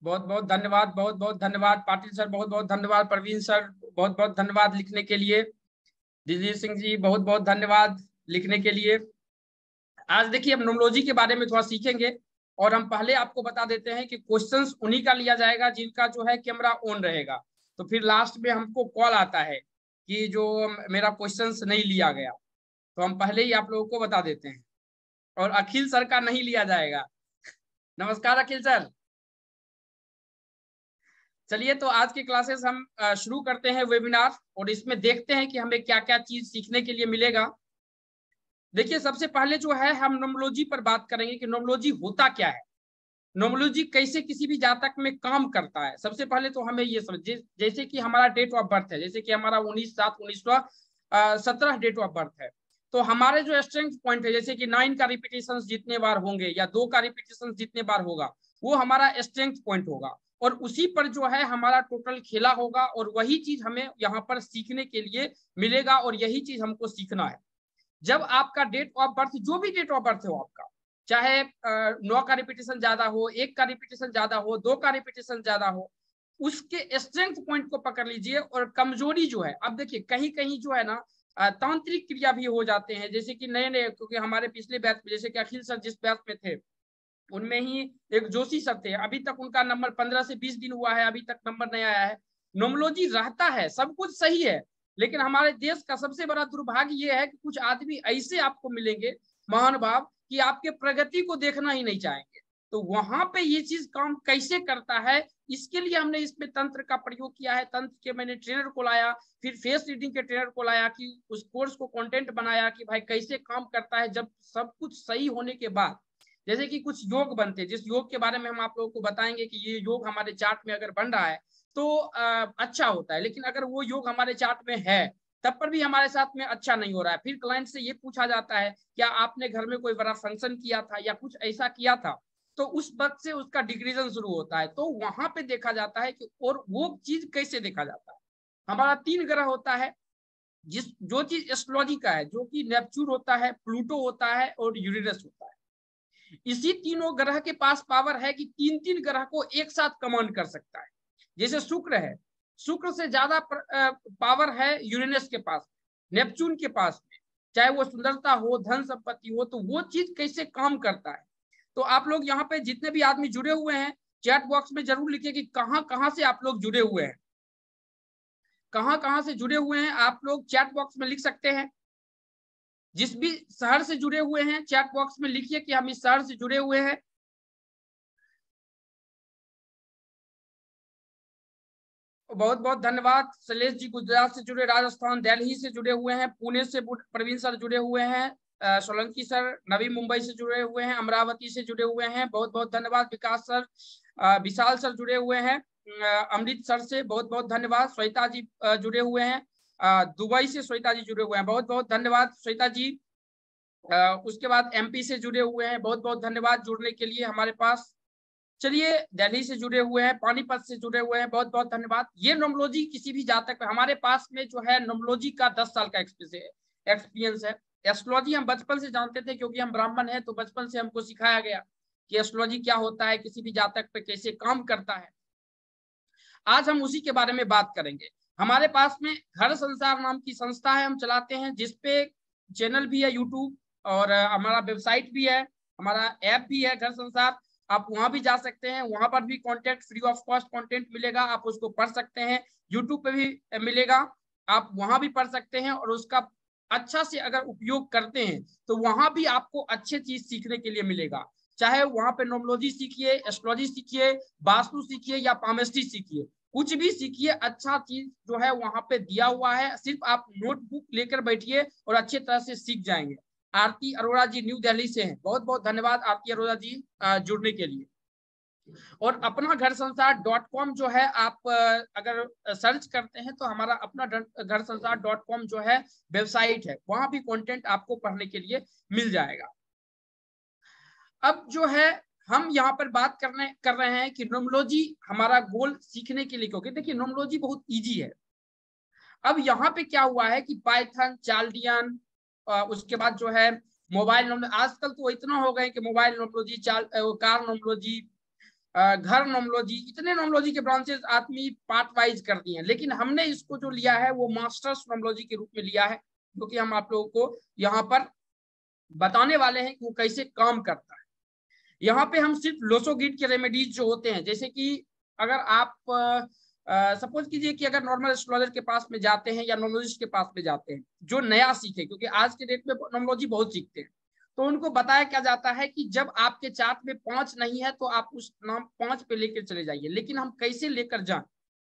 बहुत बहुत धन्यवाद, बहुत बहुत धन्यवाद पाटिल सर, बहुत बहुत धन्यवाद प्रवीण सर, बहुत बहुत धन्यवाद लिखने के लिए। दिलजीत सिंह जी बहुत बहुत धन्यवाद लिखने के लिए। आज देखिए हम नोमोलॉजी के बारे में थोड़ा सीखेंगे और हम पहले आपको बता देते हैं कि क्वेश्चंस उन्हीं का लिया जाएगा जिनका जो है कैमरा ऑन रहेगा। तो फिर लास्ट में हमको कॉल आता है कि जो मेरा क्वेश्चंस नहीं लिया गया, तो हम पहले ही आप लोगों को बता देते हैं। और अखिल सर का नहीं लिया जाएगा। नमस्कार अखिल सर। चलिए तो आज की क्लासेस हम शुरू करते हैं वेबिनार, और इसमें देखते हैं कि हमें क्या क्या चीज सीखने के लिए मिलेगा। देखिए सबसे पहले जो है हम नोमोलॉजी पर बात करेंगे कि नोमोलॉजी होता क्या है, नोमोलॉजी कैसे किसी भी जातक में काम करता है। सबसे पहले तो हमें ये समझिए, जैसे कि हमारा डेट ऑफ बर्थ है, जैसे कि हमारा 19/7/1917 डेट ऑफ बर्थ है, तो हमारे जो स्ट्रेंथ पॉइंट है, जैसे कि 9 का रिपीटेशन जितने बार होंगे या 2 का रिपीटेशन जितने बार होगा, वो हमारा स्ट्रेंथ पॉइंट होगा, और उसी पर जो है हमारा टोटल खेला होगा, और वही चीज हमें यहाँ पर सीखने के लिए मिलेगा, और यही चीज हमको सीखना है। जब आपका डेट ऑफ बर्थ, जो भी डेट ऑफ बर्थ हो आपका, चाहे 9 का रिपीटेशन ज्यादा हो, 1 का रिपीटेशन ज्यादा हो, 2 का रिपीटेशन ज्यादा हो, उसके स्ट्रेंथ पॉइंट को पकड़ लीजिए। और कमजोरी जो है, अब देखिए कहीं कहीं जो है ना तांत्रिक क्रिया भी हो जाते हैं, जैसे कि नए नए, क्योंकि हमारे पिछले बैच में जैसे कि अखिल सर जिस बैच में थे उनमें ही एक जोशी सर थे, अभी तक उनका नंबर 15 से 20 दिन हुआ है, अभी तक नंबर नहीं आया है। नोमोलॉजी रहता है, सब कुछ सही है, लेकिन हमारे देश का सबसे बड़ा दुर्भाग्य यह है कि कुछ आदमी ऐसे आपको मिलेंगे महान भाव कि आपके प्रगति को देखना ही नहीं चाहेंगे। तो वहां पे ये चीज काम कैसे करता है, इसके लिए हमने इसमें तंत्र का प्रयोग किया है। तंत्र के मैंने ट्रेनर को लाया, फिर फेस रीडिंग के ट्रेनर को लाया, कि उस कोर्स को कंटेंट बनाया कि भाई कैसे काम करता है। जब सब कुछ सही होने के बाद, जैसे कि कुछ योग बनते हैं, जिस योग के बारे में हम आप लोगों को बताएंगे कि ये योग हमारे चार्ट में अगर बन रहा है तो अच्छा होता है, लेकिन अगर वो योग हमारे चार्ट में है तब पर भी हमारे साथ में अच्छा नहीं हो रहा है, फिर क्लाइंट से ये पूछा जाता है क्या आपने घर में कोई बड़ा फंक्शन किया था या कुछ ऐसा किया था, तो उस वक्त से उसका डिग्रीजन शुरू होता है। तो वहां पे देखा जाता है कि और वो चीज कैसे देखा जाता है। हमारा 3 ग्रह होता है, जिस जो चीज एस्ट्रोलॉजी का है, जो कि नेपच्यून होता है, प्लूटो होता है और यूरेनस होता है। इसी तीनों ग्रह के पास पावर है कि 3-3 ग्रह को एक साथ कमांड कर सकता है। जैसे शुक्र है, शुक्र से ज्यादा पावर है यूरेनस के पास, नेपच्यून के पास में, चाहे वो सुंदरता हो, धन संपत्ति हो, तो वो चीज कैसे काम करता है। तो आप लोग यहाँ पे जितने भी आदमी जुड़े हुए हैं, चैट बॉक्स में जरूर लिखिए कि कहां कहां से आप लोग जुड़े हुए हैं, कहां कहां से जुड़े हुए हैं। आप लोग चैट बॉक्स में लिख सकते हैं, जिस भी शहर से जुड़े हुए हैं चैट बॉक्स में लिखिए कि हम इस शहर से जुड़े हुए हैं। बहुत बहुत धन्यवाद शैलेश जी, गुजरात से जुड़े, राजस्थान दिल्ली से जुड़े हुए हैं, पुणे से प्रवीण सर जुड़े हुए हैं, सोलंकी सर नवी मुंबई से जुड़े हुए हैं, अमरावती से जुड़े हुए हैं, बहुत बहुत धन्यवाद। विकास सर, विशाल सर जुड़े हुए हैं, अमृतसर से बहुत बहुत धन्यवाद। श्वेता जी जुड़े हुए हैं, दुबई से श्वेता जी जुड़े हुए हैं, बहुत बहुत धन्यवाद श्वेता जी। उसके बाद एमपी से जुड़े हुए हैं, बहुत बहुत धन्यवाद जुड़ने के लिए हमारे पास। चलिए दिल्ली से जुड़े हुए हैं, पानीपत से जुड़े हुए हैं, बहुत बहुत धन्यवाद। ये नोमोलॉजी किसी भी जातक में, हमारे पास में जो है नोमोलॉजी का 10 साल का एक्सपीरियंस है। एस्ट्रोलॉजी हम बचपन से जानते थे, क्योंकि हम ब्राह्मण हैं, तो बचपन से हमको सिखाया गया कि एस्ट्रोलॉजी क्या होता है, किसी भी जातक पे कैसे काम करता है। आज हम उसी के बारे में बात करेंगे। हमारे पास में घर संसार नाम की संस्था है, हम चलाते हैं, जिसपे चैनल भी है यूट्यूब, और हमारा वेबसाइट भी है, हमारा ऐप भी है घर संसार। आप वहां भी जा सकते हैं, वहां पर भी content free of cost content मिलेगा, आप उसको पढ़ सकते हैं। यूट्यूब पे भी मिलेगा, आप वहां भी पढ़ सकते हैं, और उसका अच्छा से अगर उपयोग करते हैं तो वहां भी आपको अच्छे चीज सीखने के लिए मिलेगा। चाहे वहां पे नोमोलॉजी सीखिए, एस्ट्रोलॉजी सीखिए, वास्तु सीखिए या पामेस्ट्री सीखिए, कुछ भी सीखिए, अच्छा चीज जो है वहां पे दिया हुआ है, सिर्फ आप नोटबुक लेकर बैठिए और अच्छे तरह से सीख जाएंगे। आरती अरोड़ा जी न्यू दिल्ली से हैं, बहुत बहुत धन्यवाद आरती अरोड़ा जी जुड़ने के लिए। और अपना घर संसार .com जो है, आप अगर सर्च करते हैं तो हमारा अपना घर संसार .com जो है वेबसाइट है, वहां भी कंटेंट आपको पढ़ने के लिए मिल जाएगा। अब जो है हम यहाँ पर बात कर रहे हैं कि नोमोलॉजी हमारा गोल सीखने के लिए, क्योंकि देखिए नोमोलॉजी बहुत इजी है। अब यहाँ पे क्या हुआ है कि पाइथन, चाल्डियन, उसके बाद जो है मोबाइल नोमोलॉजी, आजकल तो इतना हो गए कि मोबाइल नोमोलॉजी, कार नोमोलॉजी, घर नोमोलॉजी, इतने नोमोलॉजी के ब्रांचेस आदमी पार्ट वाइज कर दिए हैं, लेकिन हमने इसको जो लिया है वो मास्टर्स नोमोलॉजी के रूप में लिया है, जो कि हम आप लोगों को यहाँ पर बताने वाले हैं कि वो कैसे काम करता है। यहाँ पे हम सिर्फ लोसोगिड के रेमेडीज जो होते हैं, जैसे कि अगर आप सपोज कीजिए कि अगर नॉर्मल एस्ट्रोलॉजर के पास में जाते हैं या नोमोलॉजिस्ट के पास में जाते हैं जो नया सीखे, क्योंकि आज के डेट में नोमोलॉजी बहुत सीखते हैं, तो उनको बताया क्या जाता है कि जब आपके चार्ट में 5 नहीं है तो आप उस नाम 5 पे लेकर चले जाइए, लेकिन हम कैसे लेकर जाएं,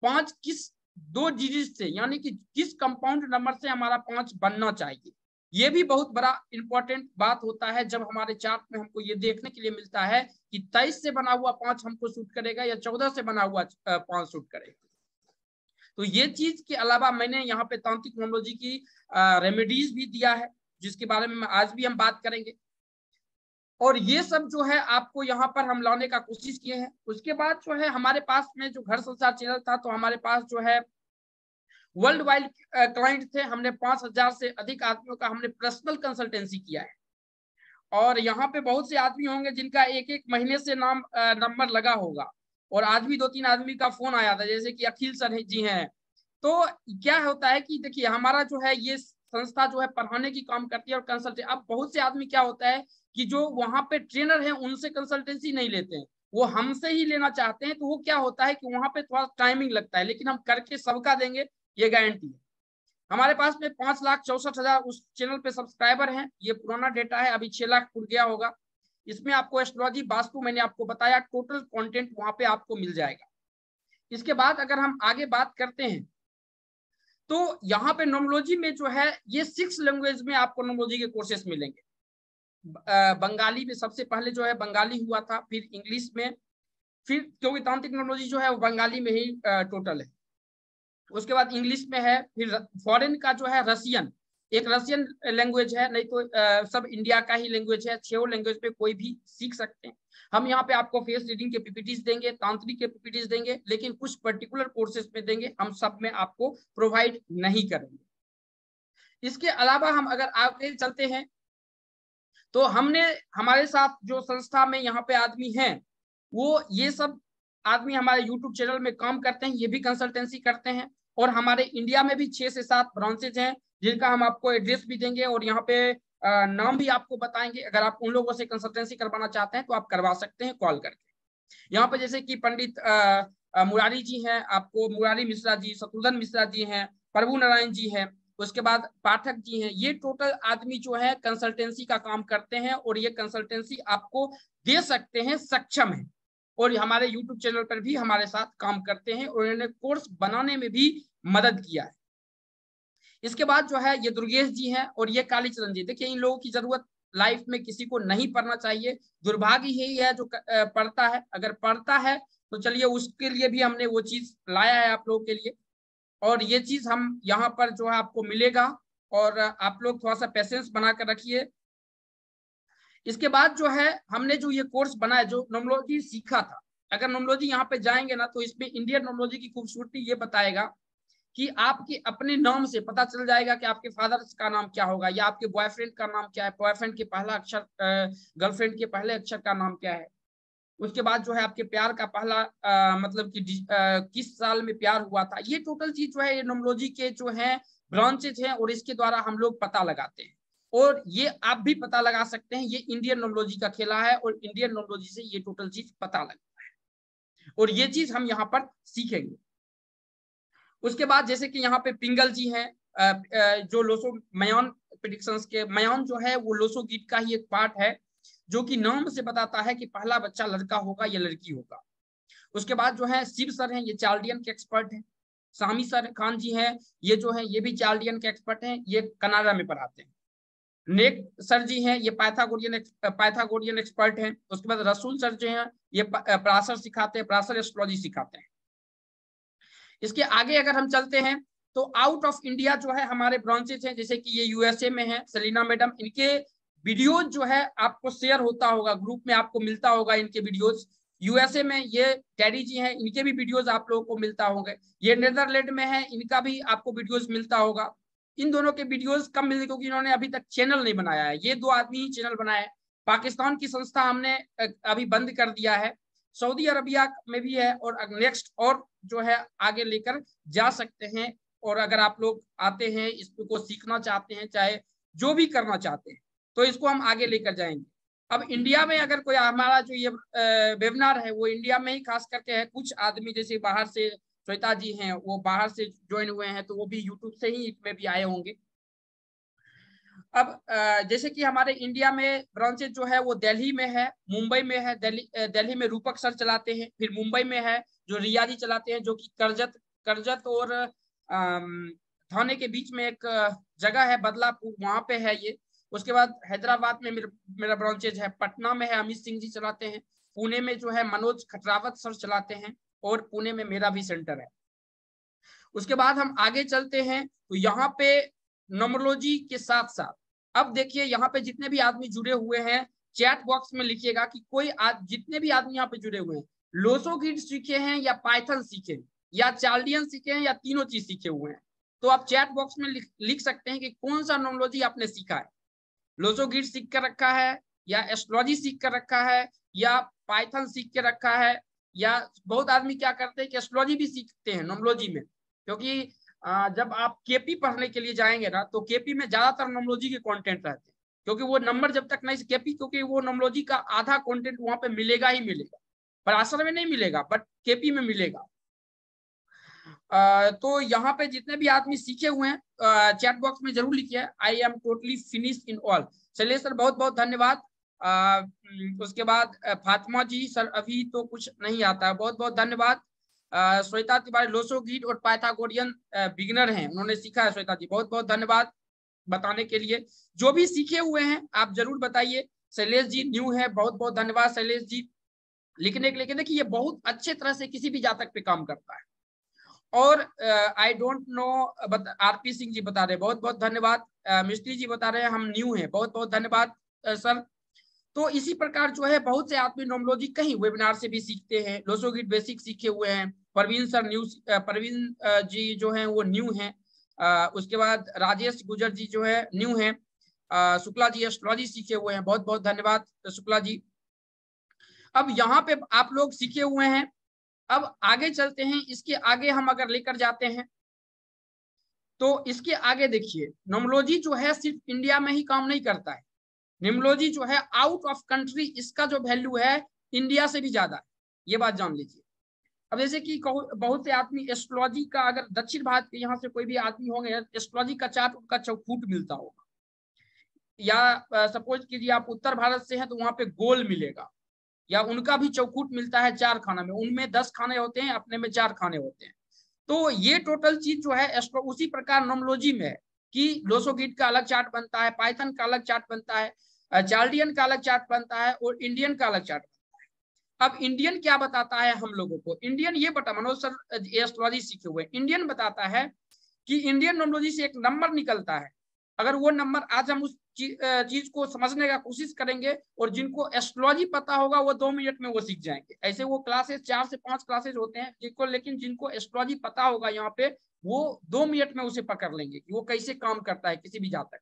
5 किस 2 डिजिट से, यानी कि किस कंपाउंड नंबर से हमारा 5 बनना चाहिए, ये भी बहुत बड़ा इंपॉर्टेंट बात होता है। जब हमारे चार्ट में हमको ये देखने के लिए मिलता है कि 23 से बना हुआ 5 हमको सूट करेगा या 14 से बना हुआ 5 सूट करेगा। तो ये चीज के अलावा मैंने यहाँ पे तांत्रिक नोमोलॉजी की रेमेडीज भी दिया है, जिसके बारे में आज भी हम बात करेंगे, और ये सब जो है आपको यहाँ पर हम लाने का कोशिश किए हैं। उसके बाद जो है हमारे पास में जो घर संसार चैनल था, तो हमारे पास जो है वर्ल्ड वाइड क्लाइंट थे, हमने 5000 से अधिक आदमियों का हमने पर्सनल कंसल्टेंसी किया है, और यहाँ पे बहुत से आदमी होंगे जिनका एक एक महीने से नंबर लगा होगा, और आज भी 2-3 आदमी का फोन आया था, जैसे कि अखिल सर जी हैं। तो क्या होता है कि देखिए हमारा जो है ये संस्था जो है पढ़ाने की काम करती है और कंसल्टेंट, अब बहुत से आदमी क्या होता है कि जो वहां पे ट्रेनर है उनसे कंसल्टेंसी नहीं लेते हैं, वो हमसे ही लेना चाहते हैं, तो वो क्या होता है कि वहां पे थोड़ा टाइमिंग लगता है, लेकिन हम करके सबका देंगे, ये गारंटी है। हमारे पास में 5,64,000 उस चैनल पे सब्सक्राइबर हैं, ये पुराना डेटा है, अभी 6 लाख खुल गया होगा। इसमें आपको एस्ट्रोलॉजी वास्तु मैंने आपको बताया, टोटल कंटेंट वहां पे आपको मिल जाएगा। इसके बाद अगर हम आगे बात करते हैं, तो यहाँ पे नोमोलॉजी में जो है ये 6 लैंग्वेज में आपको नोमोलॉजी के कोर्सेस मिलेंगे। बंगाली में सबसे पहले जो है बंगाली हुआ था, फिर इंग्लिश में, फिर क्योंकि तांत्रिक नोमोलॉजी जो है वो बंगाली में ही टोटल है, उसके बाद इंग्लिश में है, फिर फॉरेन का जो है रसियन, एक रसियन लैंग्वेज है, नहीं तो सब इंडिया का ही लैंग्वेज है। 6 लैंग्वेज पे कोई भी सीख सकते हैं। हम यहाँ पे आपको फेस रीडिंग के पीपीटीज देंगे, तांत्रिक के पीपीटीज देंगे, लेकिन कुछ पर्टिकुलर कोर्सेज में देंगे, हम सब में आपको प्रोवाइड नहीं करेंगे। इसके अलावा हम अगर आगे चलते हैं, तो हमने हमारे साथ जो संस्था में यहाँ पे आदमी हैं, वो ये सब आदमी हमारे यूट्यूब चैनल में काम करते हैं, ये भी कंसल्टेंसी करते हैं, और हमारे इंडिया में भी 6 से 7 ब्रांचेज हैं, जिनका हम आपको एड्रेस भी देंगे और यहाँ पे नाम भी आपको बताएंगे। अगर आप उन लोगों से कंसल्टेंसी करवाना चाहते हैं तो आप करवा सकते हैं कॉल करके। यहाँ पे जैसे कि पंडित मुरारी जी हैं, आपको मुरारी मिश्रा जी, शत्रुघ्न मिश्रा जी हैं, प्रभु नारायण जी हैं, उसके बाद पाठक जी हैं, ये टोटल आदमी जो है कंसल्टेंसी का काम करते हैं, और ये कंसल्टेंसी आपको दे सकते हैं, सक्षम है, और हमारे यूट्यूब चैनल पर भी हमारे साथ काम करते हैं, और इन्होंने कोर्स बनाने में भी मदद किया है। इसके बाद जो है ये दुर्गेश जी हैं और ये कालीचरण जी। देखिए इन लोगों की जरूरत लाइफ में किसी को नहीं पढ़ना चाहिए, दुर्भाग्य यही है जो पढ़ता है, अगर पढ़ता है तो चलिए उसके लिए भी हमने वो चीज लाया है आप लोगों के लिए, और ये चीज हम यहाँ पर जो है आपको मिलेगा, और आप लोग थोड़ा सा पेशेंस बना कर रखिए। इसके बाद जो है हमने जो ये कोर्स बनाया, जो नोमोलॉजी सीखा था, अगर नोमोलॉजी यहाँ पे जाएंगे ना, तो इसमें इंडियन नोमोलॉजी की खूबसूरती ये बताएगा कि आपके अपने नाम से पता चल जाएगा कि आपके फादर का नाम क्या होगा, या आपके बॉयफ्रेंड का नाम क्या है, बॉयफ्रेंड के पहला अक्षर, गर्लफ्रेंड के पहले अक्षर का नाम क्या है। उसके बाद जो है आपके प्यार का पहला मतलब कि किस साल में प्यार हुआ था। ये टोटल चीज जो है ये नोमोलॉजी के जो है ब्रांचेज हैं, और इसके द्वारा हम लोग पता लगाते हैं, और ये आप भी पता लगा सकते हैं। ये इंडियन नोमोलॉजी का खेला है, और इंडियन नोमोलॉजी से ये टोटल चीज पता लगता है, और ये चीज हम यहाँ पर सीखेंगे। उसके बाद जैसे कि यहाँ पे पिंगल जी हैं, जो लोसो मयान प्रेडिक्शंस के, मयान जो है वो लोसो गीत का ही एक पार्ट है, जो कि नाम से बताता है कि पहला बच्चा लड़का होगा या लड़की होगा। उसके बाद जो है शिव सर हैं, ये चार्डियन के एक्सपर्ट हैं। सामी सर खान जी हैं, ये जो है ये भी चार्डियन के एक्सपर्ट हैं, ये कनाडा में पढ़ाते हैं। नेक सर जी हैं, ये पाइथागोरियन एक्सपर्ट हैं। उसके बाद रसूल सर जो हैं, ये पराशर सिखाते हैं, पराशर एस्ट्रोलॉजी सिखाते हैं। इसके आगे अगर हम चलते हैं, तो आउट ऑफ इंडिया जो है हमारे ब्रांचेस हैं, जैसे कि ये यूएसए में है सेलिना मैडम, इनके वीडियोज जो है आपको शेयर होता होगा, ग्रुप में आपको मिलता होगा इनके वीडियोज। यूएसए में ये टैडी जी हैं, इनके भी वीडियोज आप लोगों को मिलता होंगे। ये नेदरलैंड में है, इनका भी आपको वीडियोज मिलता होगा। इन दोनों के वीडियोज कम मिलते क्योंकि इन्होंने अभी तक चैनल नहीं बनाया है, ये 2 आदमी ही चैनल बनाया है। पाकिस्तान की संस्था हमने अभी बंद कर दिया है, सऊदी अरबिया में भी है, और नेक्स्ट और जो है आगे लेकर जा सकते हैं। और अगर आप लोग आते हैं इसको सीखना चाहते हैं, चाहे जो भी करना चाहते हैं, तो इसको हम आगे लेकर जाएंगे। अब इंडिया में अगर कोई हमारा जो ये वेबिनार है वो इंडिया में ही खास करके है, कुछ आदमी जैसे बाहर से श्वेता जी हैं वो बाहर से ज्वाइन हुए हैं, तो वो भी यूट्यूब से ही इसमें भी आए होंगे। अब जैसे कि हमारे इंडिया में ब्रांचेज जो है वो दिल्ली में है, मुंबई में है। दिल्ली में रूपक सर चलाते हैं, फिर मुंबई में है जो रिया जी चलाते हैं, जो कि करजत और थाने के बीच में एक जगह है बदलापुर, वहां पे है ये। उसके बाद हैदराबाद में मेरा ब्रांचेज है, पटना में है अमित सिंह जी चलाते हैं, पुणे में जो है मनोज खटरावत सर चलाते हैं, और पुणे में मेरा भी सेंटर है। उसके बाद हम आगे चलते हैं, तो यहाँ पे न्यूमरोलॉजी के साथ साथ अब देखिए यहाँ पे जितने भी आदमी जुड़े हुए हैं, चैट बॉक्स में लिखिएगा कि जितने भी आदमी यहाँ पे जुड़े हुए हैं, लोसो गिड सीखे हैं या पाइथन सीखे या चार्लियन सीखे हैं या तीनों चीज सीखे हुए हैं, तो आप चैट बॉक्स में लिख सकते हैं कि कौन सा न्यूमरोलॉजी आपने सीखा है। लोसो गिड सीख कर रखा है, या एस्ट्रोलॉजी सीख कर रखा है, या पाइथन सीख के रखा है, या बहुत आदमी क्या करते हैं कि एस्ट्रोलॉजी भी सीखते हैं न्यूमरोलॉजी में, क्योंकि जब आप केपी पढ़ने के लिए जाएंगे ना, तो केपी में ज्यादातर न्यूमरोलॉजी के कंटेंट रहते हैं, क्योंकि वो नंबर जब तक नहीं केपी, क्योंकि वो न्यूमरोलॉजी का आधा कंटेंट वहां पे मिलेगा ही मिलेगा, पराशर में नहीं मिलेगा बट केपी में मिलेगा। तो यहाँ पे जितने भी आदमी सीखे हुए हैं चैट बॉक्स में जरूर लिखिए, I am totally finish in all. चलिए सर, बहुत बहुत धन्यवाद। उसके बाद फातिमा जी, सर अभी तो कुछ नहीं आता है, बहुत बहुत धन्यवाद। श्वेता तिवारी लोसो गिड और पाइथागोरियन बिगिनर हैं, उन्होंने सीखा है। श्वेता जी बहुत बहुत धन्यवाद बताने के लिए। जो भी सीखे हुए हैं आप जरूर बताइए। शैलेश जी न्यू है, बहुत बहुत धन्यवाद शैलेश जी लिखने के लिए। देखिए ये बहुत अच्छे तरह से किसी भी जातक पे काम करता है। और I don't know, RP Singh ji बता रहे हैं, बहुत बहुत धन्यवाद। मिस्त्री जी बता रहे हैं हम न्यू हैं, बहुत बहुत धन्यवाद सर। तो इसी प्रकार जो है बहुत से आदमी न्यूमरोलॉजी कहीं वेबिनार से भी सीखते हैं, लोसो गिड बेसिक सीखे हुए हैं। परवीन सर न्यू, परवीन जी जो है वो न्यू हैं। उसके बाद राजेश गुजर जी जो है न्यू हैं। शुक्ला जी एस्ट्रोलॉजी सीखे हुए हैं, बहुत बहुत धन्यवाद शुक्ला जी। अब यहाँ पे आप लोग सीखे हुए हैं, अब आगे चलते हैं। इसके आगे हम अगर लेकर जाते हैं तो इसके आगे देखिए, न्यूमरोलॉजी जो है सिर्फ इंडिया में ही काम नहीं करता है, न्यूमरोलॉजी जो है आउट ऑफ कंट्री इसका जो वैल्यू है इंडिया से भी ज्यादा है, ये बात जान लीजिए। अब जैसे कि बहुत से आदमी एस्ट्रोलॉजी का, अगर दक्षिण भारत के यहाँ से कोई भी आदमी होंगे, एस्ट्रोलॉजी का चार्ट उनका चौफुट मिलता होगा, या सपोज कीजिए आप उत्तर भारत से हैं तो वहां पे गोल मिलेगा, या उनका भी चौखुट मिलता है 4 खाना में, उनमें 10 खाने होते हैं, अपने में 4 खाने होते हैं। तो ये टोटल चीज जो है उसी प्रकार न्यूमरोलॉजी में है कि लोसो गिड का अलग चार्ट बनता है, पाइथन का अलग चार्ट बनता है, चार्लियन का अलग चार्ट बनता है, और इंडियन का अलग चार्ट बनता है। अब इंडियन क्या बताता है हम लोगों को, इंडियन ये बता, मनोज सर एस्ट्रोलॉजी सीखे हुए, इंडियन बताता है कि इंडियन न्यूमरोलॉजी से एक नंबर निकलता है। अगर वो नंबर, आज हम उस चीज को समझने का कोशिश करेंगे, और जिनको एस्ट्रोलॉजी पता होगा वो 2 मिनट में वो सीख जाएंगे। ऐसे वो क्लासेस 4 से 5 क्लासेस होते हैं जिनको, लेकिन जिनको एस्ट्रोलॉजी पता होगा यहाँ पे, वो 2 मिनट में उसे पकड़ लेंगे कि वो कैसे काम करता है किसी भी जातक।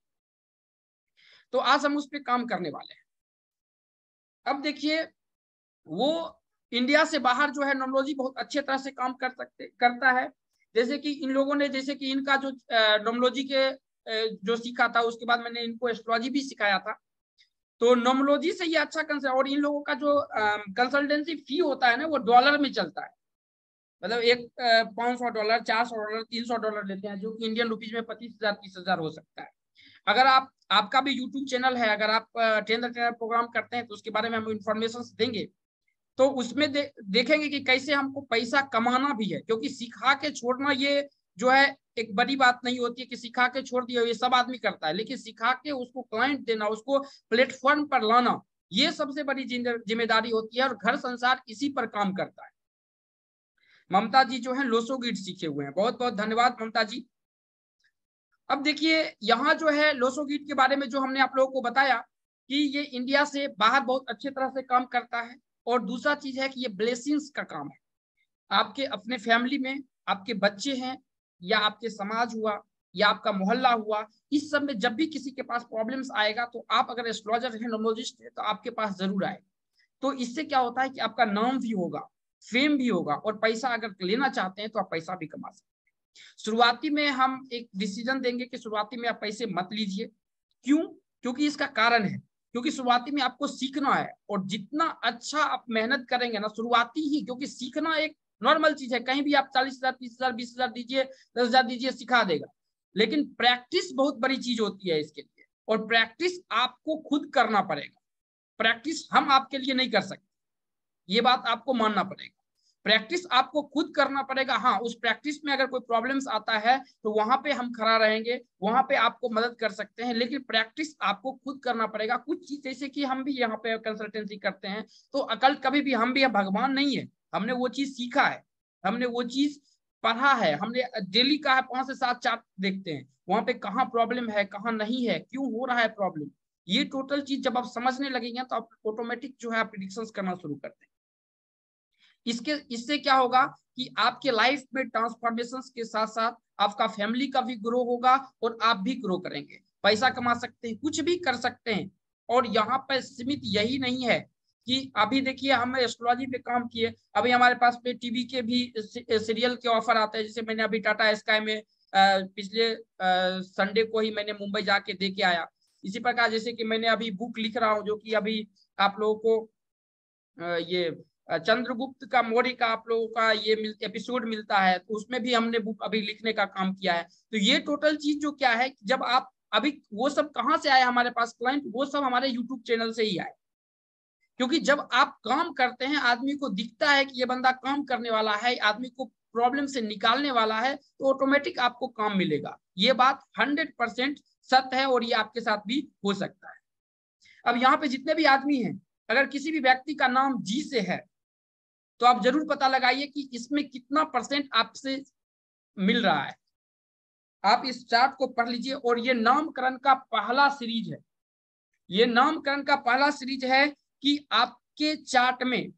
तो आज हम उस पर काम करने वाले हैं। अब देखिए, वो इंडिया से बाहर जो है न्यूमरोलॉजी बहुत अच्छे तरह से काम करता है। जैसे कि इन लोगों ने, जैसे कि इनका जो न्यूमरोलॉजी के जो सीखा था, उसके बाद मैंने इनको एस्ट्रोलॉजी भी सिखाया था। तो न्यूमरोलॉजी से ये अच्छा कंसल्ट, और इन लोगों का जो कंसल्टेंसी फी होता है ना, वो डॉलर में चलता है। मतलब एक $500, $400, $300 लेते हैं, जो कि इंडियन रुपीज में 25,000 30,000 हो सकता है। अगर आपका भी यूट्यूब चैनल है, अगर आप ट्रेनर प्रोग्राम करते हैं, तो उसके बारे में हम इंफॉर्मेशन देंगे। तो उसमें देखेंगे कि कैसे हमको पैसा कमाना भी है, क्योंकि सिखा के छोड़ना ये जो है एक बड़ी बात नहीं होती है कि सिखा के छोड़ दिया, ये सब आदमी करता है, लेकिन सिखा के उसको क्लाइंट देना, उसको प्लेटफॉर्म पर लाना, ये सबसे बड़ी जिम्मेदारी होती है, और घर संसार इसी पर काम करता है। ममता जी जो है लोसो गिड सीखे हुए हैं, बहुत बहुत धन्यवाद ममता जी। अब देखिए यहाँ जो है लोसो गिड के बारे में जो हमने आप लोगों को बताया कि ये इंडिया से बाहर बहुत अच्छे तरह से काम करता है। और दूसरा चीज है कि ये ब्लेसिंग्स का काम है। आपके अपने फैमिली में आपके बच्चे हैं, या आपके समाज हुआ, या आपका मोहल्ला हुआ, इस सब में जब भी किसी के पास प्रॉब्लम्स आएगा, तो आप अगर एस्ट्रोलॉजर है, न्यूमरोलॉजिस्ट है, तो आपके पास जरूर आएगा। तो इससे क्या होता है कि आपका नाम भी होगा, फेम भी होगा, और पैसा अगर लेना चाहते हैं तो आप पैसा भी कमा सकते हैं। शुरुआती में हम एक डिसीजन देंगे कि शुरुआती में आप पैसे मत लीजिए। क्यों? क्योंकि इसका कारण है, क्योंकि शुरुआती में आपको सीखना है, और जितना अच्छा आप मेहनत करेंगे ना शुरुआती ही, क्योंकि सीखना एक नॉर्मल चीज है, कहीं भी आप 40,000 30,000 20,000 दीजिए, 10,000 दीजिए, सिखा देगा। लेकिन प्रैक्टिस बहुत बड़ी चीज होती है इसके लिए, और प्रैक्टिस आपको खुद करना पड़ेगा। प्रैक्टिस हम आपके लिए नहीं कर सकते, ये बात आपको मानना पड़ेगा। प्रैक्टिस आपको खुद करना पड़ेगा। हाँ, उस प्रैक्टिस में अगर कोई प्रॉब्लम्स आता है तो वहां पे हम खड़ा रहेंगे, वहां पे आपको मदद कर सकते हैं, लेकिन प्रैक्टिस आपको खुद करना पड़ेगा। कुछ चीज जैसे कि हम भी यहाँ पे कंसल्टेंसी करते हैं, तो अकल कभी भी, हम भी भगवान नहीं है, हमने वो चीज सीखा है, हमने वो चीज पढ़ा है, हमने डेली का है 5 से 7 चार्ट देखते हैं, वहां पे कहाँ प्रॉब्लम है, कहाँ नहीं है, क्यों हो रहा है प्रॉब्लम। ये टोटल चीज जब आप समझने लगेंगे तो आप ऑटोमेटिक जो है प्रिडिक्शन करना शुरू करते हैं। इससे क्या होगा कि आपके लाइफ में ट्रांसफॉर्मेशन के साथ साथ आपका फैमिली का भी ग्रो होगा, और आप भी ग्रो करेंगे, पैसा कमा सकते हैं, कुछ भी कर सकते हैं। और यहाँ पर सीमित यही नहीं है कि अभी देखिए हम एस्ट्रोलॉजी पे काम किए, अभी हमारे पास पे टीवी के भी सीरियल के ऑफर आते हैं। जैसे मैंने अभी टाटा स्काई में पिछले संडे को ही मैंने मुंबई जाके दे के आया। इसी प्रकार जैसे कि मैंने अभी बुक लिख रहा हूँ, जो कि अभी आप लोगों को ये चंद्रगुप्त का मौर्य का आप लोगों का ये एपिसोड मिलता है, तो उसमें भी हमने बुक अभी लिखने का काम किया है। तो ये टोटल चीज जो क्या है, जब आप अभी वो सब कहाँ से आए हमारे पास क्लाइंट, वो सब हमारे यूट्यूब चैनल से ही आए। क्योंकि जब आप काम करते हैं, आदमी को दिखता है कि ये बंदा काम करने वाला है, आदमी को प्रॉब्लम से निकालने वाला है, तो ऑटोमेटिक आपको काम मिलेगा। ये बात 100% सत्य है, और ये आपके साथ भी हो सकता है। अब यहाँ पे जितने भी आदमी हैं, अगर किसी भी व्यक्ति का नाम जी से है, तो आप जरूर पता लगाइए कि इसमें कितना % आपसे मिल रहा है। आप इस चार्ट को पढ़ लीजिए, और ये नामकरण का पहला सीरीज है। ये नामकरण का पहला सीरीज है कि आपके चार्ट में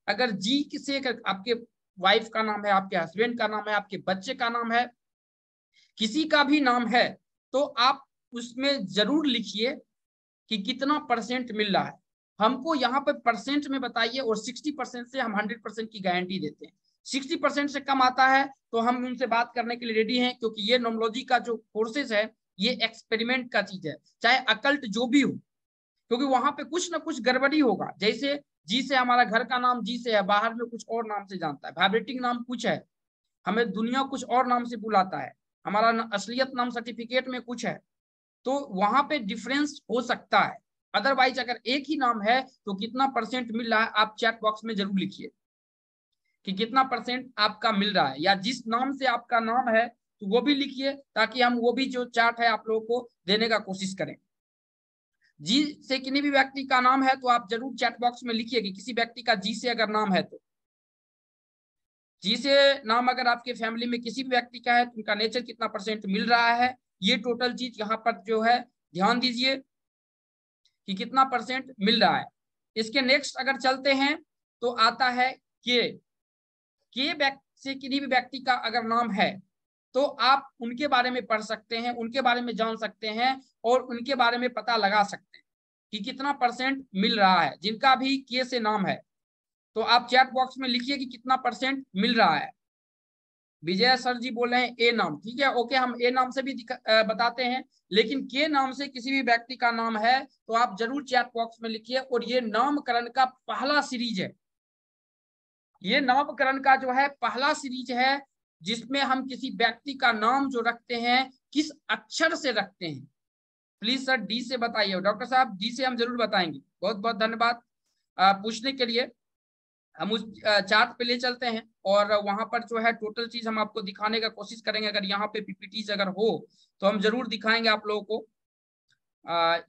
अगर जी से आपके वाइफ का नाम है, आपके हस्बैंड का नाम है, आपके बच्चे का नाम है, किसी का भी नाम है, तो आप उसमें जरूर लिखिए कि कितना % मिल रहा है। हमको यहाँ पे % में बताइए, और 60% से हम 100% की गारंटी देते हैं। 60% से कम आता है तो हम उनसे बात करने के लिए रेडी हैं, क्योंकि ये न्यूमरोलॉजी का जो कोर्सेज है, ये एक्सपेरिमेंट का चीज है, चाहे अकल्ट जो भी हो, क्योंकि वहां पे कुछ ना कुछ गड़बड़ी होगा। जैसे जी से हमारा घर का नाम जी से है, बाहर में कुछ और नाम से जानता है, वाइब्रेटिंग नाम कुछ है, हमें दुनिया कुछ और नाम से बुलाता है, हमारा असलियत नाम सर्टिफिकेट में कुछ है, तो वहां पे डिफरेंस हो सकता है। अदरवाइज अगर एक ही नाम है तो कितना % मिल रहा है, आप चैट बॉक्स में जरूर लिखिए कि कितना % आपका मिल रहा है, या जिस नाम से आपका नाम है तो वो भी लिखिए, ताकि हम वो भी जो चार्ट है आप लोगों को देने का कोशिश करें। जी से किसी भी व्यक्ति का नाम है तो आप जरूर चैट बॉक्स में लिखिए कि किसी व्यक्ति का जी से अगर नाम है, तो जी से नाम अगर आपके फैमिली में किसी भी व्यक्ति का है तो उनका नेचर कितना % मिल रहा है, ये टोटल चीज यहाँ पर जो है ध्यान दीजिए कि कितना % मिल रहा है। इसके नेक्स्ट अगर चलते हैं तो आता है के से किसी भी व्यक्ति का अगर नाम है तो आप उनके बारे में पढ़ सकते हैं, उनके बारे में जान सकते हैं, और उनके बारे में पता लगा सकते हैं कि कितना % मिल रहा है। जिनका भी के से नाम है तो आप चैट बॉक्स में लिखिए कि कितना % मिल रहा है। विजय सर जी बोल रहे हैं ए नाम, ठीक है, ओके, हम ए नाम से भी बताते हैं, लेकिन के नाम से किसी भी व्यक्ति का नाम है तो आप जरूर चैट बॉक्स में लिखिए। और ये नामकरण का पहला सीरीज है, ये नामकरण का जो है पहला सीरीज है, जिसमें हम किसी व्यक्ति का नाम जो रखते हैं किस अक्षर से रखते हैं। प्लीज सर डी से बताइए, डॉक्टर साहब डी से हम जरूर बताएंगे। बहुत बहुत धन्यवाद पूछने के लिए। हम उस चार्ट पे ले चलते हैं, और वहां पर जो है टोटल चीज हम आपको दिखाने का कोशिश करेंगे। अगर यहाँ पे पीपीटीज अगर हो तो हम जरूर दिखाएंगे आप लोगों को।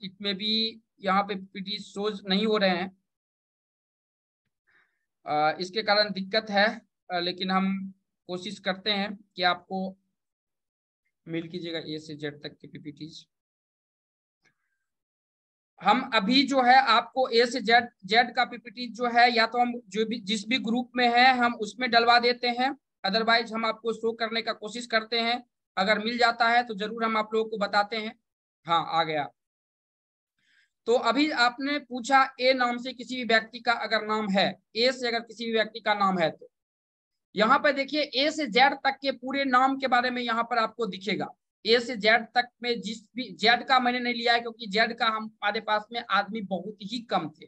इसमें भी यहाँ पे पीपीटी शोज नहीं हो रहे हैं, इसके कारण दिक्कत है, लेकिन हम कोशिश करते हैं कि आपको मिल कीजिएगा ए से जेड तक की पीपीटीज। हम अभी जो है आपको ए से जेड का पीपीटी जो है, या तो हम जो भी जिस भी ग्रुप में है हम उसमें डलवा देते हैं, अदरवाइज हम आपको शो करने का कोशिश करते हैं। अगर मिल जाता है तो जरूर हम आप लोगों को बताते हैं। हाँ, आ गया। तो अभी आपने पूछा ए नाम से किसी भी व्यक्ति का अगर नाम है, ए से अगर किसी भी व्यक्ति का नाम है, तो यहाँ पर देखिए ए से जेड तक के पूरे नाम के बारे में यहाँ पर आपको दिखेगा। ए से जेड तक में जिस भी, जेड का मैंने नहीं लिया है क्योंकि जेड का हमारे पास में आदमी बहुत ही कम थे,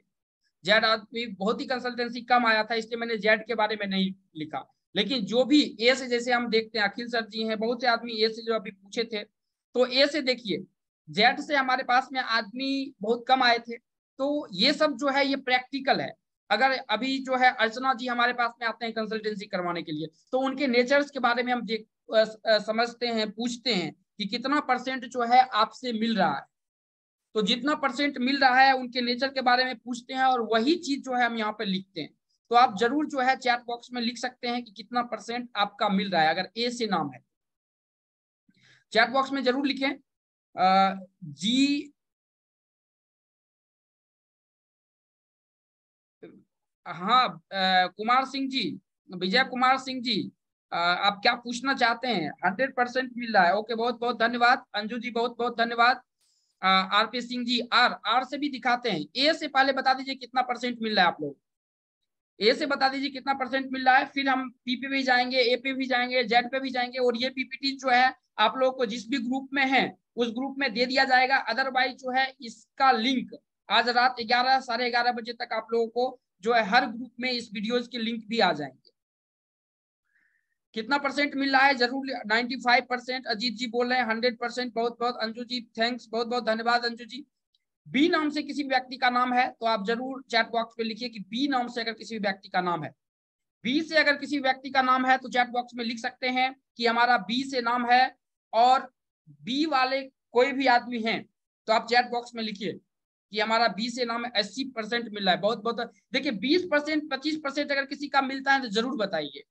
जेड आदमी बहुत ही कंसल्टेंसी कम आया था, इसलिए मैंने जेड के बारे में नहीं लिखा। लेकिन जो भी ए से, जैसे हम देखते हैं अखिल सर जी हैं, बहुत से आदमी ए से जो अभी पूछे थे, तो ए से देखिए, जेड से हमारे पास में आदमी बहुत कम आए थे। तो ये सब जो है ये प्रैक्टिकल है। अगर अभी जो है अर्चना जी हमारे पास में आते हैं कंसल्टेंसी करवाने के लिए, तो उनके नेचर्स के बारे में हम समझते हैं, पूछते हैं कि कितना परसेंट जो है आपसे मिल रहा है। तो जितना परसेंट मिल रहा है उनके नेचर के बारे में पूछते हैं और वही चीज जो है हम यहाँ पे लिखते हैं। तो आप जरूर जो है चैट बॉक्स में लिख सकते हैं कि कितना परसेंट आपका मिल रहा है अगर ए से नाम है। चैट बॉक्स में जरूर लिखें। जी हाँ, कुमार सिंह जी, विजय कुमार सिंह जी, आप क्या पूछना चाहते हैं? 100% मिल रहा है। ओके, बहुत बहुत धन्यवाद। अंजू जी बहुत बहुत धन्यवाद। RP Singh ji, R R से भी दिखाते हैं। ए से पहले बता दीजिए कितना परसेंट मिल रहा है आप लोग, ए से बता दीजिए कितना परसेंट मिल रहा है, फिर हम पी पे भी जाएंगे, ए पे भी जाएंगे, जेड पे भी जाएंगे। और ये पीपीटी जो है आप लोगों को जिस भी ग्रुप में है उस ग्रुप में दे दिया जाएगा। अदरवाइज जो है इसका लिंक आज रात 11 साढ़े 11 बजे तक आप लोगों को जो है हर ग्रुप में इस वीडियोज के लिंक भी आ जाएंगे। कितना परसेंट मिल रहा है जरूर? 95%। अजीत जी बोल रहे हैं 100%। बहुत बहुत अंजू जी थैंक्स, बहुत बहुत धन्यवाद अंजू जी। बी नाम से किसी व्यक्ति का नाम है तो आप जरूर चैट बॉक्स पे लिखिए कि बी नाम से अगर किसी व्यक्ति का नाम है। बी से अगर किसी व्यक्ति का नाम है तो चैट बॉक्स में लिख सकते हैं कि हमारा बी से नाम है। और बी वाले कोई भी आदमी हैं तो आप चैट बॉक्स में लिखिए कि हमारा बी से नाम है, 80% मिल रहा है। बहुत बहुत देखिए, 20% 25% अगर किसी का मिलता है तो जरूर बताइए,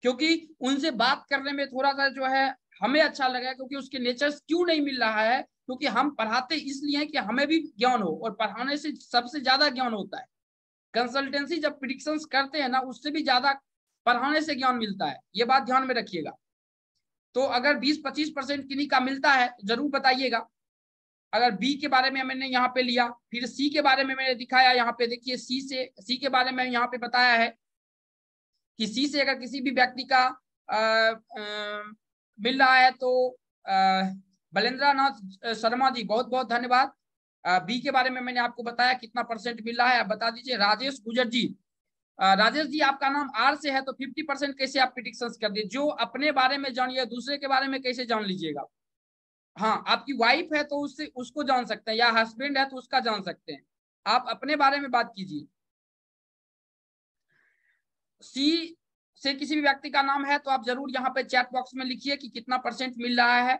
क्योंकि उनसे बात करने में थोड़ा सा जो है हमें अच्छा लगा, क्योंकि उसके नेचर क्यों नहीं मिल रहा है, क्योंकि हम पढ़ाते इसलिए कि हमें भी ज्ञान हो, और पढ़ाने से सबसे ज्यादा ज्ञान होता है। कंसल्टेंसी जब प्रिडिक्शंस करते हैं ना, उससे भी ज्यादा पढ़ाने से ज्ञान मिलता है, ये बात ध्यान में रखिएगा। तो अगर 20-25% किन्हीं का मिलता है जरूर बताइएगा। अगर बी के बारे में मैंने यहाँ पे लिया, फिर सी के बारे में मैंने दिखाया, यहाँ पे देखिए सी के बारे में यहाँ पे बताया है कि सी से अगर किसी भी व्यक्ति का मिल रहा है तो बलेंद्र नाथ शर्मा जी बहुत बहुत धन्यवाद। बी के बारे में मैंने आपको बताया कितना परसेंट मिल रहा है, आप बता दीजिए। राजेश गुजर जी, राजेश जी आपका नाम आर से है तो 50% कैसे आप प्रिडिक्शंस कर दिए? जो अपने बारे में जानिए, दूसरे के बारे में कैसे जान लीजिएगा? हाँ, आपकी वाइफ है तो उससे उसको जान सकते हैं, या हस्बैंड है तो उसका जान सकते हैं। आप अपने बारे में बात कीजिए। सी से किसी भी व्यक्ति का नाम है तो आप जरूर यहाँ पे चैट बॉक्स में लिखिए कि कितना परसेंट मिल रहा है।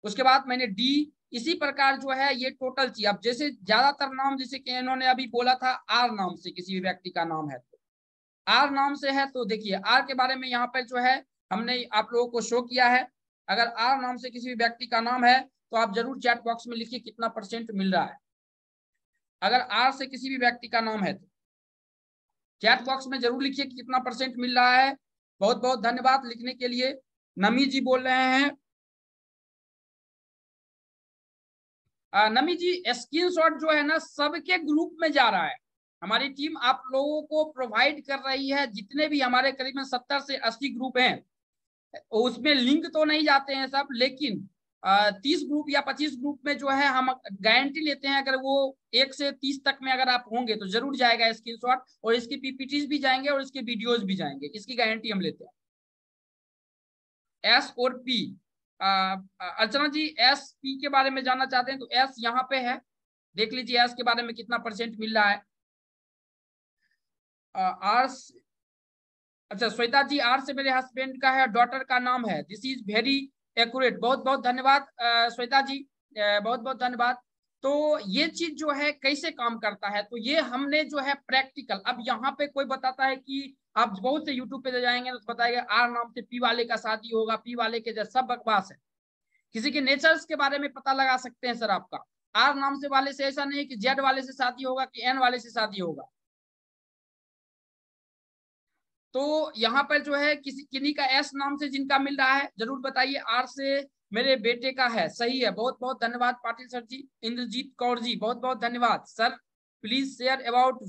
उसके बाद मैंने डी, इसी प्रकार जो है ये टोटल चीज। अब जैसे ज्यादातर नाम, जैसे कि इन्होंने अभी बोला था आर नाम से किसी भी व्यक्ति का नाम है, तो आर नाम से है तो देखिए आर के बारे में यहाँ पर जो है हमने आप लोगों को शो किया है। अगर आर नाम से किसी भी व्यक्ति का नाम है तो आप जरूर चैट बॉक्स में लिखिए कितना परसेंट मिल रहा है। अगर आर से किसी भी व्यक्ति का नाम है तो चैट बॉक्स में जरूर लिखिए कि कितना परसेंट मिल रहा है। बहुत बहुत धन्यवाद लिखने के लिए। नमी जी बोल रहे हैं, नमी जी स्क्रीनशॉट जो है ना सबके ग्रुप में जा रहा है। हमारी टीम आप लोगों को प्रोवाइड कर रही है, जितने भी हमारे करीबन 70 से 80 ग्रुप हैं उसमें लिंक तो नहीं जाते हैं सब, लेकिन 30 ग्रुप या 25 ग्रुप में जो है हम गारंटी लेते हैं अगर वो 1 से 30 तक में अगर आप होंगे तो जरूर जाएगा स्क्रीनशॉट, और इसकी पीपीटीज भी जाएंगे और इसके वीडियोज भी जाएंगे, इसकी गारंटी हम लेते हैं। एस और पी, अर्चना जी एस पी के बारे में जानना चाहते हैं तो एस यहाँ पे है, देख लीजिए एस के बारे में कितना परसेंट मिल रहा है। आर, अच्छा श्वेता जी, आर से मेरे हस्बैंड का है, डॉटर का नाम है। दिस इज वेरी एक्यूरेट, बहुत बहुत धन्यवाद श्वेता जी, बहुत बहुत धन्यवाद। तो ये चीज जो है कैसे काम करता है, तो ये हमने जो है प्रैक्टिकल, अब यहाँ पे कोई बताता है कि आप बहुत से यूट्यूब पे जाएंगे तो बताएगा आर नाम से पी वाले का शादी होगा, पी वाले के जैसा, सब बकवास है। किसी के नेचर्स के बारे में पता लगा सकते हैं सर आपका, आर नाम से वाले से ऐसा नहीं कि जेड वाले से शादी होगा कि एन वाले से शादी होगा। तो यहाँ पर जो है किसी किन्हीं का एस नाम से जिनका मिल रहा है जरूर बताइए। आर से मेरे बेटे का है, सही है, बहुत बहुत धन्यवाद पाटिल सर जी। इंद्रजीत कौर जी बहुत बहुत धन्यवाद। सर प्लीज शेयर अबाउट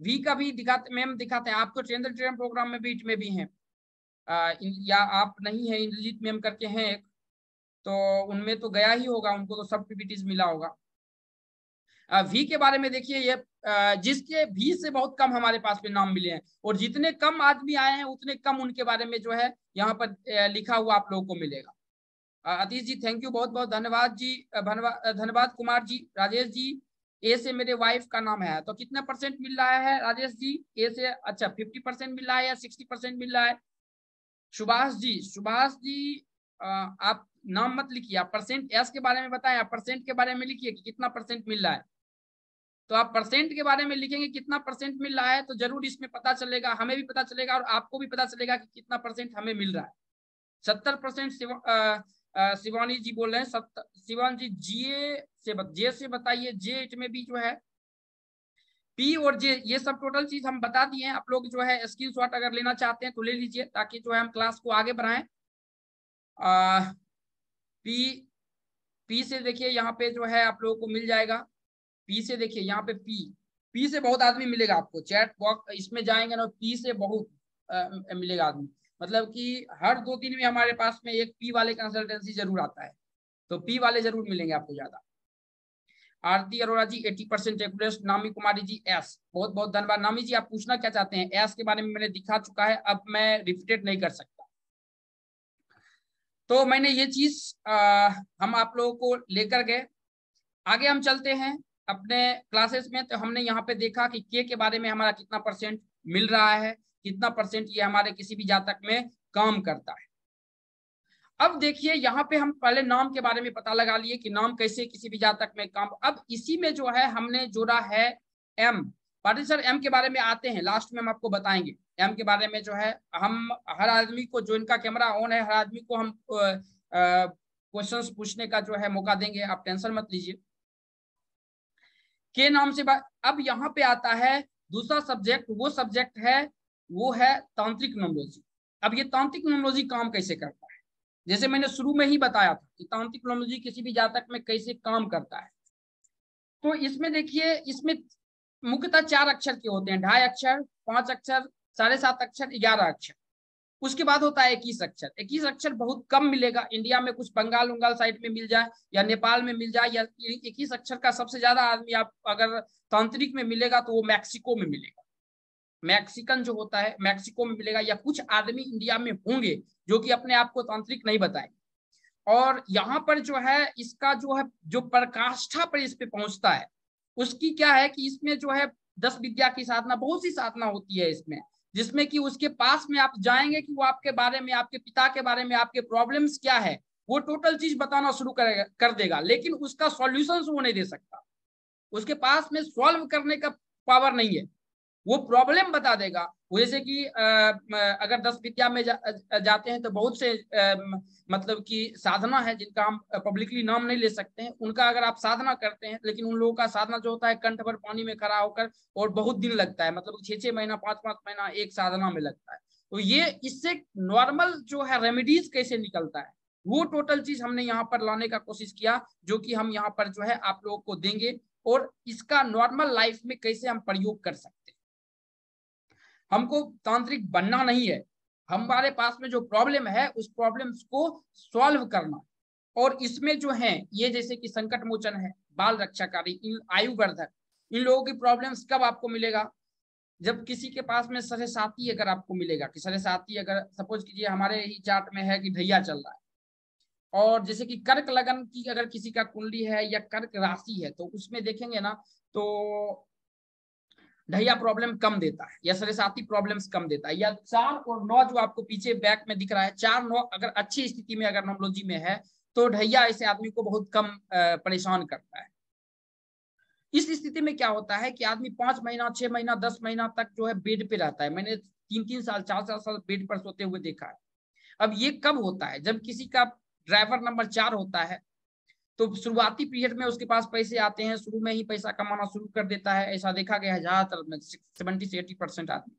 वी का भी दिखाते, मैम दिखाते हैं आपको, ट्रेन प्रोग्राम में भी हैं, या आप नहीं है, इंद्रजीत मैम करके हैं एक, तो उनमें तो गया ही होगा, उनको तो सब पीपीटीज मिला होगा। वी के बारे में देखिए, ये जिसके वी से बहुत कम हमारे पास में नाम मिले हैं, और जितने कम आदमी आए हैं उतने कम उनके बारे में जो है यहाँ पर लिखा हुआ आप लोगों को मिलेगा। अतीश जी थैंक यू, बहुत बहुत धन्यवाद जी, धन्यवाद कुमार जी। राजेश जी, ए से मेरे वाइफ का नाम है, तो कितना परसेंट मिल रहा है राजेश जी ए से? अच्छा 50% मिल रहा है या 60% मिल रहा है? सुभाष जी आप नाम मत लिखिए, आप परसेंट एस के बारे में बताएं, आप परसेंट के बारे में लिखिए कि कितना परसेंट मिल रहा है। तो आप परसेंट के बारे में लिखेंगे कितना परसेंट मिल रहा है, तो जरूर इसमें पता चलेगा, हमें भी पता चलेगा और आपको भी पता चलेगा कि कितना परसेंट हमें मिल रहा है। 70% शिवानी जी बोल रहे हैं, शिवानी जी जे से बताइए, जे इट में भी जो है पी और जे, ये सब टोटल चीज हम बता दिए हैं। आप लोग जो है स्क्रीन शॉट अगर लेना चाहते हैं तो ले लीजिए, ताकि जो है हम क्लास को आगे बढ़ाएं। पी से देखिए यहाँ पे जो है आप लोगों को मिल जाएगा, पी से देखिए यहाँ पे पी से बहुत आदमी मिलेगा आपको, चैट बॉक्स इसमें जाएंगे ना, पी से बहुत मिलेगा आदमी, मतलब कि हर 2 दिन में हमारे पास में एक पी वाले कंसल्टेंसी जरूर आता है, तो पी वाले जरूर मिलेंगे आपको ज्यादा। आरती अरोड़ा जी 80% एक्यूरेट। नामी कुमारी जी एस, बहुत बहुत धन्यवाद। नामी जी आप पूछना क्या चाहते हैं? एस के बारे में मैंने दिखा चुका है, अब मैं रिपीटेड नहीं कर सकता। तो मैंने ये चीज हम आप लोगों को लेकर गए, आगे हम चलते हैं अपने क्लासेस में। तो हमने यहाँ पे देखा कि के बारे में हमारा कितना परसेंट मिल रहा है, कितना परसेंट ये हमारे किसी भी जातक में काम करता है। अब देखिए यहाँ पे हम पहले नाम के बारे में पता लगा लिए कि नाम कैसे किसी भी जातक में काम। अब इसी में जो है हमने जोड़ा है एम। पाटिल सर एम के बारे में आते हैं, लास्ट में हम आपको बताएंगे एम के बारे में। जो है हम हर आदमी को, जो इनका कैमरा ऑन है, हर आदमी को हम क्वेश्चंस पूछने का जो है मौका देंगे, आप टेंशन मत लीजिए। के नाम से अब यहाँ पे आता है दूसरा सब्जेक्ट, वो सब्जेक्ट है वो है तांत्रिक न्यूमरोलॉजी। अब ये तांत्रिक न्यूमरोलॉजी काम कैसे करता है, जैसे मैंने शुरू में ही बताया था कि तांत्रिक न्यूमरोलॉजी किसी भी जातक में कैसे काम करता है। तो इसमें देखिए, इसमें मुख्यतः 4 अक्षर के होते हैं, 2.5 अक्षर, 5 अक्षर, 7.5 अक्षर, 11 अक्षर। उसके बाद होता है 21 अक्षर। 21 अक्षर बहुत कम मिलेगा इंडिया में, कुछ बंगाल उंगाल साइड में मिल जाए या नेपाल में मिल जाए, या 21 अक्षर का सबसे ज्यादा आदमी आप अगर तांत्रिक में मिलेगा तो वो मैक्सिको में मिलेगा, मैक्सिकन जो होता है मैक्सिको में मिलेगा, या कुछ आदमी इंडिया में होंगे जो कि अपने आप को तांत्रिक नहीं बताएंगे। और यहाँ पर जो है इसका जो है जो प्रकाष्ठा पर इस पे पहुंचता है, उसकी क्या है कि इसमें जो है 10 विद्या की साधना, बहुत सी साधना होती है इसमें, जिसमें कि उसके पास में आप जाएंगे कि वो आपके बारे में, आपके पिता के बारे में, आपके प्रॉब्लम्स क्या है, वो टोटल चीज बताना शुरू कर देगा, लेकिन उसका सॉल्यूशन वो नहीं दे सकता। उसके पास में सॉल्व करने का पावर नहीं है, वो प्रॉब्लम बता देगा। वो जैसे कि अगर 10 विद्या में जाते हैं तो बहुत से मतलब कि साधना है जिनका हम पब्लिकली नाम नहीं ले सकते हैं, उनका अगर आप साधना करते हैं, लेकिन उन लोगों का साधना जो होता है कंठ भर पानी में खड़ा होकर, और बहुत दिन लगता है, मतलब 6-6 महीना 5-5 महीना एक साधना में लगता है। तो ये इससे नॉर्मल जो है रेमेडीज कैसे निकलता है, वो टोटल चीज हमने यहाँ पर लाने का कोशिश किया, जो कि हम यहाँ पर जो है आप लोगों को देंगे, और इसका नॉर्मल लाइफ में कैसे हम प्रयोग कर सकते हैं। हमको तांत्रिक बनना नहीं है, हमारे पास में जो प्रॉब्लम है उस प्रॉब्लम्स को सॉल्व करना। और इसमें जो है ये जैसे कि संकट मोचन है, बाल रक्षाकारी, आयुवर्धक, इन लोगों की प्रॉब्लम्स कब आपको मिलेगा? जब किसी के पास में सरे साथी अगर आपको मिलेगा, कि सरे साथी अगर सपोज कीजिए हमारे ही चार्ट में है कि ढैया चल रहा है, और जैसे कि कर्क लगन की अगर किसी का कुंडली है या कर्क राशि है, तो उसमें देखेंगे ना तो ढैया प्रॉब्लम कम देता है, या सरेसाती प्रॉब्लम्स कम देता है। या 4 और 9 जो आपको पीछे बैक में दिख रहा है, 4-9 अगर अच्छी स्थिति में अगर न्यूमरोलॉजी में है, तो ढैया ऐसे आदमी को बहुत कम परेशान करता है। इस स्थिति में क्या होता है कि आदमी 5 महीना, 6 महीना, 10 महीना तक जो है बेड पे रहता है। मैंने 3-3 साल, 4-4 साल बेड पर सोते हुए देखा है। अब ये कब होता है? जब किसी का ड्राइवर नंबर 4 होता है, तो शुरुआती पीरियड में उसके पास पैसे आते हैं, शुरू में ही पैसा कमाना शुरू कर देता है, ऐसा देखा गया है ज्यादातर में 70 से 80% आदमी।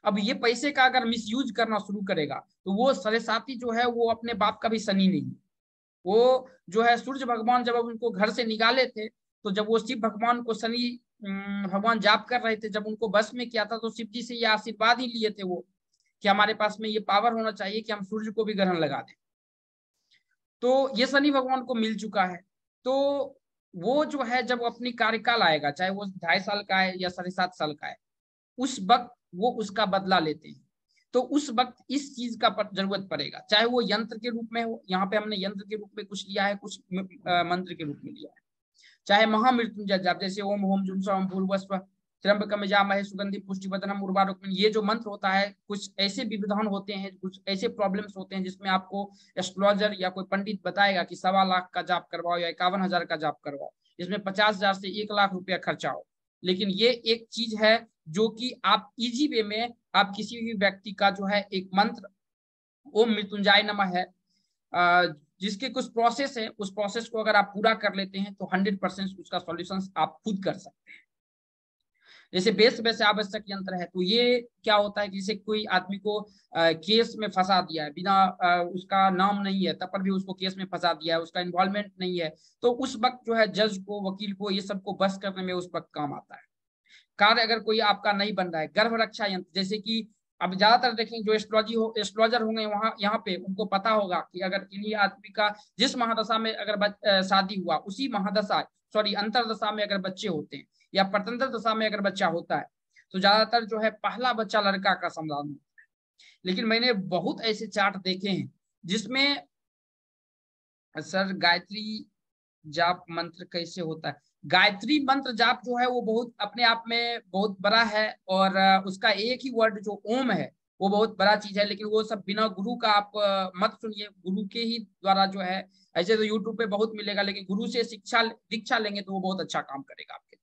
अब ये पैसे का अगर मिसयूज करना शुरू करेगा, तो वो सरेसाती जो है वो अपने बाप का भी सनी नहीं है, वो जो है सूर्य भगवान जब उनको घर से निकाले थे, तो जब वो शिव भगवान को शनि भगवान जाप कर रहे थे, जब उनको बस में किया था, तो शिव जी से ये आशीर्वाद ही लिए थे वो, कि हमारे पास में ये पावर होना चाहिए कि हम सूर्य को भी ग्रहण लगा दें। तो ये शनि भगवान को मिल चुका है। तो वो जो है जब अपनी कार्यकाल आएगा, चाहे वो 2.5 साल का है या 7.5 साल का है, उस वक्त वो उसका बदला लेते हैं। तो उस वक्त इस चीज का जरूरत पड़ेगा, चाहे वो यंत्र के रूप में हो, यहाँ पे हमने यंत्र के रूप में कुछ लिया है, कुछ मंत्र के रूप में लिया है, चाहे महामृत्युंजय जाप जैसे ओम ओम जुम सम भूर्भुवस्सुवः त्र्यंबकम यजामहे सुगंधि पुष्टिवर्धनम उर्वारुकमिव, ये जो मंत्र होता है, कुछ ऐसे विविधान होते हैं, कुछ ऐसे प्रॉब्लम्स होते हैं जिसमें आपको एस्ट्रोलॉजर या कोई पंडित बताएगा कि 1.25 लाख का जाप करवाओ या 51,000 का जाप करवाओ, इसमें 50,000 से 1 लाख रुपया खर्चा हो। लेकिन ये एक चीज है जो कि आप इजी वे में आप किसी भी व्यक्ति का जो है एक मंत्र ओम मृत्युंजय नमः है, जिसके कुछ प्रोसेस है, उस प्रोसेस को अगर आप पूरा कर लेते हैं तो 100% उसका सॉल्यूशन आप खुद कर सकते हैं। जैसे बेस वैसे आवश्यक यंत्र है, तो ये क्या होता है कि जैसे कोई आदमी को केस में फंसा दिया है, बिना उसका नाम नहीं है तब पर भी उसको केस में फंसा दिया है, उसका इन्वॉल्वमेंट नहीं है, तो उस वक्त जो है जज को, वकील को, ये सबको बस करने में उस वक्त काम आता है। कार्य अगर कोई आपका नहीं बन रहा है, गर्भ रक्षा यंत्र, जैसे कि अब ज्यादातर देखेंगे जो एस्ट्रोलॉजर होंगे वहां यहाँ पे उनको पता होगा कि अगर इन्हीं आदमी का जिस महादशा में अगर शादी हुआ, उसी महादशा सॉरी अंतरदशा में अगर बच्चे होते हैं या प्रतंत्र दशा में अगर बच्चा होता है, तो ज्यादातर जो है पहला बच्चा लड़का का संतान होता है। लेकिन मैंने बहुत ऐसे चार्ट देखे हैं जिसमें सर गायत्री जाप मंत्र कैसे होता है, गायत्री मंत्र जाप जो है वो बहुत अपने आप में बहुत बड़ा है, और उसका एक ही वर्ड जो ओम है वो बहुत बड़ा चीज है। लेकिन वो सब बिना गुरु का आप मत सुनिए, गुरु के ही द्वारा जो है, ऐसे तो यूट्यूब पे बहुत मिलेगा, लेकिन गुरु से शिक्षा दीक्षा लेंगे तो वो बहुत अच्छा काम करेगा आपके।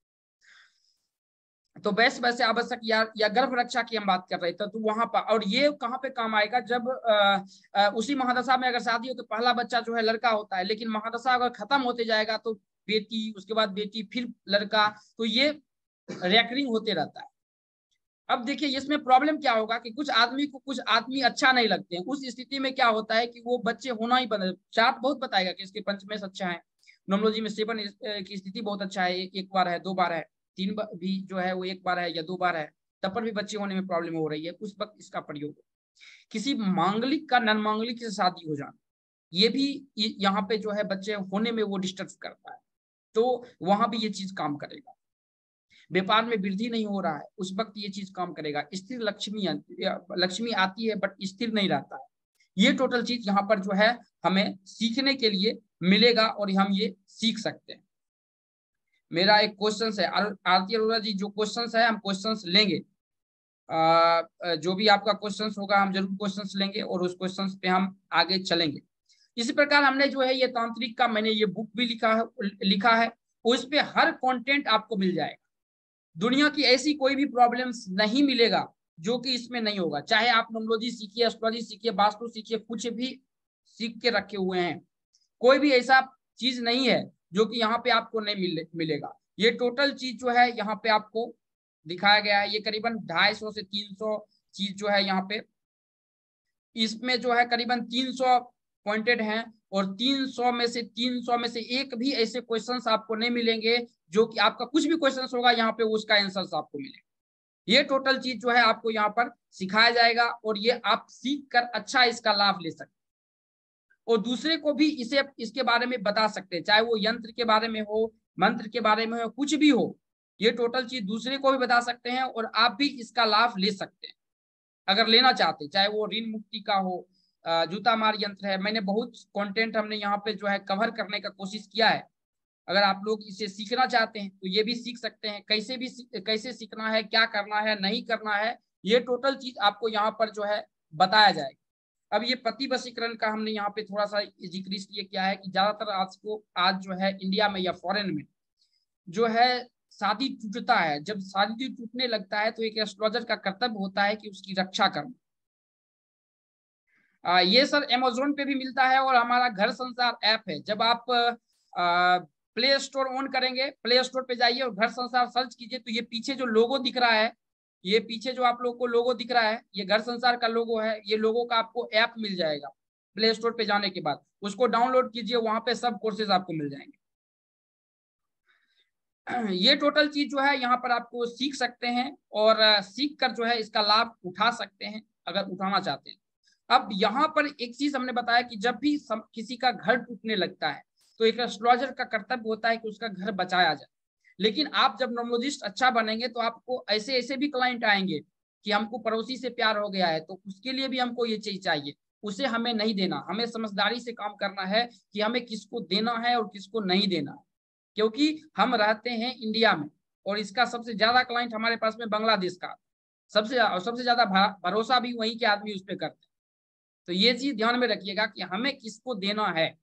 तो वैसे वैसे आवश्यक या गर्भ रक्षा की हम बात कर रहे थे, तो वहां पर, और ये कहाँ पे काम आएगा, जब उसी महादशा में अगर शादी हो तो पहला बच्चा जो है लड़का होता है, लेकिन महादशा अगर खत्म होते जाएगा तो बेटी, उसके बाद बेटी, फिर लड़का, तो ये रेकरिंग होते रहता है। अब देखिए इसमें प्रॉब्लम क्या होगा कि कुछ आदमी अच्छा नहीं लगते हैं, उस स्थिति में क्या होता है कि वो बच्चे होना ही बंद। चार्ट बहुत बताएगा कि इसके पंचमेश अच्छा है, न्यूमरोलॉजी में 7 की स्थिति बहुत अच्छा है, एक बार है, 2 बार है, 3 बार भी जो है वो 1 बार है या 2 बार है, तब पर भी बच्चे होने में प्रॉब्लम हो रही है, उस वक्त इसका प्रयोग। किसी मांगलिक का नन मांगलिक से शादी हो जाना, ये भी यहाँ पे जो है बच्चे होने में वो डिस्टर्ब करता है, तो वहां भी ये चीज काम करेगा। व्यापार में वृद्धि नहीं हो रहा है, उस वक्त ये चीज काम करेगा। स्थिर लक्ष्मी आती है बट स्थिर नहीं रहता है। ये टोटल चीज यहाँ पर जो है हमें सीखने के लिए मिलेगा और हम ये सीख सकते हैं। मेरा एक क्वेश्चन है आरती अरोड़ा जी, जो क्वेश्चन है हम क्वेश्चन लेंगे, जो भी आपका क्वेश्चन होगा हम जरूर क्वेश्चन लेंगे और उस क्वेश्चन पे हम आगे चलेंगे। इसी प्रकार हमने जो है ये तांत्रिक का मैंने ये बुक भी लिखा है, उस पे हर कंटेंट आपको मिल जाएगा। दुनिया की ऐसी कोई भी प्रॉब्लम्स नहीं मिलेगा जो कि इसमें नहीं होगा, चाहे आप न्यूमरोलॉजी सीखिए, एस्ट्रोलॉजी सीखिए, वास्तु सीखिए, कुछ भी सीख के रखे हुए हैं, कोई भी ऐसा चीज नहीं है जो कि यहाँ पे आपको नहीं मिलेगा। ये टोटल चीज जो है यहाँ पे आपको दिखाया गया है, ये करीबन 250 से 300 चीज जो है यहाँ पे, इसमें जो है करीबन 300 पॉइंटेड हैं, और 300 में से एक भी ऐसे क्वेश्चंस आपको नहीं मिलेंगे जो कि आपका कुछ भी क्वेश्चन होगा यहाँ पे उसका आंसर आपको मिलेगा। ये टोटल चीज जो है आपको यहाँ पर सिखाया जाएगा, और ये आप सीख कर अच्छा इसका लाभ ले सकते हैं और दूसरे को भी इसके बारे में बता सकते हैं, चाहे वो यंत्र के बारे में हो, मंत्र के बारे में हो, कुछ भी हो, ये टोटल चीज दूसरे को भी बता सकते हैं और आप भी इसका लाभ ले सकते हैं अगर लेना चाहते हैं, चाहे वो ऋण मुक्ति का हो, जूता मार यंत्र है। मैंने बहुत कंटेंट हमने यहाँ पे जो है कवर करने का कोशिश किया है। अगर आप लोग इसे सीखना चाहते हैं तो ये भी सीख सकते हैं, कैसे सीखना है, क्या करना है, नहीं करना है, ये टोटल चीज आपको यहाँ पर जो है बताया जाएगा। अब ये पति वशीकरण का हमने यहाँ पे थोड़ा सा जिक्र इसलिए किया है कि ज्यादातर आज जो है इंडिया में या फॉरेन में जो है शादी टूटता है, जब शादी टूटने लगता है तो एक एस्ट्रोलॉजर का कर्तव्य होता है कि उसकी रक्षा करना। ये सर अमेज़न पे भी मिलता है और हमारा घर संसार ऐप है, जब आप प्ले स्टोर ऑन करेंगे, प्ले स्टोर पे जाइए और घर संसार सर्च कीजिए, तो ये पीछे जो लोगो दिख रहा है, ये पीछे जो आप लोग को लोगो दिख रहा है, ये घर संसार का लोगो है, ये लोगो का आपको ऐप मिल जाएगा। प्ले स्टोर पे जाने के बाद उसको डाउनलोड कीजिए, वहां पे सब कोर्सेज आपको मिल जाएंगे। ये टोटल चीज जो है यहाँ पर आपको सीख सकते हैं और सीख कर जो है इसका लाभ उठा सकते हैं अगर उठाना चाहते हैं। अब यहाँ पर एक चीज हमने बताया कि जब भी किसी का घर टूटने लगता है तो एक एस्ट्रोलॉजर का कर्तव्य होता है कि उसका घर बचाया जाए। लेकिन आप जब न्यूमरोलॉजिस्ट अच्छा बनेंगे तो आपको ऐसे ऐसे भी क्लाइंट आएंगे कि हमको पड़ोसी से प्यार हो गया है तो उसके लिए भी हमको ये चीज चाहिए, उसे हमें नहीं देना। हमें समझदारी से काम करना है कि हमें किसको देना है और किसको नहीं देना है, क्योंकि हम रहते हैं इंडिया में और इसका सबसे ज्यादा क्लाइंट हमारे पास में बांग्लादेश का सबसे ज्यादा भरोसा भी वहीं के आदमी उस पर करते हैं। तो ये चीज ध्यान में रखिएगा कि हमें किसको देना है,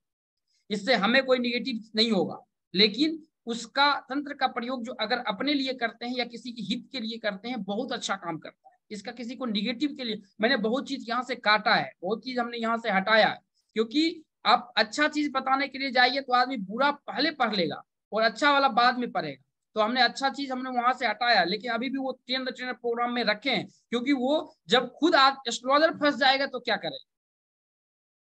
इससे हमें कोई निगेटिव नहीं होगा, लेकिन उसका तंत्र का प्रयोग जो अगर अपने लिए करते हैं या किसी के हित के लिए करते हैं बहुत अच्छा काम करता है। इसका किसी को निगेटिव के लिए मैंने बहुत चीज यहाँ से काटा है, बहुत चीज हमने यहाँ से हटाया है, क्योंकि आप अच्छा चीज बताने के लिए जाइए तो आदमी बुरा पहले पढ़ लेगा और अच्छा वाला बाद में पढ़ेगा। तो हमने अच्छा चीज हमने वहां से हटाया, लेकिन अभी भी वो ट्रेंड प्रोग्राम में रखे हैं, क्योंकि वो जब खुद एस्ट्रोलॉजर फंस जाएगा तो क्या करेगा।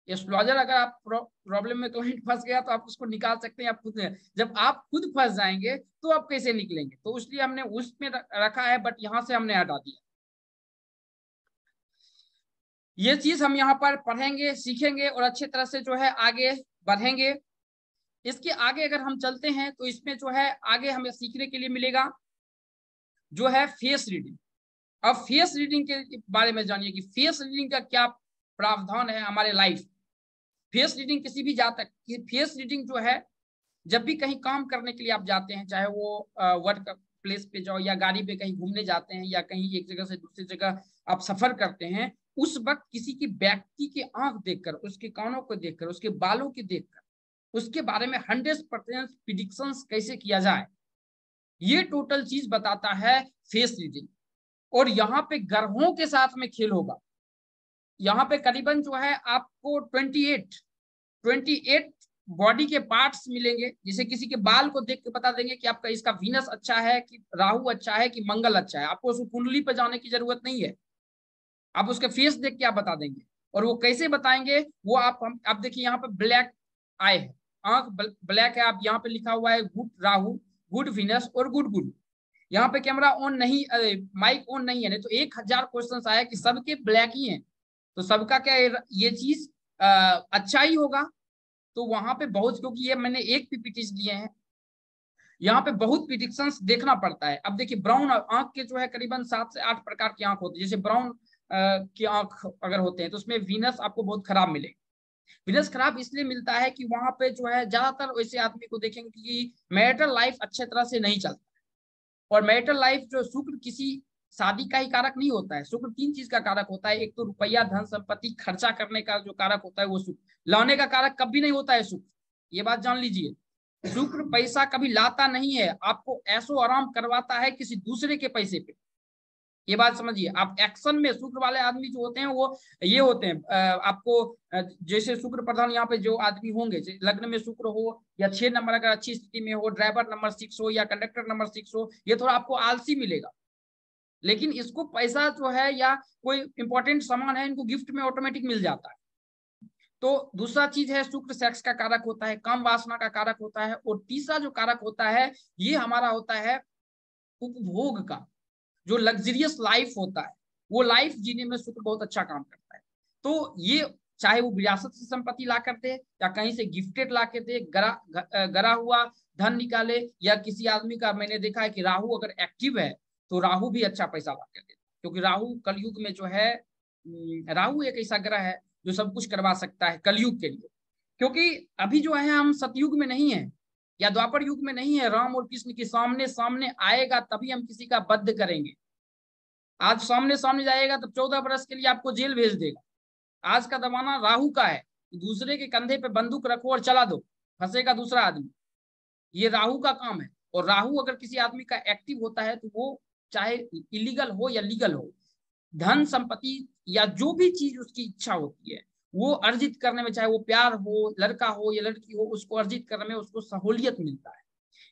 एस्ट्रोलॉजर अगर आप प्रॉब्लम में क्लाइंट फंस गया तो आप उसको निकाल सकते हैं आप खुद, जब आप खुद फंस जाएंगे तो आप कैसे निकलेंगे। तो इसलिए हमने उसमें रखा है, बट यहाँ से हमने हटा दिया। ये चीज हम यहाँ पर पढ़ेंगे, सीखेंगे और अच्छे तरह से जो है आगे बढ़ेंगे। इसके आगे अगर हम चलते हैं तो इसमें जो है आगे हमें सीखने के लिए मिलेगा जो है फेस रीडिंग। अब फेस रीडिंग के बारे में जानिए कि फेस रीडिंग का क्या प्रावधान है हमारे लाइफ। फेस रीडिंग किसी भी जातक की फेस रीडिंग जो है, जब भी कहीं काम करने के लिए आप जाते हैं, चाहे वो वर्क प्लेस पे जाओ या गाड़ी पे कहीं घूमने जाते हैं या कहीं एक जगह से दूसरी जगह आप सफर करते हैं, उस वक्त किसी की व्यक्ति के आंख देखकर, उसके कानों को देखकर, उसके बालों के देखकर उसके बारे में 100% प्रिडिक्शन कैसे किया जाए, ये टोटल चीज बताता है फेस रीडिंग। और यहाँ पे ग्रहों के साथ में खेल होगा। यहाँ पे करीबन जो है आपको 28 बॉडी के पार्ट्स मिलेंगे, जिसे किसी के बाल को देख के बता देंगे कि आपका इसका वीनस अच्छा है कि राहु अच्छा है कि मंगल अच्छा है। आपको उसको कुंडली पे जाने की जरूरत नहीं है, आप उसके फेस देख के आप बता देंगे। और वो कैसे बताएंगे वो आप देखिए यहाँ पे ब्लैक आई है, आंख ब्लैक है, आप यहाँ पे लिखा हुआ है गुड राहु, गुड वीनस और गुड गुरु। यहाँ पे कैमरा ऑन नहीं, माइक ऑन नहीं है, नहीं तो 1000 क्वेश्चन आया कि सबके ब्लैक ही हैं, तो सबका क्या ये चीज अच्छा ही होगा। तो वहां पे बहुत, क्योंकि ये मैंने एक पीपीटी लिए हैं, यहाँ पे बहुत प्रिडिक्शंस देखना पड़ता है। अब देखिए ब्राउन आंख के जो है करीबन 7 से 8 प्रकार की आंख होती है। जैसे ब्राउन की आंख अगर होते हैं तो उसमें वीनस आपको बहुत खराब मिलेगी। वीनस खराब इसलिए मिलता है कि वहां पे जो है ज्यादातर वैसे आदमी को देखेंगे कि मैरिटल लाइफ अच्छे तरह से नहीं चलता। और मैरिटल लाइफ जो शुक्र किसी शादी का ही कारक नहीं होता है, शुक्र 3 चीज का कारक होता है। एक तो रुपया, धन संपत्ति, खर्चा करने का जो कारक होता है वो शुक्र, लाने का कारक कभी नहीं होता है शुक्र, ये बात जान लीजिए। शुक्र पैसा कभी लाता नहीं है, आपको ऐसो आराम करवाता है किसी दूसरे के पैसे पे, ये बात समझिए। आप एक्शन में शुक्र वाले आदमी जो होते हैं वो ये होते हैं, आपको जैसे शुक्र प्रधान यहाँ पे जो आदमी होंगे, लग्न में शुक्र हो या 6 नंबर अगर अच्छी स्थिति में हो, ड्राइवर नंबर 6 हो या कंडक्टर नंबर 6 हो, ये थोड़ा आपको आलसी मिलेगा। लेकिन इसको पैसा जो है या कोई इंपॉर्टेंट सामान है इनको गिफ्ट में ऑटोमेटिक मिल जाता है। तो दूसरा चीज है शुक्र सेक्स का कारक होता है, काम वासना का कारक होता है। और तीसरा जो कारक होता है ये हमारा होता है उपभोग का, जो लग्जरियस लाइफ होता है वो लाइफ जीने में शुक्र बहुत अच्छा काम करता है। तो ये चाहे वो विरासत से संपत्ति ला कर दे या कहीं से गिफ्टेड ला के दे, गरा हुआ धन निकाले, या किसी आदमी का मैंने देखा है कि राहु अगर एक्टिव है तो राहु भी अच्छा पैसा ला कर देता है, क्योंकि राहु कलयुग में जो है, राहु एक ऐसा ग्रह है जो सब कुछ करवा सकता है कलयुग के लिए। क्योंकि अभी जो है हम सतयुग में नहीं है या द्वापर युग में नहीं है, राम और कृष्ण के सामने सामने आएगा तभी हम किसी का वध करेंगे। आज सामने सामने जाएगा तो 14 बरस के लिए आपको जेल भेज देगा। आज का जमाना राहु का है, दूसरे के कंधे पे बंदूक रखो और चला दो, फंसेगा दूसरा आदमी, ये राहु का काम है। और राहु अगर किसी आदमी का एक्टिव होता है तो वो चाहे इलीगल हो या लीगल हो, धन संपत्ति या जो भी चीज उसकी इच्छा होती है वो अर्जित करने में, चाहे वो प्यार हो, लड़का हो या लड़की हो, उसको अर्जित करने में उसको सहूलियत मिलता है।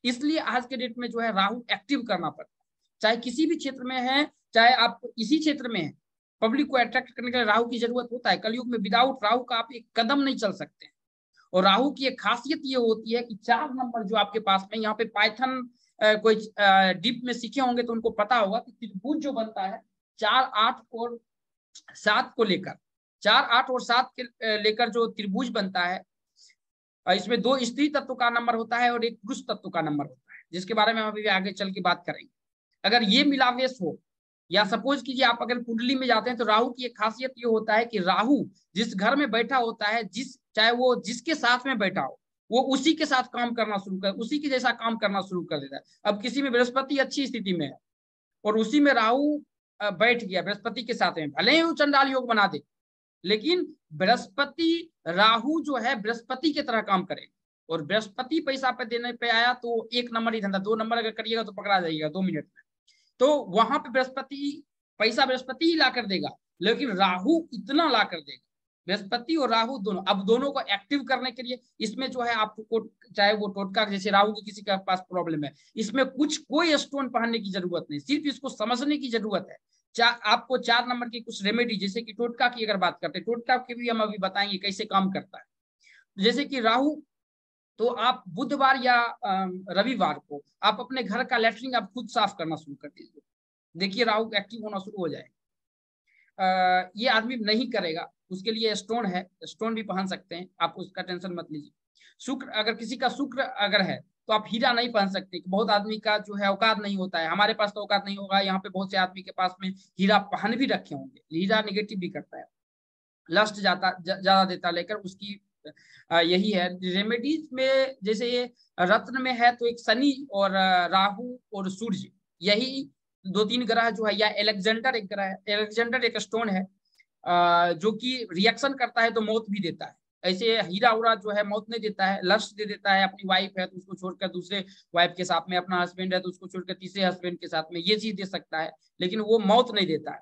इसलिए आज के डेट में जो है राहु एक्टिव करना पड़ता है, चाहे किसी भी क्षेत्र में है, चाहे आप इसी क्षेत्र में है, पब्लिक को अट्रैक्ट करने के लिए राहु की जरूरत होता है। कलयुग में विदाउट राहु का आप एक कदम नहीं चल सकते। और राहु की एक खासियत ये होती है कि 4 नंबर जो आपके पास में, यहाँ पे पाइथन कोई डीप में सीखे होंगे तो उनको पता होगा कि त्रिभुज जो बनता है 4, 8 और 7 को लेकर, 4, 8 और 7 के लेकर जो त्रिभुज बनता है, इसमें 2 स्त्री तत्व का नंबर होता है और 1 पुरुष तत्व का नंबर होता है, जिसके बारे में हम अभी आगे चल के बात करेंगे। अगर ये मिलावेश हो, या सपोज कीजिए आप अगर कुंडली में जाते हैं, तो राहु की एक खासियत ये होता है कि राहु जिस घर में बैठा होता है, चाहे वो जिसके साथ में बैठा हो, वो उसी के साथ काम करना शुरू कर, उसी के जैसा काम करना शुरू कर देता है। अब किसी में बृहस्पति अच्छी स्थिति में है और उसी में राहु बैठ गया बृहस्पति के साथ में, भले ही वो चंडाल योग बना दे, लेकिन बृहस्पति राहु जो है बृहस्पति की तरह काम करेगा। और बृहस्पति पैसा पे देने पे आया तो 1 नंबर ही धंधा, 2 नंबर अगर करिएगा तो पकड़ा जाइएगा 2 मिनट में। तो वहां पे बृहस्पति पैसा बृहस्पति ही ला कर देगा, लेकिन राहु इतना ला कर देगा। बृहस्पति और राहु दोनों, अब दोनों को एक्टिव करने के लिए इसमें जो है आपको, चाहे वो टोटका, जैसे राहु की किसी के पास प्रॉब्लम है, इसमें कोई स्टोन पहनने की जरूरत नहीं, सिर्फ इसको समझने की जरूरत है। आपको 4 नंबर की कुछ रेमेडी, जैसे कि टोटका की अगर बात करते हैं, टोटका की भी हम अभी बताएंगे कैसे काम करता है। जैसे कि राहु, तो आप बुधवार या रविवार को आप अपने घर का लेटरिन आप खुद साफ करना शुरू कर दीजिए, देखिए राहु एक्टिव होना शुरू हो जाएगा। ये आदमी नहीं करेगा, उसके लिए स्टोन है, स्टोन भी पहन सकते हैं, आप उसका टेंशन मत लीजिए। शुक्र, अगर किसी का शुक्र अगर है तो आप हीरा नहीं पहन सकते, बहुत आदमी का जो है औकात नहीं होता है, हमारे पास तो औकात नहीं होगा, यहाँ पे बहुत से आदमी के पास में हीरा पहन भी रखे होंगे। हीरा निगेटिव भी करता है, लस्ट ज्यादा देता, लेकर उसकी यही है रेमेडीज में। जैसे ये रत्न में है तो एक शनि और राहु और सूर्य, यही 2-3 ग्रह जो है, या एलेक्जेंडर एक ग्रह है, एलेक्जेंडर एक स्टोन है जो कि रिएक्शन करता है तो मौत भी देता है। ऐसे हीरा उरा जो है मौत नहीं देता है, लस्ट दे देता है। अपनी वाइफ है तो उसको छोड़कर दूसरे वाइफ के साथ में, अपना हस्बैंड है तो उसको छोड़कर तीसरे हस्बैंड के साथ में, ये चीज दे सकता है, लेकिन वो मौत नहीं देता है।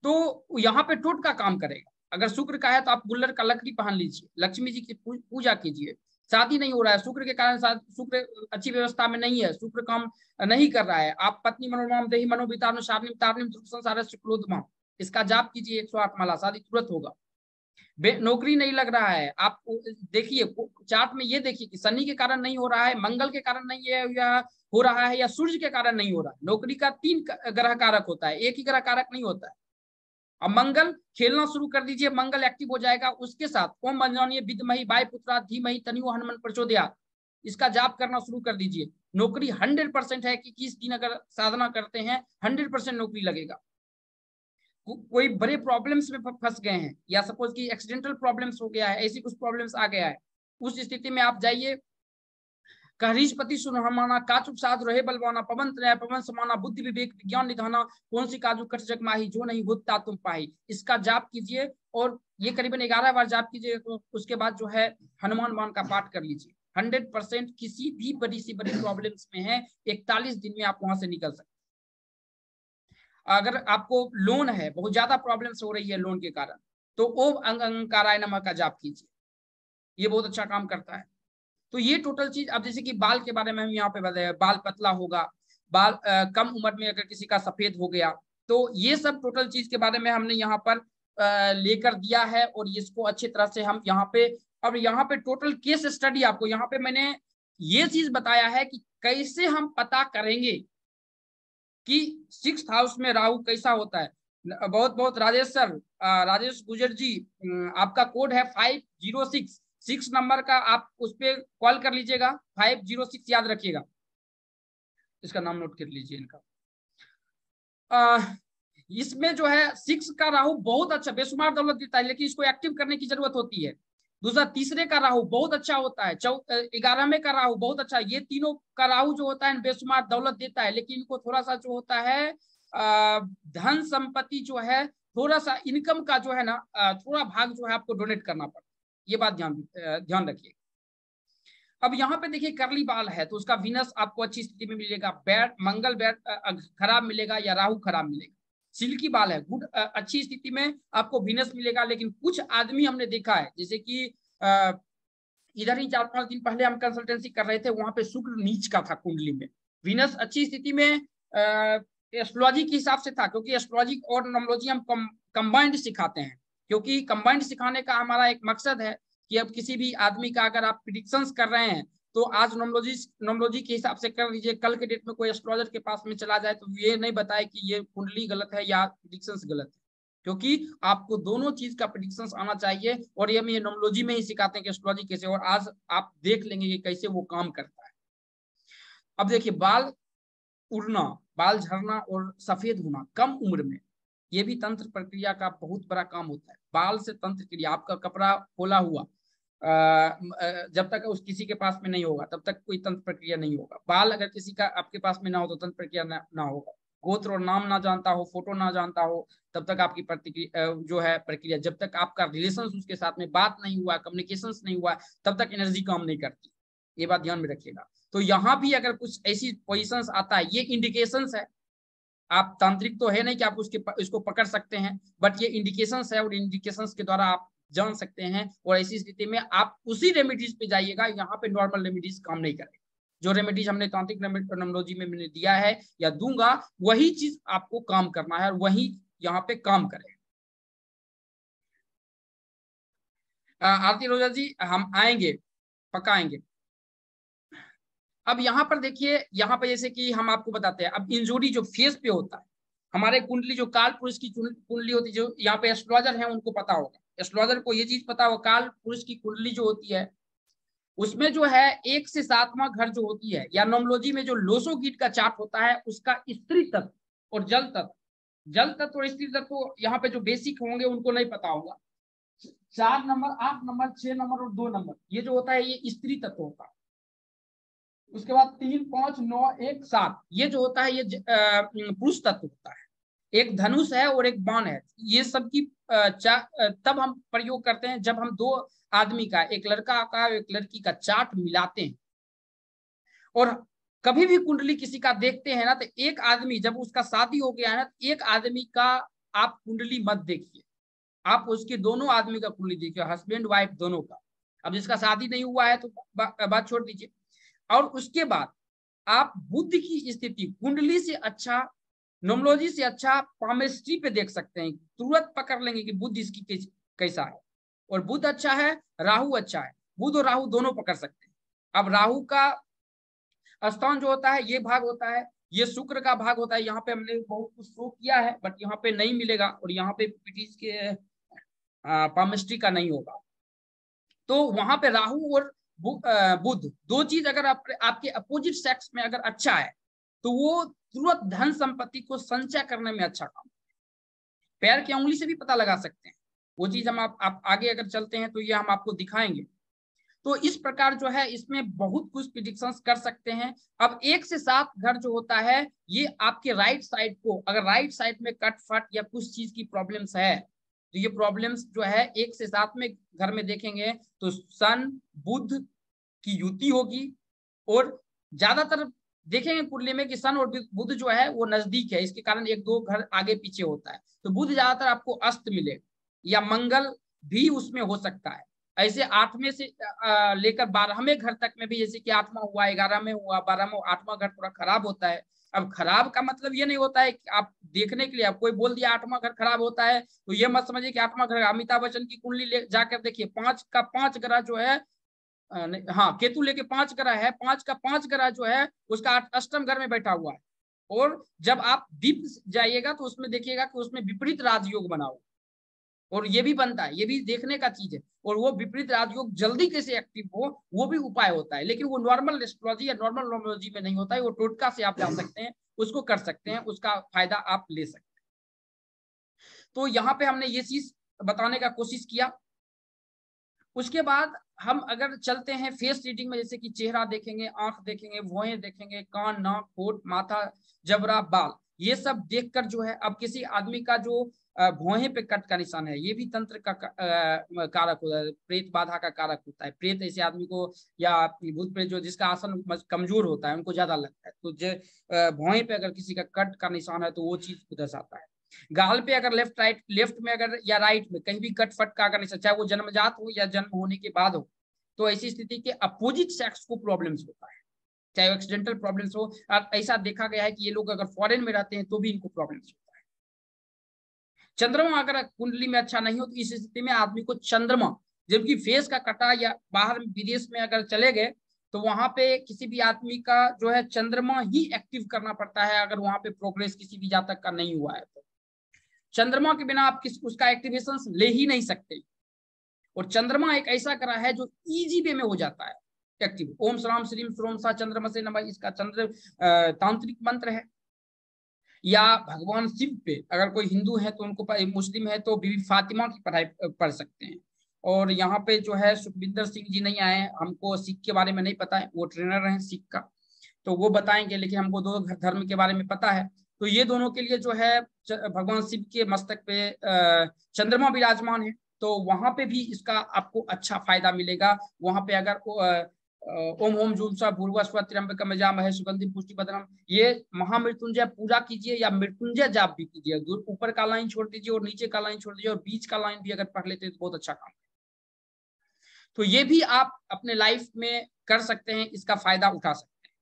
तो यहाँ पे टोट का काम करेगा। अगर शुक्र का है तो आप गुल्लर का लकड़ी पहन लीजिए, लक्ष्मी जी की पूजा कीजिए। शादी नहीं हो रहा है शुक्र के कारण, शुक्र अच्छी व्यवस्था में नहीं है, शुक्र काम नहीं कर रहा है, आप पत्नी मनोरम देही मनोवितारण शारणिम तारणिम संसार शुक्लोदमा, इसका जाप कीजिए 108 माला, शादी तुरंत होगा। नौकरी नहीं लग रहा है, आप देखिए चार्ट में ये देखिए कि शनि के कारण नहीं हो रहा है, मंगल के कारण नहीं है, या हो रहा है, या सूर्य के कारण नहीं हो रहा है। नौकरी का 3 ग्रह कारक होता है, एक ही ग्रह कारक नहीं होता है। अब मंगल खेलना शुरू कर दीजिए, मंगल एक्टिव हो जाएगा। उसके साथ ओम अंजनीय विद्महि वायुपुत्रा धीमहि तन्यो हनुमान प्रचोदयात्, इसका जाप करना शुरू कर दीजिए। नौकरी 100% है कि 20 दिन अगर साधना करते हैं 100% नौकरी लगेगा। कोई बड़े प्रॉब्लम्स में फंस गए हैं, या सपोज कि एक्सीडेंटल प्रॉब्लम्स हो गया है, ऐसी कुछ प्रॉब्लम्स आ गया है, उस स्थिति में आप जाइए, कहरीशपति सुनहमाना काचुक साध रहे बलवाना पवन त्रय पवन समाना बुद्धि विवेक विज्ञान निधाना कौन सी काजू कट जग माही जो नहीं होता तुम पाही, इसका जाप कीजिए। और ये करीबन 11 बार जाप कीजिए। तो उसके बाद जो है हनुमान मान का पाठ कर लीजिए। 100% किसी भी बड़ी सी बड़ी प्रॉब्लम्स में है 41 दिन में आप वहां से निकल सकते। अगर आपको लोन है, बहुत ज्यादा प्रॉब्लम्स हो रही है लोन के कारण, तो ओम अंगाराय नमः का जाप कीजिए, ये बहुत अच्छा काम करता है। तो ये टोटल चीज। अब जैसे कि बाल के बारे में हम यहाँ पे बताए, बाल पतला होगा, बाल कम उम्र में अगर किसी का सफेद हो गया, तो ये सब टोटल चीज के बारे में हमने यहाँ पर लेकर दिया है, और इसको अच्छी तरह से हम यहाँ पे, अब यहाँ पे टोटल केस स्टडी आपको यहाँ पे मैंने ये चीज बताया है कि कैसे हम पता करेंगे कि 6th हाउस में राहु कैसा होता है। बहुत बहुत राजेश सर, राजेश गुजर जी, आपका कोड है 506, 6 नंबर का, आप उस पर कॉल कर लीजिएगा, 506 याद रखिएगा, इसका नाम नोट कर लीजिए इनका। इसमें जो है 6 का राहु बहुत अच्छा बेशुमार दौलत देता है, लेकिन इसको एक्टिव करने की जरूरत होती है। दूसरा, तीसरे का राहु बहुत अच्छा होता है, 11वें का राहु बहुत अच्छा, ये तीनों का राहु जो होता है बेशुमार दौलत देता है, लेकिन इनको थोड़ा सा जो होता है धन संपत्ति जो है, थोड़ा सा इनकम का जो है ना, थोड़ा भाग जो है आपको डोनेट करना पड़ता है, ये बात ध्यान रखिए। अब यहाँ पे देखिए करली बाल है तो उसका वीनस आपको अच्छी स्थिति में मिलेगा, बैड मंगल बैड खराब मिलेगा, या राहु खराब मिलेगा। सिल्की बाल है, गुड अच्छी स्थिति में आपको वीनस मिलेगा। लेकिन कुछ आदमी हमने देखा है, जैसे कि इधर ही 4-5 दिन पहले हम कंसल्टेंसी कर रहे थे, वहां पे शुक्र नीच का था कुंडली में, वीनस अच्छी स्थिति में एस्ट्रोलॉजी के हिसाब से था, क्योंकि एस्ट्रोलॉजी और नॉमोलॉजी हम कंबाइंड सिखाते हैं, क्योंकि कंबाइंड सिखाने का हमारा एक मकसद है कि अब किसी भी आदमी का अगर आप प्रिडिक्शंस कर रहे हैं तो आज नोमोलॉजी के हिसाब से कर लीजिए, कल के डेट में कोई एस्ट्रोलॉजर के पास में चला जाए तो ये नहीं बताए कि ये कुंडली गलत है या प्रिडिक्शंस गलत है, क्योंकि आपको दोनों चीज का प्रिडिक्शंस आना चाहिए। और ये नोमोलॉजी में ही सिखाते हैं कि एस्ट्रोलॉजी कैसे, और आज आप देख लेंगे कि कैसे वो काम करता है। अब देखिए, बाल उड़ना, बाल झड़ना और सफेद होना कम उम्र में, ये भी तंत्र प्रक्रिया का बहुत बड़ा काम होता है। बाल से तंत्र क्रिया, आपका कपड़ा खोला हुआ जब तक उस किसी के पास में नहीं होगा तब तक कोई तंत्र प्रक्रिया नहीं होगा। बाल अगर किसी का आपके पास में ना हो तो तंत्र प्रक्रिया ना होगा। गोत्र और नाम ना जानता हो, फोटो ना जानता हो, तब तक आपकी प्रतिक्रिया जो है प्रक्रिया, जब तक आपका रिलेशन उसके साथ में बात नहीं हुआ, कम्युनिकेशन नहीं हुआ, तब तक एनर्जी काम नहीं करती। ये बात ध्यान में रखिएगा। तो यहाँ भी अगर कुछ ऐसी पोजिशंस आता है, ये इंडिकेशंस है, आप तांत्रिक तो है नहीं कि आप इसको पकड़ सकते हैं, बट ये इंडिकेशंस है और इंडिकेशंस के द्वारा आप जान सकते हैं। और ऐसी स्थिति में आप उसी रेमेडीज पे जाइएगा, यहाँ पे नॉर्मल रेमेडीज काम नहीं करेगा। जो रेमेडीज हमने तांत्रिक नोमोलॉजी में मैंने दिया है या दूंगा, वही चीज आपको काम करना है और वही यहाँ पे काम करेगा। आरती रोजा जी, हम आएंगे, पक्का आएंगे। अब यहाँ पर देखिए, यहाँ पर जैसे कि हम आपको बताते हैं, अब इंजुरी जो फेस पे होता है, हमारे कुंडली जो काल पुरुष की कुंडली होती है, जो यहाँ पे एस्ट्रोलॉजर है उनको पता होगा, एस्ट्रोलॉजर को ये चीज पता होगा, काल पुरुष की कुंडली जो होती है उसमें जो है 1 से 7वां घर जो होती है, या नोमोलॉजी में जो लोसो गीट का चार्ट होता है, उसका स्त्री तत्व और जल तत्व और स्त्री तत्व यहाँ पे जो बेसिक होंगे उनको नहीं पता होगा। 4 नंबर, 8 नंबर, 6 नंबर और 2 नंबर, ये जो होता है ये स्त्री तत्व होता है। उसके बाद 3, 5, 9, 1, 7, ये जो होता है ये पुरुष तत्व होता है। एक धनुष है और एक बाण है। ये सब की तब हम प्रयोग करते हैं जब हम दो आदमी का, एक लड़का का एक लड़की का चार्ट मिलाते हैं। और कभी भी कुंडली किसी का देखते हैं ना, तो एक आदमी जब उसका शादी हो गया है ना, तो एक आदमी का आप कुंडली मत देखिए, आप उसके दोनों आदमी का कुंडली देखिए, हस्बैंड वाइफ दोनों का। अब जिसका शादी नहीं हुआ है तो बात छोड़ दीजिए। और उसके बाद आप बुध की स्थिति कुंडली से अच्छा, नोमोलॉजी से अच्छा पामेस्ट्री पे देख सकते हैं, तुरंत पकड़ लेंगे कि बुध इसकी कैसा है। और बुध अच्छा है, राहु अच्छा है, बुध और राहु दोनों पकड़ सकते हैं। अब राहु का स्थान जो होता है ये भाग होता है, ये शुक्र का भाग होता है। यहाँ पे हमने बहुत कुछ शो किया है बट यहाँ पे नहीं मिलेगा, और यहाँ पे पीटीज के पामेस्ट्री का नहीं होगा। तो वहां पे राहु और बुध दो चीज अगर आपके अपोजिट सेक्स में अगर अच्छा है तो वो तुरंत धन संपत्ति को संचय करने में अच्छा काम। पैर की उंगली से भी पता लगा सकते हैं, वो चीज हम आप आगे अगर चलते हैं तो ये हम आपको दिखाएंगे। तो इस प्रकार जो है इसमें बहुत कुछ प्रिडिक्शंस कर सकते हैं। अब 1 से 7 घर जो होता है, ये आपके राइट साइड को, अगर राइट साइड में कट फट या कुछ चीज की प्रॉब्लम्स है तो ये प्रॉब्लम्स जो है 1 से 7 में घर में देखेंगे तो सन बुध की युति होगी। और ज्यादातर देखेंगे कुंडली में कि सन और बुध जो है वो नजदीक है, इसके कारण 1-2 घर आगे पीछे होता है, तो बुध ज्यादातर आपको अस्त मिलेगा, या मंगल भी उसमें हो सकता है। ऐसे 8वें से लेकर 12वें घर तक में भी, जैसे कि 8वां हुआ, 11वें हुआ, 12वां, 8वां घर थोड़ा खराब होता है। अब खराब का मतलब ये नहीं होता है कि आप देखने के लिए, आप कोई बोल दिया 8वां घर खराब होता है तो ये मत समझिए कि 8वां घर। अमिताभ बच्चन की कुंडली जाकर देखिए, 5 का 5 ग्रह जो है, हाँ केतु लेके 5 ग्रह है, 5 का 5 ग्रह जो है उसका अष्टम घर में बैठा हुआ है। और जब आप दीप जाइएगा तो उसमें देखिएगा कि उसमें विपरीत राजयोग बना हुआ, और ये भी बनता है, ये भी देखने का चीज है। और वो विपरीत राजयोग जल्दी कैसे एक्टिव हो वो भी उपाय होता है, लेकिन वो नॉर्मल एस्ट्रोलॉजी या नॉर्मल नोमोलॉजी में नहीं होता है। वो टोटका से आप जा सकते हैं, उसको कर सकते हैं, उसका फायदा आप ले सकते हैं। तो यहाँ पे हमने ये चीज बताने का कोशिश किया। उसके बाद हम अगर चलते हैं फेस रीडिंग में, जैसे कि चेहरा देखेंगे, आंख देखेंगे, भौहें देखेंगे, कान, नाक, होठ, माथा, जबड़ा, बाल, ये सब देखकर जो है, अब किसी आदमी का जो भौहें पे कट का निशान है, ये भी तंत्र का कारक होता है, प्रेत बाधा का कारक होता है। प्रेत ऐसे आदमी को, या भूत प्रेत जो जिसका आसन कमजोर होता है उनको ज्यादा लगता है, तो जो भौहें पे अगर किसी का कट का निशान है तो वो चीज दर्शाता है। गाल पे अगर लेफ्ट में अगर या राइट में कहीं भी कट फट का अगर निशान, चाहे वो जन्मजात हो या जन्म होने के बाद हो, तो ऐसी स्थिति के अपोजिट सेक्स को प्रॉब्लम्स होता है, चाहे एक्सीडेंटल प्रॉब्लम्स हो। ऐसा देखा गया है कि ये लोग अगर फॉरेन में रहते हैं तो भी इनको प्रॉब्लम्स होता है। चंद्रमा अगर कुंडली में अच्छा नहीं हो तो इस स्थिति में आदमी को चंद्रमा, जबकि फेस का कटा या बाहर विदेश में अगर चले गए तो वहां पे किसी भी आदमी का जो है चंद्रमा ही एक्टिव करना पड़ता है, अगर वहां पे प्रोग्रेस किसी भी जातक का नहीं हुआ है तो चंद्रमा के बिना आप उसका एक्टिवेशन ले ही नहीं सकते। और चंद्रमा एक ऐसा ग्रह है जो इजी वे में हो जाता है एक्टिव। ओम श्राम श्रीम श्रोम सा चंद्रमा से नमः, इसका चंद्र तांत्रिक मंत्र है। या भगवान शिव पे अगर कोई हिंदू है तो उनको, मुस्लिम है तो बीबी फातिमा की पढ़ाई पढ़ सकते हैं। और यहाँ पे जो है सुखविंदर सिंह जी नहीं आए, हमको सिख के बारे में नहीं पता है, वो ट्रेनर हैं सिख का, तो वो बताएंगे, लेकिन हमको दो धर्म के बारे में पता है। तो ये दोनों के लिए जो है भगवान शिव के मस्तक पे चंद्रमा विराजमान है, तो वहां पे भी इसका आपको अच्छा फायदा मिलेगा। वहां पे अगर ओम ओम जूलसा भूर्वा स्व त्र्यंबकम यजामहे सुगंधिम पुष्टिवर्धनम, ये महामृत्युंजय पूजा कीजिए या मृत्युंजय जाप भी कीजिए। ऊपर का लाइन छोड़ दीजिए और नीचे का लाइन छोड़ दीजिए और बीच का लाइन भी अगर पढ़ लेते हैं तो बहुत अच्छा काम है। तो ये भी आप अपने लाइफ में कर सकते हैं, इसका फायदा उठा सकते हैं।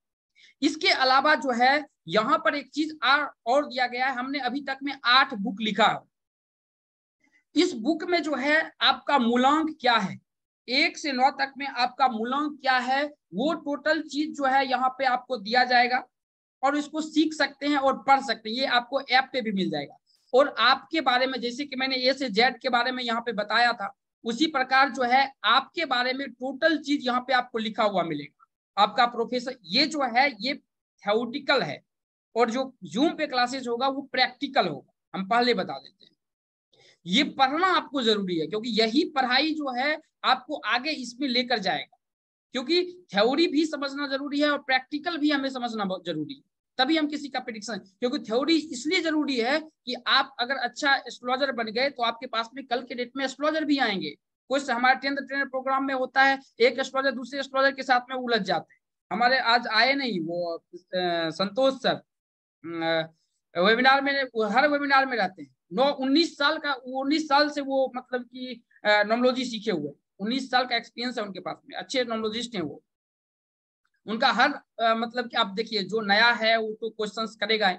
इसके अलावा जो है यहाँ पर एक चीज और दिया गया है, हमने अभी तक में 8 बुक लिखा है। इस बुक में जो है आपका मूलांक क्या है, 1 से 9 तक में आपका मूलांक क्या है, वो टोटल चीज जो है यहाँ पे आपको दिया जाएगा और इसको सीख सकते हैं और पढ़ सकते हैं। ये आपको ऐप पे भी मिल जाएगा। और आपके बारे में, जैसे कि मैंने A से Z के बारे में यहाँ पे बताया था, उसी प्रकार जो है आपके बारे में टोटल चीज यहाँ पे आपको लिखा हुआ मिलेगा। आपका प्रोफेसर, ये जो है ये थ्योरेटिकल है और जो जूम पे क्लासेस होगा वो प्रैक्टिकल होगा, हम पहले बता देते हैं। ये पढ़ना आपको जरूरी है क्योंकि यही पढ़ाई जो है आपको आगे इसमें लेकर जाएगा। क्योंकि थ्योरी भी समझना जरूरी है और प्रैक्टिकल भी हमें समझना बहुत जरूरी है, तभी हम किसी का प्रेडिक्शन। क्योंकि थ्योरी इसलिए जरूरी है कि आप अगर अच्छा एस्ट्रोलॉजर बन गए तो आपके पास में कल के डेट में एस्ट्रोलॉजर भी आएंगे। कुछ हमारे 10th ट्रेनर प्रोग्राम में होता है, एक एस्ट्रोलॉजर दूसरे एस्ट्रोलॉजर के साथ में उलझ जाते हैं। हमारे आज आए नहीं वो संतोष सर, वेबिनार में, हर वेबिनार में रहते हैं। 19 साल से वो मतलब कि नॉमोलॉजी सीखे हुए, 19 साल का एक्सपीरियंस है उनके पास में, अच्छे नॉमोलॉजिस्ट हैं वो। उनका हर मतलब कि आप देखिए जो नया है वो तो क्वेश्चंस करेगा।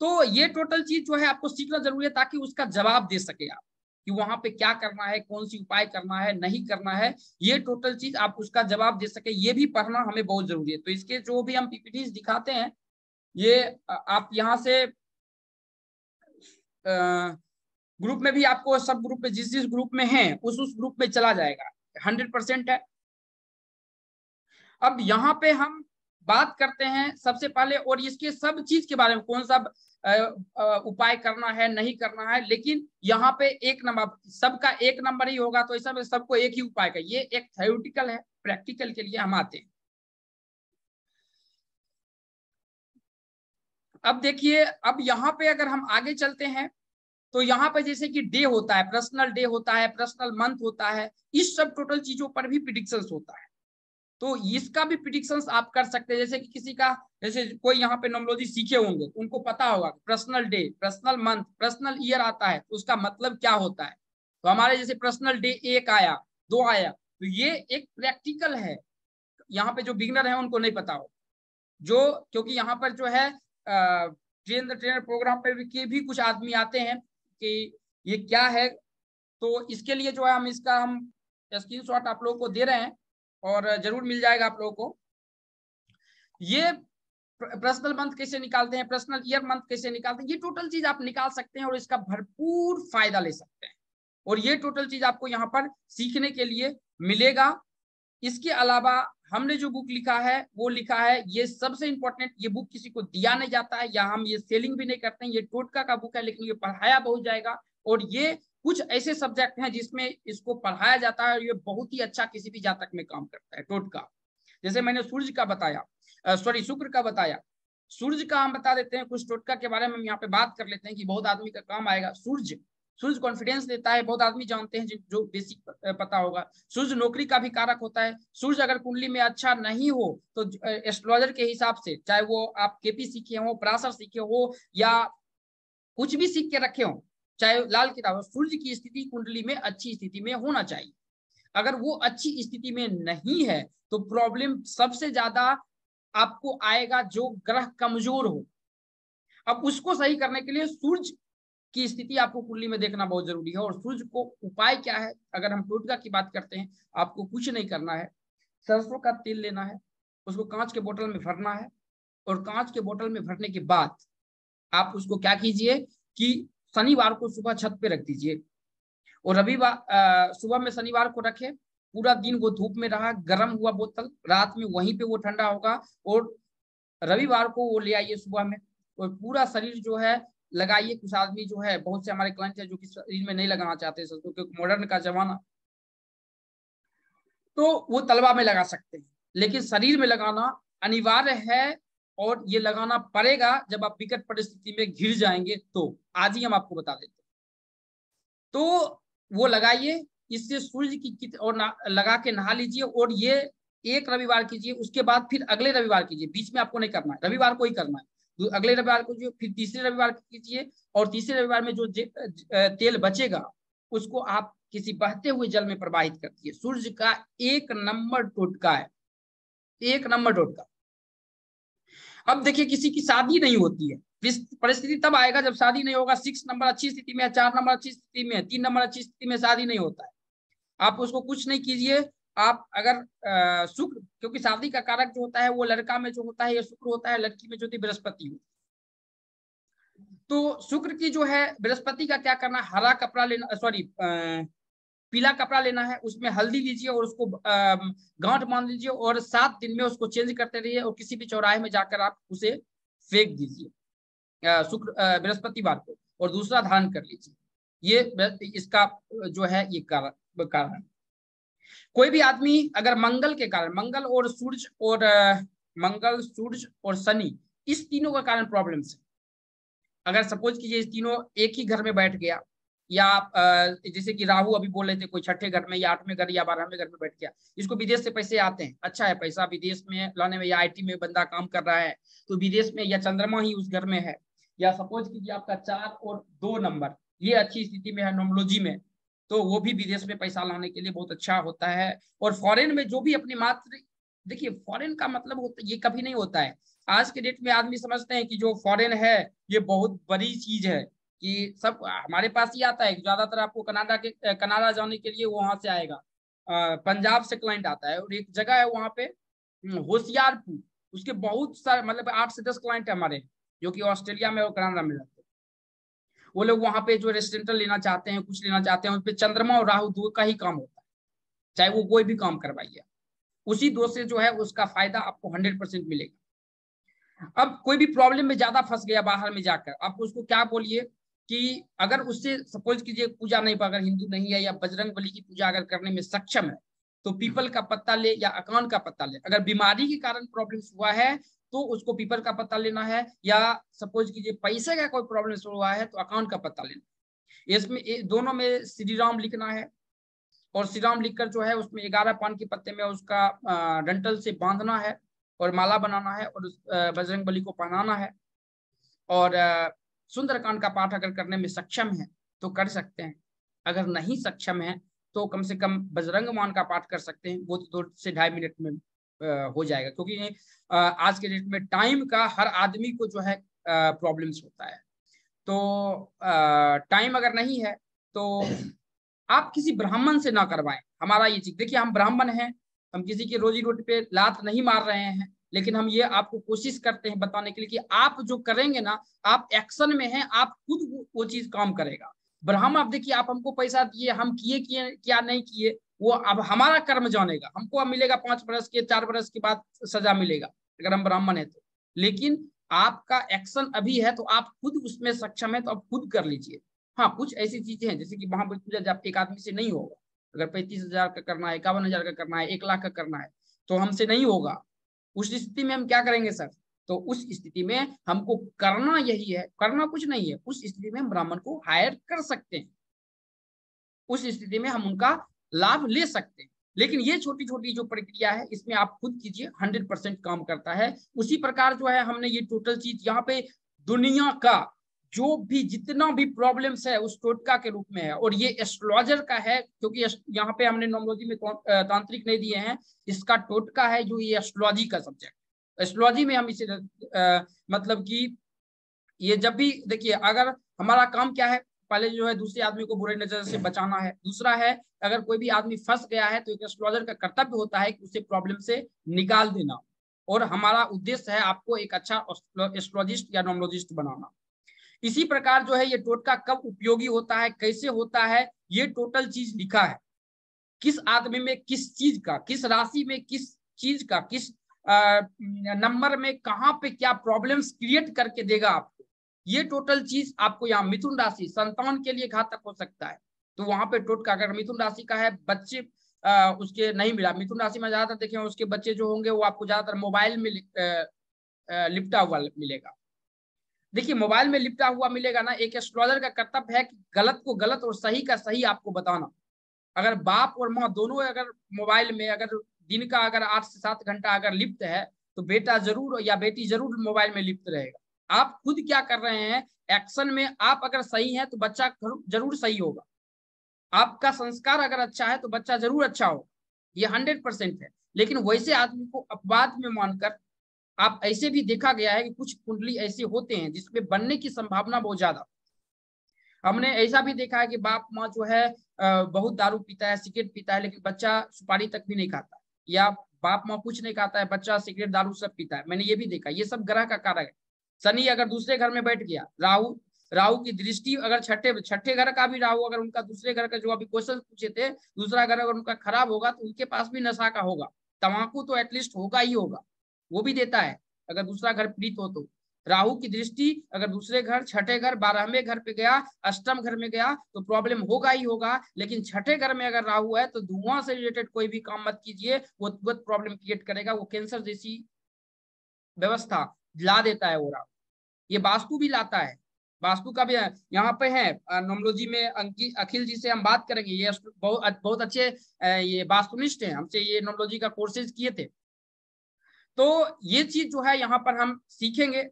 तो ये टोटल चीज जो है आपको सीखना जरूरी है ताकि उसका जवाब दे सके आप, कि वहां पे क्या करना है, कौन सी उपाय करना है, नहीं करना है, ये टोटल चीज आप उसका जवाब दे सके। ये भी पढ़ना हमें बहुत जरूरी है। तो इसके जो भी हम पीपीटीज दिखाते हैं ये आप यहाँ से ग्रुप में भी, आपको सब ग्रुप में जिस ग्रुप में है उस ग्रुप में चला जाएगा, 100% है। अब यहाँ पे हम बात करते हैं सबसे पहले, और इसके सब चीज के बारे में, कौन सा उपाय करना है, नहीं करना है। लेकिन यहाँ पे 1 नंबर, सबका 1 नंबर ही होगा तो ऐसा में सबको एक ही उपाय का, ये एक थ्योरेटिकल है। प्रैक्टिकल के लिए हम आते हैं। अब देखिए, अब यहाँ पे अगर हम आगे चलते हैं तो यहाँ पे जैसे कि डे होता है, पर्सनल डे होता है, पर्सनल मंथ होता है, इस सब टोटल चीजों पर भी प्रिडिक्शंस होता है। तो इसका भी प्रिडिक्शंस आप कर सकते हैं। जैसे कि किसी का, जैसे कोई यहाँ पे नॉमोलॉजी सीखे होंगे तो उनको पता होगा personal day, personal month, personal year आता है तो उसका मतलब क्या होता है। तो हमारे जैसे पर्सनल डे 1 आया, 2 आया, तो ये एक प्रैक्टिकल है। यहाँ पे जो बिगिनर है उनको नहीं पता हो, जो क्योंकि यहाँ पर जो है ट्रेनर प्रोग्राम पे भी कुछ आदमी आते हैं कि ये क्या है। तो इसके लिए जो है हम स्क्रीनशॉट आप लोगों को दे रहे हैं और जरूर मिल जाएगा आप लोगों को। ये पर्सनल मंथ कैसे निकालते हैं, पर्सनल ईयर मंथ कैसे निकालते हैं, ये टोटल चीज आप निकाल सकते हैं और इसका भरपूर फायदा ले सकते हैं। और ये टोटल चीज आपको यहाँ पर सीखने के लिए मिलेगा। इसके अलावा हमने जो बुक लिखा है वो लिखा है, ये सबसे इंपॉर्टेंट, ये बुक किसी को दिया नहीं जाता है या हम ये सेलिंग भी नहीं करते हैं। ये टोटका का बुक है लेकिन ये पढ़ाया बहुत जाएगा और ये कुछ ऐसे सब्जेक्ट हैं जिसमें इसको पढ़ाया जाता है और ये बहुत ही अच्छा किसी भी जातक में काम करता है। टोटका जैसे मैंने सूर्य का बताया, शुक्र का बताया, सूर्य का हम बता देते हैं कुछ टोटका के बारे में हम यहाँ पे बात कर लेते हैं कि बहुत आदमी का काम आएगा। सूर्य कॉन्फिडेंस देता है, बहुत आदमी जानते हैं जो बेसिक पता होगा। सूर्य नौकरी का भी कारक होता है। सूर्य अगर कुंडली में अच्छा नहीं हो तो एस्ट्रोलॉजर के हिसाब से, चाहे वो आप केपी सीखे हो, पराशर सीखे हो या कुछ भी सीख के रखे हो, चाहे लाल किताब, सूर्य की स्थिति कुंडली में अच्छी स्थिति में होना चाहिए। अगर वो अच्छी स्थिति में नहीं है तो प्रॉब्लम सबसे ज्यादा आपको आएगा जो ग्रह कमजोर हो। अब उसको सही करने के लिए सूर्य की स्थिति आपको कुंडली में देखना बहुत जरूरी है। और सूर्य को उपाय क्या है, अगर हम टोटका की बात करते हैं, आपको कुछ नहीं करना है, सरसों का तेल लेना है, उसको कांच के बोतल में भरना है, और कांच के बोतल में भरने के बाद आप उसको क्या कीजिए कि शनिवार को सुबह छत पे रख दीजिए, और रविवार सुबह में शनिवार को रखे, पूरा दिन वो धूप में रहा, गर्म हुआ बोतल, रात में वहीं पे वो ठंडा होगा, और रविवार को वो ले आइए सुबह में, और पूरा शरीर जो है लगाइए। कुछ आदमी जो है, बहुत से हमारे क्लाइंट है जो कि शरीर में नहीं लगाना चाहते, क्योंकि मॉडर्न का जमाना, तो वो तलवा में लगा सकते हैं, लेकिन शरीर में लगाना अनिवार्य है, और ये लगाना पड़ेगा जब आप विकट परिस्थिति में घिर जाएंगे। तो आज ही हम आपको बता देते हैं, तो वो लगाइए, इससे सूर्य की और लगा के नहा लीजिए, और ये एक रविवार कीजिए, उसके बाद फिर अगले रविवार कीजिए, बीच में आपको नहीं करना है, रविवार को ही करना है, तो अगले रविवार को जो फिर तीसरे रविवार कीजिए, और तीसरे रविवार में जो तेल बचेगा उसको आप किसी बहते हुए जल में प्रवाहित कर दिए। सूर्य का एक नंबर टोटका है, एक नंबर टोटका। अब देखिए, किसी की शादी नहीं होती है, परिस्थिति तब आएगा जब शादी नहीं होगा, 6 नंबर अच्छी स्थिति में है, 4 नंबर अच्छी स्थिति में है, 3 नंबर अच्छी स्थिति में, शादी नहीं होता है। आप उसको कुछ नहीं कीजिए। आप अगर शुक्र, क्योंकि शादी का कारक जो होता है वो लड़का में जो होता है ये शुक्र होता है, लड़की में जो होती है बृहस्पति होती है। तो शुक्र की जो है, बृहस्पति का क्या करना, हरा कपड़ा लेना, सॉरी पीला कपड़ा लेना है, उसमें हल्दी लीजिए और उसको गांठ बांध लीजिए, और 7 दिन में उसको चेंज करते रहिए, और किसी भी चौराहे में जाकर आप उसे फेंक दीजिए शुक्र बृहस्पतिवार को, और दूसरा धारण कर लीजिए। ये इसका जो है ये कारण। कोई भी आदमी अगर मंगल के कारण, मंगल सूर्य और शनि, इस तीनों का कारण प्रॉब्लम्स है, अगर सपोज कीजिए इस तीनों एक ही घर में बैठ गया, या जैसे कि राहु अभी बोल रहे थे, कोई 6ठे घर में या 8वें घर या 12वें घर में बैठ गया, इसको विदेश से पैसे आते हैं, अच्छा है, पैसा विदेश में लाने में, या आईटी में बंदा काम कर रहा है तो विदेश में, या चंद्रमा ही उस घर में है, या सपोज कीजिए आपका 4 और 2 नंबर ये अच्छी स्थिति में है न्यूमरोलॉजी में, तो वो भी विदेश में पैसा लाने के लिए बहुत अच्छा होता है। और फॉरेन में जो भी अपनी मात्र, देखिए फॉरेन का मतलब होता ये कभी नहीं होता है। आज के डेट में आदमी समझते हैं कि जो फॉरेन है ये बहुत बड़ी चीज है, कि सब हमारे पास ही आता है। ज्यादातर आपको कनाडा जाने के लिए वहां से आएगा, पंजाब से क्लाइंट आता है, और एक जगह है वहां पे होशियारपुर, उसके बहुत सारे मतलब 8 से 10 क्लाइंट है हमारे, जो कि ऑस्ट्रेलिया में और कनाडा में रहते हैं। वो लोग वहां पे जो रेस्टोरेंट लेना चाहते हैं, कुछ लेना चाहते हैं, उस पर चंद्रमा और राहु दो का ही काम होता है, चाहे वो कोई भी काम करवाइए, उसी दो से जो है उसका फायदा आपको 100% मिलेगा। अब कोई भी प्रॉब्लम में ज्यादा फंस गया बाहर में जाकर, आप उसको क्या बोलिए कि अगर उससे सपोज कीजिए पूजा नहीं, अगर हिंदू नहीं है या बजरंग बली की पूजा अगर करने में सक्षम है, तो पीपल का पत्ता ले या अकान का पत्ता ले। अगर बीमारी के कारण प्रॉब्लम हुआ है तो उसको पीपल का पत्ता लेना है, या सपोज कीजिए पैसे का कोई प्रॉब्लम हुआ है तो अकान का पत्ता लेना। इसमें दोनों में श्री राम लिखना है, और श्री राम लिखकर जो है उसमें 11 पान के पत्ते में उसका डंटल से बांधना है, और माला बनाना है, और बजरंग बली को पहनाना है। और सुंदरकांड का पाठ अगर करने में सक्षम है तो कर सकते हैं, अगर नहीं सक्षम है तो कम से कम बजरंग मान का पाठ कर सकते हैं, वो तो 2 से 2.5 मिनट में हो जाएगा। क्योंकि आज के डेट में टाइम का हर आदमी को जो है प्रॉब्लम्स होता है, तो टाइम अगर नहीं है तो आप किसी ब्राह्मण से ना करवाएं। हमारा ये चीज देखिए, हम ब्राह्मण हैं, हम किसी की रोजी रोटी पे लात नहीं मार रहे हैं, लेकिन हम ये आपको कोशिश करते हैं बताने के लिए कि आप जो करेंगे ना, आप एक्शन में हैं, आप खुद वो चीज काम करेगा। ब्राह्मण, आप देखिए, आप हमको पैसा दिए, हम किए क्या नहीं किए, वो अब हमारा कर्म जानेगा, हमको अब मिलेगा 5 बरस के 4 बरस के बाद सजा मिलेगा अगर हम ब्राह्मण है तो। लेकिन आपका एक्शन अभी है तो आप खुद उसमें सक्षम है, तो आप खुद कर लीजिए। हाँ, कुछ ऐसी चीजें हैं जैसे कि महाबली पूजा जब एक आदमी से नहीं होगा, अगर 35,000 का करना है, 51,000 का करना है, 1 लाख का करना है, तो हमसे नहीं होगा। उस स्थिति में हम क्या करेंगे सर? तो उस स्थिति में हमको करना यही है, करना कुछ नहीं है, उस स्थिति में हम ब्राह्मण को हायर कर सकते हैं, उस स्थिति में हम उनका लाभ ले सकते हैं। लेकिन ये छोटी छोटी जो प्रक्रिया है इसमें आप खुद कीजिए, 100% काम करता है। उसी प्रकार जो है हमने ये टोटल चीज यहाँ पे दुनिया का जो भी जितना भी प्रॉब्लम्स है उस टोटका के रूप में है, और ये एस्ट्रोलॉजर का है, क्योंकि यहाँ पे हमने नॉमोलॉजी में तांत्रिक नहीं दिए हैं, इसका टोटका है जो ये एस्ट्रोलॉजी का सब्जेक्ट। एस्ट्रोलॉजी में हम इसे मतलब कि ये जब भी देखिए, अगर हमारा काम क्या है, पहले जो है दूसरे आदमी को बुरी नजर से बचाना है। दूसरा है अगर कोई भी आदमी फंस गया है तो एक एस्ट्रोलॉजर का कर्तव्य होता है कि उसे प्रॉब्लम से निकाल देना, और हमारा उद्देश्य है आपको एक अच्छा एस्ट्रोलॉजिस्ट या नॉमोलॉजिस्ट बनाना। इसी प्रकार जो है ये टोटका कब उपयोगी होता है, कैसे होता है, ये टोटल चीज लिखा है। किस आदमी में किस चीज का, किस राशि में किस चीज का, किस नंबर में कहां पे क्या प्रॉब्लम्स क्रिएट करके देगा आपको, ये टोटल चीज आपको यहाँ मिथुन राशि संतान के लिए घातक हो सकता है। तो वहां पे टोटका अगर मिथुन राशि का है, बच्चे उसके नहीं मिला, मिथुन राशि में ज्यादातर देखें उसके बच्चे जो होंगे वो आपको ज्यादातर मोबाइल में लिपटा हुआ मिलेगा। देखिए मोबाइल में लिपटा हुआ मिलेगा ना, एक एस्ट्रोलॉजर का कर्तव्य है कि गलत को गलत और सही का सही आपको बताना। अगर बाप और माँ दोनों अगर मोबाइल में अगर दिन का अगर 8 से 7 घंटा अगर लिप्त है, तो बेटा जरूर या बेटी जरूर मोबाइल में लिप्त रहेगा। आप खुद क्या कर रहे हैं एक्शन में, आप अगर सही हैं तो बच्चा जरूर सही होगा। आपका संस्कार अगर अच्छा है तो बच्चा जरूर अच्छा होगा, ये 100% है। लेकिन वैसे आदमी को अपवाद में मानकर, आप ऐसे भी देखा गया है कि कुछ कुंडली ऐसे होते हैं जिसमें बनने की संभावना बहुत ज्यादा। हमने ऐसा भी देखा है कि बाप माँ जो है बहुत दारू पीता है, सिगरेट पीता है, लेकिन बच्चा सुपारी तक भी नहीं खाता, या बाप माँ कुछ नहीं खाता है, बच्चा सिगरेट दारू सब पीता है। मैंने ये भी देखा, ये सब ग्रह का कारक है। शनि अगर दूसरे घर में बैठ गया, राहु राहु की दृष्टि अगर छठे घर का भी राहु अगर उनका दूसरे घर का, जो अभी क्वेश्चन पूछे थे, दूसरा घर अगर उनका खराब होगा तो उनके पास भी नशा का होगा। तंबाकू तो एटलीस्ट होगा ही होगा, वो भी देता है अगर दूसरा घर पीड़ित हो तो। राहु की दृष्टि अगर दूसरे घर, छठे घर, 12वें घर पे गया, अष्टम घर में गया तो प्रॉब्लम होगा ही होगा। लेकिन छठे घर में अगर राहु है तो धुआं से रिलेटेड कोई भी काम मत कीजिए, वो तुरंत प्रॉब्लम क्रिएट करेगा, वो कैंसर जैसी व्यवस्था ला देता है वो राहु। ये वास्तु भी लाता है, वास्तु का भी यहाँ पे है नोमोलॉजी में। अखिल जी से हम बात करेंगे, ये बहुत अच्छे ये वास्तुनिष्ठ हैं, हमसे ये नोमोलॉजी का कोर्सेज किए थे। तो ये चीज जो है यहाँ पर हम सीखेंगे,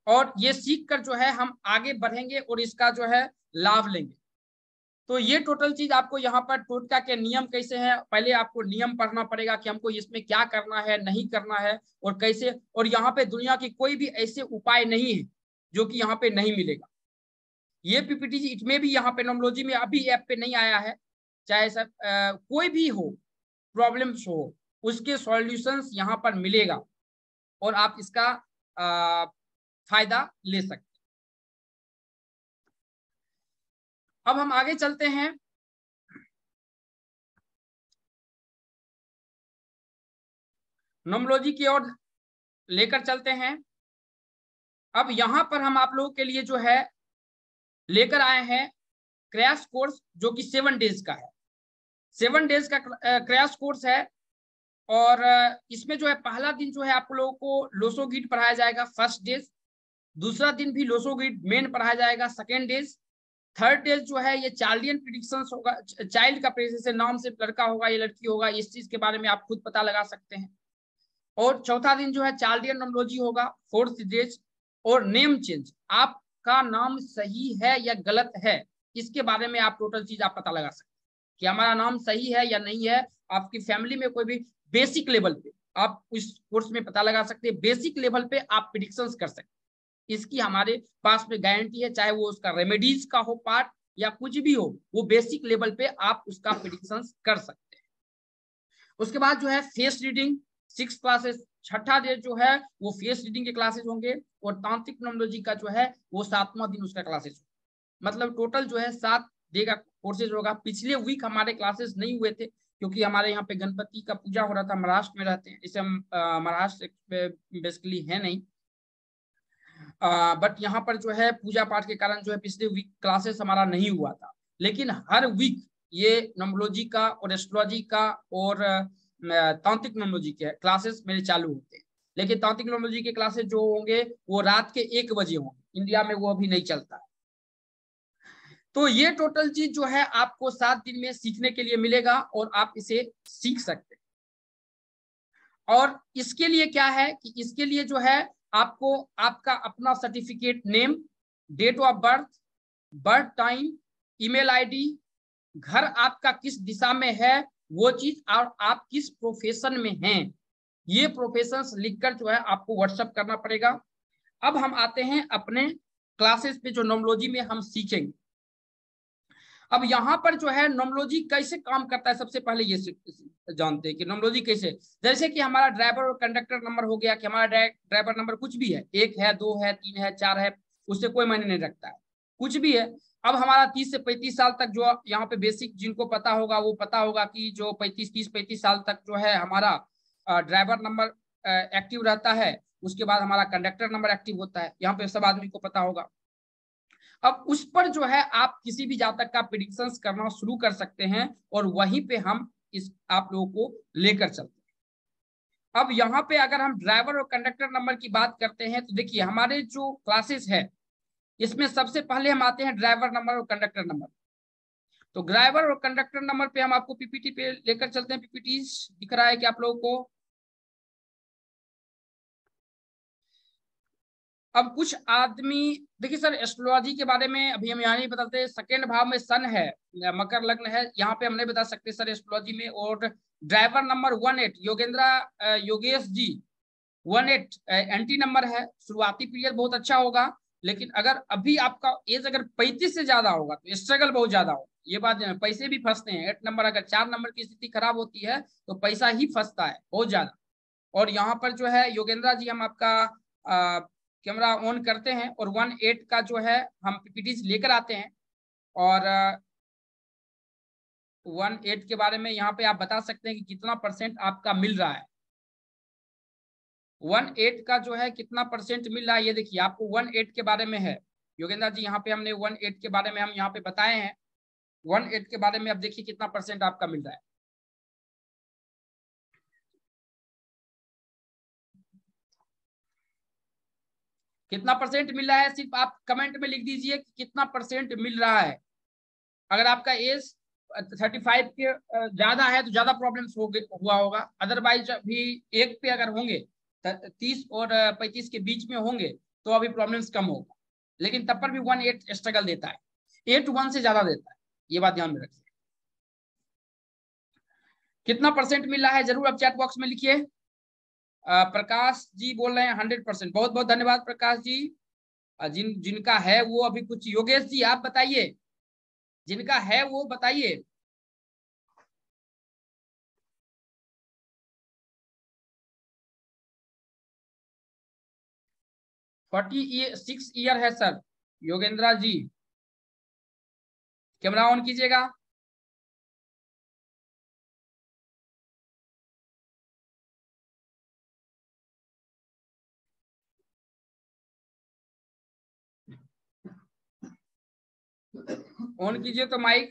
और ये सीख कर जो है हम आगे बढ़ेंगे और इसका जो है लाभ लेंगे। तो ये टोटल चीज आपको यहाँ पर टोटका के नियम कैसे हैं, पहले आपको नियम पढ़ना पड़ेगा कि हमको इसमें क्या करना है, नहीं करना है, और कैसे। और यहाँ पे दुनिया की कोई भी ऐसे उपाय नहीं है जो कि यहाँ पे नहीं मिलेगा। ये पीपीटी इसमें भी यहाँ पे नोमोलॉजी में अभी ऐप पे नहीं आया है, चाहे सब कोई भी हो प्रॉब्लम्स हो, उसके सॉल्यूशंस यहाँ पर मिलेगा और आप इसका फायदा ले सकते। अब हम आगे चलते हैं, नोमोलॉजी की ओर लेकर चलते हैं। अब यहां पर हम आप लोगों के लिए जो है लेकर आए हैं क्रैश कोर्स, जो कि 7 डेज का है। 7 डेज का क्रैश कोर्स है, और इसमें जो है पहला दिन जो है आप लोगों को लोसो गीट पढ़ाया जाएगा, फर्स्ट डेज। दूसरा दिन भी लोसो गीट मेन पढ़ाया जाएगा, सेकेंड डेज। थर्ड डेज जो है ये चार्लियन प्रिडिक्शंस होगा, चाइल्ड का प्रेजेंस नाम से लड़का होगा या लड़की होगा, इस चीज के बारे में आप खुद पता लगा सकते हैं। और चौथा दिन जो है चार्लियन नोमोलॉजी होगा, फोर्थ डेज। और नेम चेंज, आपका नाम सही है या गलत है, इसके बारे में आप टोटल चीज आप पता लगा सकते हैं कि हमारा नाम सही है या नहीं है। आपकी फैमिली में कोई भी बेसिक लेवल पे आप इस कोर्स में पता लगा सकते हैं, बेसिक लेवल पे आप प्रिडिक्शंस कर सकते हैं। इसकी हमारे पास में गारंटी है, चाहे वो उसका रेमेडीज का हो पार्ट या कुछ भी हो, वो बेसिक लेवल पे आप उसका प्रिडिक्शंस कर सकते हैं। उसके बाद जो है फेस रीडिंग 6 क्लासेस, छठा डे जो है वो फेस रीडिंग के क्लासेस होंगे, और तांत्रिक नोमोलॉजी का जो है वो 7वां दिन उसका क्लासेस होगा। मतलब टोटल जो है 7 डे का कोर्सेज होगा। पिछले वीक हमारे क्लासेस नहीं हुए थे क्योंकि हमारे यहाँ पे गणपति का पूजा हो रहा था, महाराष्ट्र में रहते हैं, इसे हम महाराष्ट्र बेसिकली है नहीं, बट यहाँ पर जो है पूजा पाठ के कारण जो है पिछले वीक क्लासेस हमारा नहीं हुआ था। लेकिन हर वीक ये नोमोलॉजी का और एस्ट्रोलॉजी का और तांत्रिक नोमोलॉजी के क्लासेस मेरे चालू होते हैं। लेकिन तांत्रिक नोमोलॉजी के क्लासेस जो होंगे वो रात के 1 बजे होंगे, इंडिया में वो अभी नहीं चलता है। तो ये टोटल चीज जो है आपको 7 दिन में सीखने के लिए मिलेगा और आप इसे सीख सकते हैं। और इसके लिए क्या है कि इसके लिए जो है आपको आपका अपना certificate, name, date of birth, birth time, email ID, घर आपका किस दिशा में है वो चीज, और आप किस प्रोफेशन में हैं, ये प्रोफेशंस लिखकर जो है आपको व्हाट्सएप करना पड़ेगा। अब हम आते हैं अपने क्लासेस पे जो नोमोलॉजी में हम सीखेंगे। अब यहाँ पर जो है नोमोलॉजी कैसे काम करता है, सबसे पहले ये जानते हैं कि नोमोलॉजी कैसे, जैसे कि हमारा ड्राइवर और कंडक्टर नंबर हो गया कि हमारा ड्राइवर नंबर कुछ भी है, 1 है, 2 है, 3 है, 4 है, उससे कोई मायने नहीं रखता है, कुछ भी है। अब हमारा 30 से 35 साल तक जो यहाँ पे बेसिक जिनको पता होगा वो पता होगा कि जो 30 साल तक जो है हमारा ड्राइवर नंबर एक्टिव रहता है, उसके बाद हमारा कंडक्टर नंबर एक्टिव होता है, यहाँ पे सब आदमी को पता होगा। अब उस पर जो है आप किसी भी जातक का प्रिडिक्शंस करना शुरू कर सकते हैं और वहीं पे हम इस आप लोगों को लेकर चलते हैं। अब यहाँ पे अगर हम ड्राइवर और कंडक्टर नंबर की बात करते हैं तो देखिए हमारे जो क्लासेस है इसमें सबसे पहले हम आते हैं ड्राइवर नंबर और कंडक्टर नंबर। तो ड्राइवर और कंडक्टर नंबर पे हम आपको पीपीटी पे लेकर चलते हैं। पीपीटी दिख रहा है कि आप लोगों को? अब कुछ आदमी देखिए सर एस्ट्रोलॉजी के बारे में अभी हम यहाँ नहीं बताते, सेकेंड भाव में सन है, मकर लग्न है, यहाँ पे हम नहीं बता सकते सर एस्ट्रोलॉजी में। और driver number 18 Yogendra Yogesh ji 18 anti number है। शुरुआती पीरियड बहुत अच्छा होगा, लेकिन अगर अभी आपका एज अगर 35 से ज्यादा होगा तो स्ट्रगल बहुत ज्यादा होगा। ये बात है, पैसे भी फंसते हैं। 8 नंबर अगर 4 नंबर की स्थिति खराब होती है तो पैसा ही फंसता है बहुत ज्यादा। और यहाँ पर जो है योगेंद्र जी हम आपका कैमरा ऑन करते हैं और 18 का जो है हम पीपीटी लेकर आते हैं। और 18 के बारे में यहाँ पे आप बता सकते हैं कि कितना % आपका मिल रहा है। 18 का जो है कितना % मिल रहा है, ये देखिए आपको 18 के बारे में है योगेंद्र जी। यहाँ पे हमने 18 के बारे में हम यहाँ पे बताए हैं। 18 के बारे में अब देखिए कितना % आपका मिल रहा है। कितना % मिल रहा है, सिर्फ आप कमेंट में लिख दीजिए कि कितना % मिल रहा है। अगर आपका एज 35 के ज्यादा है तो ज्यादा प्रॉब्लम्स हुआ होगा, अदरवाइज अभी एक पे अगर होंगे 30 और 35 के बीच में होंगे तो अभी प्रॉब्लम्स कम होगा, लेकिन तब पर भी 18 स्ट्रगल देता है, 81 से ज्यादा देता है, ये बात ध्यान में रखिए। कितना % मिल रहा है जरूर आप चैट बॉक्स में लिखिए। प्रकाश जी बोल रहे हैं 100%, बहुत बहुत धन्यवाद प्रकाश जी। जिनका है वो अभी कुछ, योगेश जी आप बताइए जिनका है वो बताइए। 46 ईयर है sir Yogendra ji, camera on कीजिएगा। ऑन कीजिए तो माइक।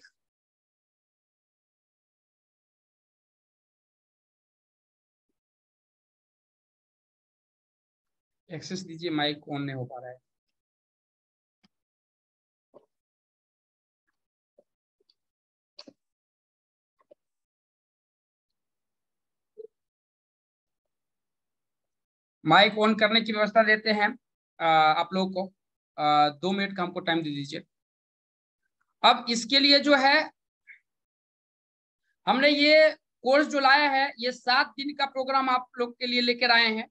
एक्सेस दीजिए, माइक ऑन नहीं हो पा रहा है। माइक ऑन करने की व्यवस्था देते हैं आप लोगों को। 2 मिनट का हमको टाइम दे दीजिए। अब इसके लिए जो है हमने ये कोर्स जो लाया है ये 7 दिन का प्रोग्राम आप लोग के लिए लेकर आए हैं।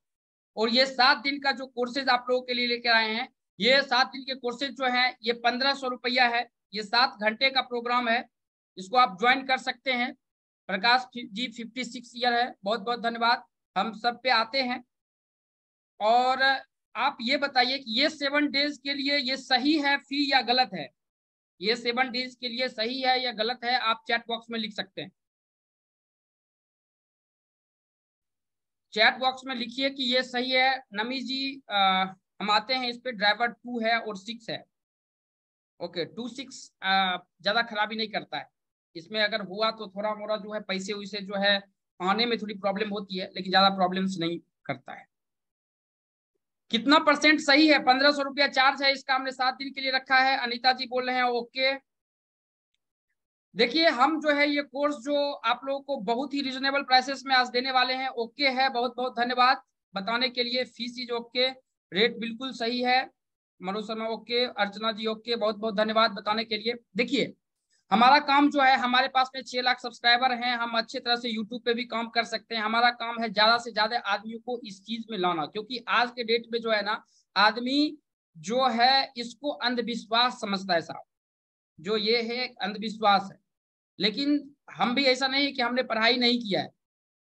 और ये 7 दिन का जो कोर्सेज आप लोगों के लिए लेकर आए हैं, ये 7 दिन के कोर्सेज जो है ये 1500 रुपया है। ये 7 घंटे का प्रोग्राम है, इसको आप ज्वाइन कर सकते हैं। प्रकाश जी 56 ईयर है, बहुत बहुत धन्यवाद। हम सब पे आते हैं। और आप ये बताइए कि ये 7 डेज के लिए ये सही है फी या गलत है? ये 7 डेज के लिए सही है या गलत है, आप चैट बॉक्स में लिख सकते हैं। चैट बॉक्स में लिखिए कि ये सही है। नमी जी हम आते हैं इस पे, ड्राइवर 2 है और 6 है। ओके 2-6 ज्यादा खराबी नहीं करता है। इसमें अगर हुआ तो थोड़ा मोड़ा जो है पैसे वैसे जो है आने में थोड़ी प्रॉब्लम होती है, लेकिन ज्यादा प्रॉब्लम्स नहीं करता है। कितना % सही है? 1500 रुपया चार्ज है इसका, हमने 7 दिन के लिए रखा है। अनिता जी बोल रहे हैं ओके। देखिए हम जो है ये कोर्स जो आप लोगों को बहुत ही रिजनेबल प्राइसेस में आज देने वाले हैं। ओके है, बहुत बहुत धन्यवाद बताने के लिए। फीस इज ओके, रेट बिल्कुल सही है। मनोज शर्मा ओके, अर्चना जी ओके, बहुत बहुत धन्यवाद बताने के लिए। देखिए हमारा काम जो है, हमारे पास में 6 लाख सब्सक्राइबर हैं, हम अच्छे तरह से यूट्यूब पे भी काम कर सकते हैं। हमारा काम है ज्यादा से ज्यादा आदमियों को इस चीज में लाना, क्योंकि आज के डेट में जो है ना आदमी जो है इसको अंधविश्वास समझता है साहब, जो ये है अंधविश्वास है। लेकिन हम भी ऐसा नहीं है कि हमने पढ़ाई नहीं किया है।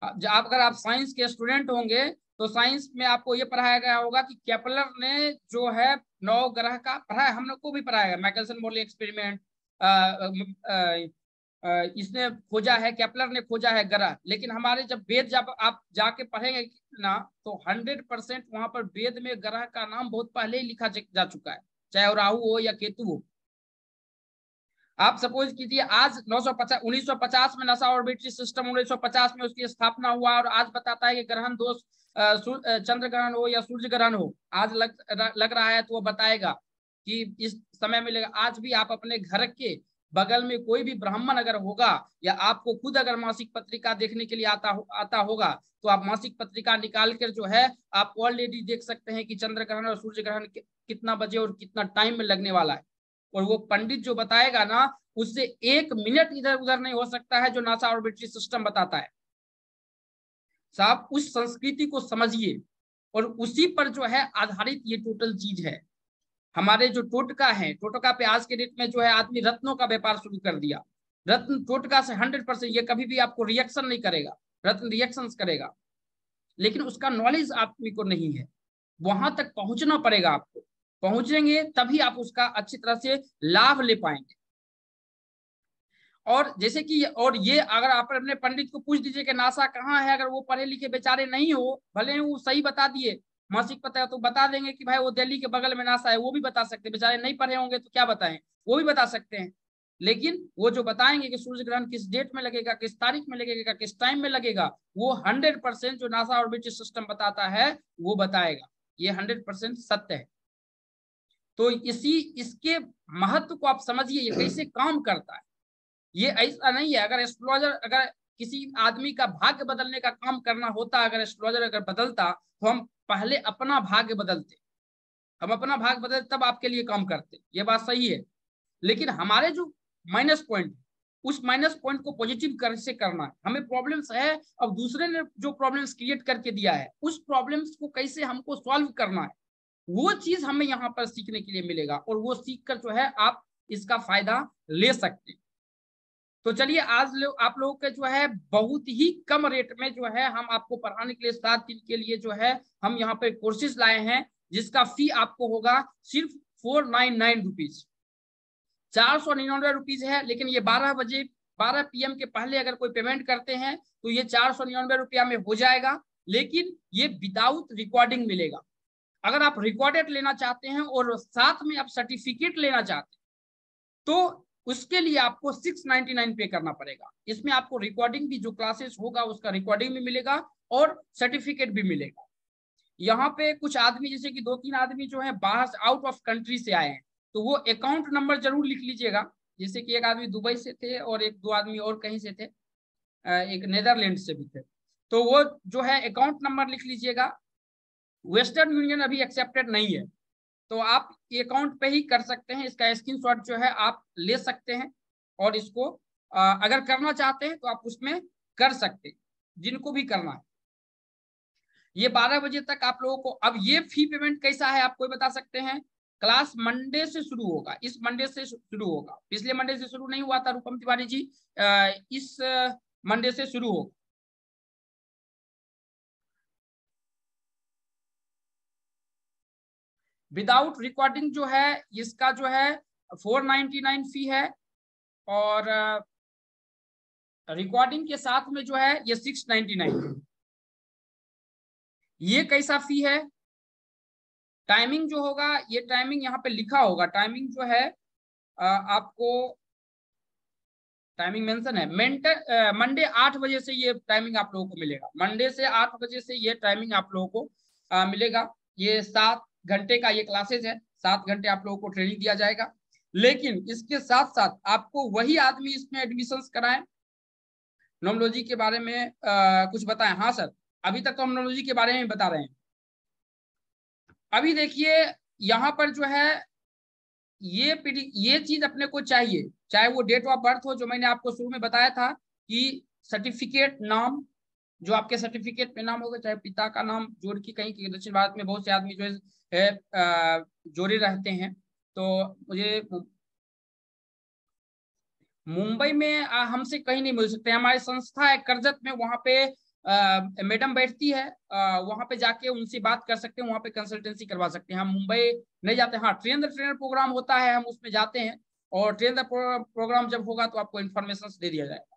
अगर आप साइंस के स्टूडेंट होंगे तो साइंस में आपको ये पढ़ाया गया होगा कि केपलर ने जो है 9 ग्रह का पढ़ाया, हम लोग को भी पढ़ाया गया, माइकलसन मोरली एक्सपेरिमेंट, इसने खोजा है, केपलर ने खोजा है ग्रह। लेकिन हमारे जब वेद जब आप जाके पढ़ेंगे ना तो 100% वहां पर वेद में ग्रह का नाम बहुत पहले ही लिखा जा चुका है, चाहे राहु हो या केतु हो। आप सपोज कीजिए आज 1950 में नासा ऑर्बिटरी सिस्टम 1950 में उसकी स्थापना हुआ और आज बताता है कि ग्रहण दोष चंद्र ग्रहण हो या सूर्य ग्रहण हो, आज लग रहा है तो वो बताएगा कि इस समय मिलेगा। आज भी आप अपने घर के बगल में कोई भी ब्राह्मण अगर होगा या आपको खुद अगर मासिक पत्रिका देखने के लिए आता होगा तो आप मासिक पत्रिका निकाल कर जो है आप ऑलरेडी देख सकते हैं कि चंद्र ग्रहण और सूर्य ग्रहण कितना बजे और कितना टाइम में लगने वाला है। और वो पंडित जो बताएगा ना उससे 1 मिनट इधर उधर नहीं हो सकता है जो नासा ऑर्बिटरी सिस्टम बताता है। साहब उस संस्कृति को समझिए और उसी पर जो है आधारित ये टोटल चीज है। हमारे जो टोटका है, टोटका पे आज के डेट में जो है आदमी रत्नों का व्यापार शुरू कर दिया। रत्न टोटका से 100% ये कभी भी आपको रिएक्शन नहीं करेगा, रत्न रिएक्शन करेगा, लेकिन उसका नॉलेज आदमी को नहीं है। वहां तक पहुंचना पड़ेगा आपको, पहुंचेंगे तभी आप उसका अच्छी तरह से लाभ ले पाएंगे। और जैसे कि और ये अगर आप अपने पंडित को पूछ दीजिए कि नासा कहाँ है, अगर वो पढ़े लिखे बेचारे नहीं हो, भले वो सही बता दिए, मासिक पता है तो बता देंगे कि भाई वो दिल्ली के बगल में नासा है, वो भी बता सकते हैं। बेचारे नहीं पढ़े होंगे तो क्या बताएं, वो भी बता सकते हैं। लेकिन वो जो बताएंगे कि सूर्य ग्रहण किस डेट में लगेगा, किस तारीख में लगेगा, किस टाइम में लगेगा, वो 100% जो नासा ऑर्बिटरी सिस्टम बताता है वो बताएगा। ये 100% सत्य है। तो इसके महत्व को आप समझिए, ये कैसे काम करता है। ये ऐसा नहीं है अगर एस्ट्रोलॉजर अगर किसी आदमी का भाग्य बदलने का काम करना होता, अगर एस्ट्रोलॉजर अगर बदलता तो हम पहले अपना भाग्य बदलते, हम अपना भाग्य बदलते तब आपके लिए काम करते, ये बात सही है। लेकिन हमारे जो माइनस पॉइंट है उस माइनस पॉइंट को पॉजिटिव कैसे करना है। हमें प्रॉब्लम्स है, अब दूसरे ने जो प्रॉब्लम्स क्रिएट करके दिया है उस प्रॉब्लम्स को कैसे हमको सॉल्व करना है, वो चीज हमें यहाँ पर सीखने के लिए मिलेगा और वो सीख कर जो है आप इसका फायदा ले सकते हैं। तो चलिए आज आप लोगों के जो है बहुत ही कम रेट में जो है हम आपको पढ़ाने के लिए 7 दिन के लिए जो है हम यहाँ पे कोर्सेज लाए हैं, जिसका फी आपको होगा सिर्फ 499 रुपीज, 499 रुपीज है। लेकिन ये 12 PM के पहले अगर कोई पेमेंट करते हैं तो ये 499 रुपया में हो जाएगा, लेकिन ये विदाउट रिकॉर्डिंग मिलेगा। अगर आप रिकॉर्डेड लेना चाहते हैं और साथ में आप सर्टिफिकेट लेना चाहते हैं तो उसके लिए आपको 699 पे करना पड़ेगा। इसमें आपको रिकॉर्डिंग भी जो क्लासेस होगा उसका रिकॉर्डिंग भी मिलेगा और सर्टिफिकेट भी मिलेगा। यहाँ पे कुछ आदमी जैसे कि 2-3 आदमी जो है बाहर आउट ऑफ कंट्री से आए हैं तो वो अकाउंट नंबर जरूर लिख लीजिएगा। जैसे कि एक आदमी दुबई से थे और 1-2 आदमी और कहीं से थे, एक नेदरलैंड से भी थे, तो वो जो है अकाउंट नंबर लिख लीजिएगा। वेस्टर्न यूनियन अभी एक्सेप्टेड नहीं है तो आप अकाउंट पे ही कर सकते हैं, इसका स्क्रीनशॉट जो है आप ले सकते हैं और इसको अगर करना चाहते हैं तो आप उसमें कर सकते हैं, जिनको भी करना है। ये 12 बजे तक आप लोगों को, अब ये फी पेमेंट कैसा है आपको बता सकते हैं। क्लास मंडे से शुरू होगा, इस मंडे से शुरू होगा, पिछले मंडे से शुरू नहीं हुआ था रूपम तिवारी जी, इस मंडे से शुरू होगा। विदाउट रिकॉर्डिंग जो है इसका जो है 499 फी है और रिकॉर्डिंग के साथ में जो है ये 699। ये कैसा फी है, टाइमिंग जो होगा ये टाइमिंग यहाँ पे लिखा होगा, टाइमिंग जो है आपको टाइमिंग मेंशन है। मंडे 8 बजे से ये टाइमिंग आप लोगों को मिलेगा, मंडे से 8 बजे से ये टाइमिंग आप लोगों को मिलेगा। ये 7 घंटे का ये क्लासेज है, 7 घंटे आप लोगों को ट्रेनिंग दिया जाएगा। लेकिन इसके साथ साथ आपको वही आदमी इसमें एडमिशन कराएं, नोमोलॉजी के बारे में कुछ बताएं। हाँ सर, अभी तक तो हम नोमोलॉजी के बारे में बता रहे हैं। अभी देखिए यहाँ पर जो है ये चीज अपने को चाहिए, चाहे वो डेट ऑफ बर्थ हो जो मैंने आपको शुरू में बताया था कि सर्टिफिकेट, नाम, जो आपके सर्टिफिकेट में नाम होगा, चाहे पिता का नाम जोड़ के, कहीं के दक्षिण भारत में बहुत से आदमी जो है जोड़े रहते हैं। तो मुझे मुंबई में हमसे कहीं नहीं मिल सकते। हमारी संस्था है करजत में, वहां पे मैडम बैठती है, वहां पे जाके उनसे बात कर सकते हैं, वहां पे कंसल्टेंसी करवा सकते हैं। हम मुंबई नहीं जाते। हाँ, ट्रेनर प्रोग्राम होता है, हम उसमें जाते हैं, और ट्रेनर प्रोग्राम जब होगा तो आपको इन्फॉर्मेशन दे दिया जाएगा।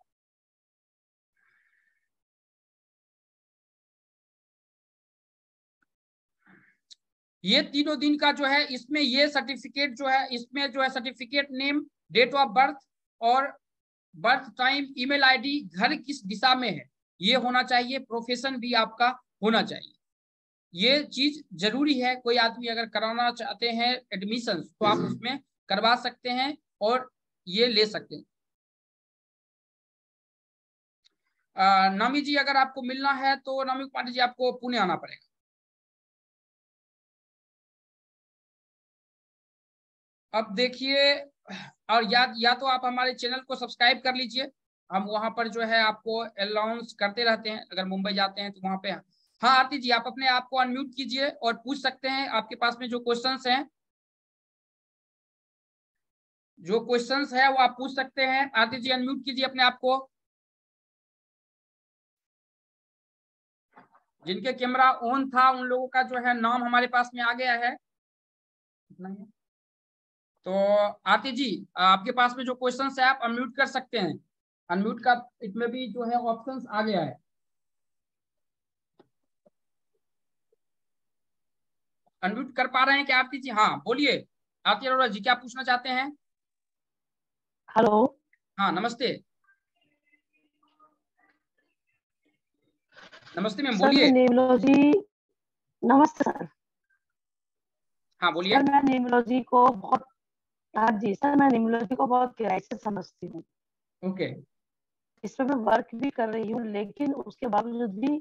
ये तीनों दिन का जो है, इसमें ये सर्टिफिकेट जो है, इसमें जो है certificate name, date of birth और बर्थ टाइम, ईमेल आईडी, घर किस दिशा में है ये होना चाहिए, प्रोफेशन भी आपका होना चाहिए। ये चीज जरूरी है। कोई आदमी अगर कराना चाहते हैं एडमिशन तो आप उसमें करवा सकते हैं और ये ले सकते हैं। नामी जी, अगर आपको मिलना है तो नामी पांडे जी आपको पुणे आना पड़ेगा। अब देखिए, और या तो आप हमारे चैनल को सब्सक्राइब कर लीजिए। हम वहां पर जो है आपको अनाउंस करते रहते हैं, अगर मुंबई जाते हैं तो वहां पे। हाँ आरती जी, आप अपने आप को अनम्यूट कीजिए और पूछ सकते हैं आपके पास में जो क्वेश्चंस हैं। जो क्वेश्चंस है वो आप पूछ सकते हैं। आरती जी, अनम्यूट कीजिए अपने आप को। जिनके कैमरा ऑन था उन लोगों का जो है नाम हमारे पास में आ गया है। तो आरती जी, आपके पास में जो क्वेश्चंस है आप अनम्यूट कर सकते हैं। अनम्यूट का इसमें भी जो है ऑप्शंस आ गया है। अनम्यूट कर पा रहे हैं क्या आरती जी? हाँ बोलिए आरती अरोड़ा जी, क्या पूछना चाहते हैं? हेलो। हाँ नमस्ते। नमस्ते मैम, सर मैं बोलिए। न्यूमरोलॉजी, नमस्ते सर। हाँ बोलिए। सर मैं न्यूमरोलॉजी को बहुत, हाँ जी सर, मैं न्यूमरोलॉजी को बहुत गहराई से समझती हूँ। ओके। इस पे मैं वर्क भी कर रही हूँ, लेकिन उसके बावजूद भी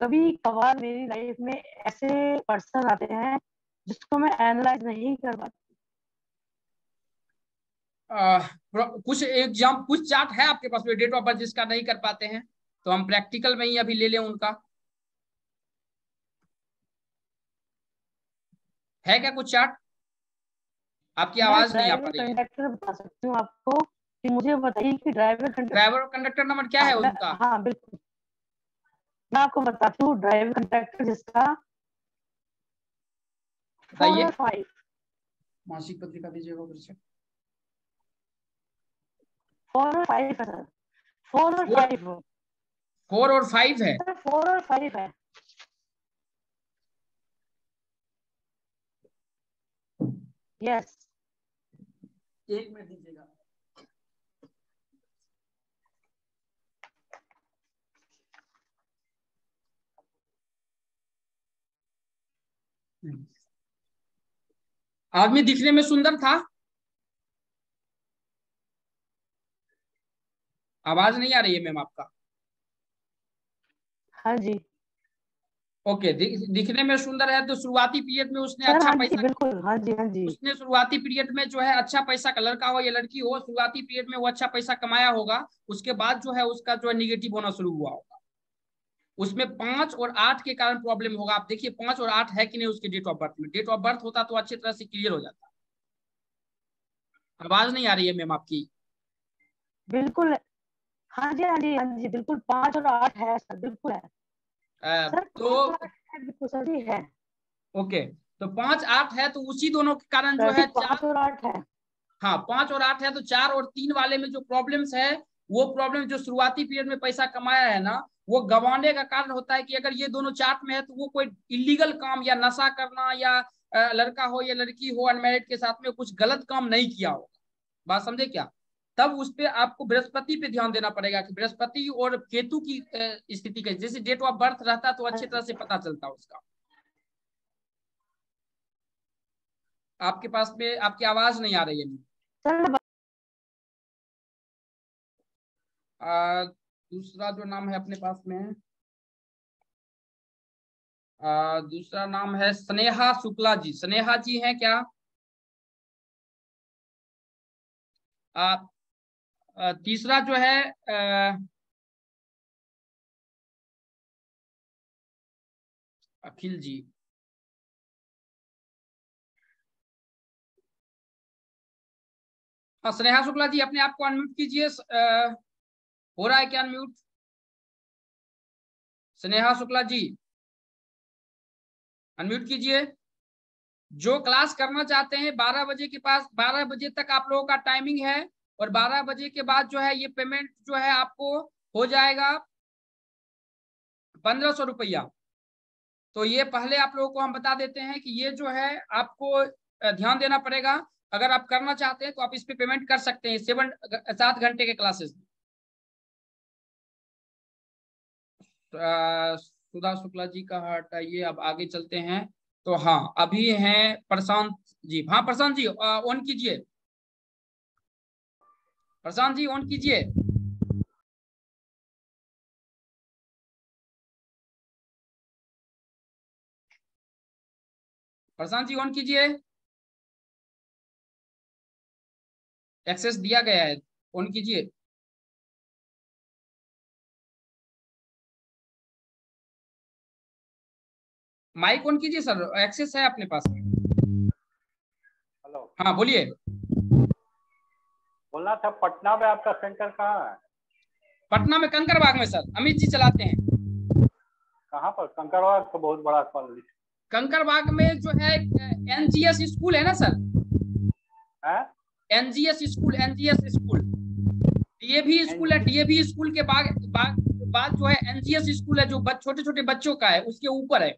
कभी कभार मेरी लाइफ में ऐसे पर्सन आते हैं जिसको मैं एनालाइज नहीं कर पाती। कुछ एग्जाम, कुछ चार्ट है आपके पास में डेट ऑफ बर्थ जिसका नहीं कर पाते हैं, तो हम प्रैक्टिकल में ही अभी ले लें उनका। है क्या कुछ चार्ट? आपकी मैं आवाज नहीं आ पा ड्राइवर रही है। कंडक्टर बता सकती हूँ आपको, कि मुझे बताइए कि ड्राइवर ड्राइवर और कंडक्टर नंबर क्या है उनका? हाँ बिल्कुल, मैं आपको बताती हूँ। ड्राइवर कंडक्टर जिसका 4 बताइए। और 5, मासिक पत्रिका दीजिएगा फिर से। 4 और 5 है सर, 4 और 5, 4 और 5 है। सर 4 और 5 है। यस। एक मिनट दीजिएगा। आदमी दिखने में सुंदर था। आवाज नहीं आ रही है मैम आपका। हाँ जी ओके, दिखने में सुंदर है तो शुरुआती पीरियड में उसने सर, अच्छा हाँ जी पैसा, बिल्कुल, हाँ जी हाँ जी। उसने शुरुआती पीरियड में जो है अच्छा पैसा का, लड़का हो या लड़की हो, शुरुआती पीरियड में वो अच्छा पैसा कमाया होगा। उसके बाद जो है उसका जो है निगेटिव होना शुरू हुआ होगा। उसमें 5 और 8 के कारण प्रॉब्लम होगा। आप देखिए 5 और 8 है कि नहीं उसके डेट ऑफ बर्थ में। डेट ऑफ बर्थ होता तो अच्छी तरह से क्लियर हो जाता। आवाज नहीं आ रही है मैम आपकी। बिल्कुल, हाँ जी हाँ जी हाँ जी, बिल्कुल 5 और 8 है सर, बिल्कुल है सर, 5 और तो 8 है, बिल्कुल सर जी है। ओके, तो 5 8 है तो उसी दोनों के कारण जो सर जी है 5 और 8 है। हाँ 5 और 8 है तो 4 और 3 वाले में जो प्रॉब्लम्स है, वो प्रॉब्लम जो शुरुआती पीरियड में पैसा कमाया है ना, वो गंवाने का कारण होता है कि अगर ये दोनों चार्ट में है तो वो कोई इलीगल काम या नशा करना या लड़का हो या लड़की हो अनमैरिड के साथ में कुछ गलत काम नहीं किया होगा। बात समझे क्या? तब उस पे आपको बृहस्पति पे ध्यान देना पड़ेगा कि बृहस्पति और केतु की स्थिति कैसी। जैसे डेट ऑफ बर्थ रहता तो अच्छी तरह से पता चलता उसका। आपके पास में आपकी आवाज नहीं आ रही है। सर दूसरा जो नाम है अपने पास में, दूसरा नाम है स्नेहा शुक्ला जी। स्नेहा जी हैं क्या? तीसरा जो है अखिल जी, हाँ स्नेहा शुक्ला जी अपने आप को अनम्यूट कीजिए। हो रहा है क्या अनम्यूट? स्नेहा शुक्ला जी अनम्यूट कीजिए। जो क्लास करना चाहते हैं 12 बजे के पास, 12 बजे तक आप लोगों का टाइमिंग है, और 12 बजे के बाद जो है ये पेमेंट जो है आपको हो जाएगा 1500 रुपया। तो ये पहले आप लोगों को हम बता देते हैं कि ये जो है आपको ध्यान देना पड़ेगा। अगर आप करना चाहते हैं तो आप इस पे पेमेंट कर सकते हैं 7 घंटे के क्लासेस। सुधा शुक्ला जी का हटाइए, अब आगे चलते हैं। तो हाँ अभी हैं प्रशांत जी। हाँ प्रशांत जी ऑन कीजिए। प्रशांत जी ऑन कीजिए। प्रशांत जी ऑन कीजिए, एक्सेस दिया गया है, ऑन कीजिए। माइक ऑन कीजिए सर, एक्सेस है अपने पास में। हेलो, हाँ बोलिए। बोलना था पटना में आपका सेंटर कहाँ है? पटना में कंकड़बाग में सर, अमित जी चलाते हैं। कहाँ पर? कंकड़बाग तो बहुत बड़ा कॉलेज कंकड़बाग में जो है एनजीएस स्कूल है ना सर, है। NGS school, NGS school, DAV school है, डीएवी स्कूल के बाद जो है एनजीएस स्कूल है, जो छोटे छोटे बच्चों का है, उसके ऊपर है।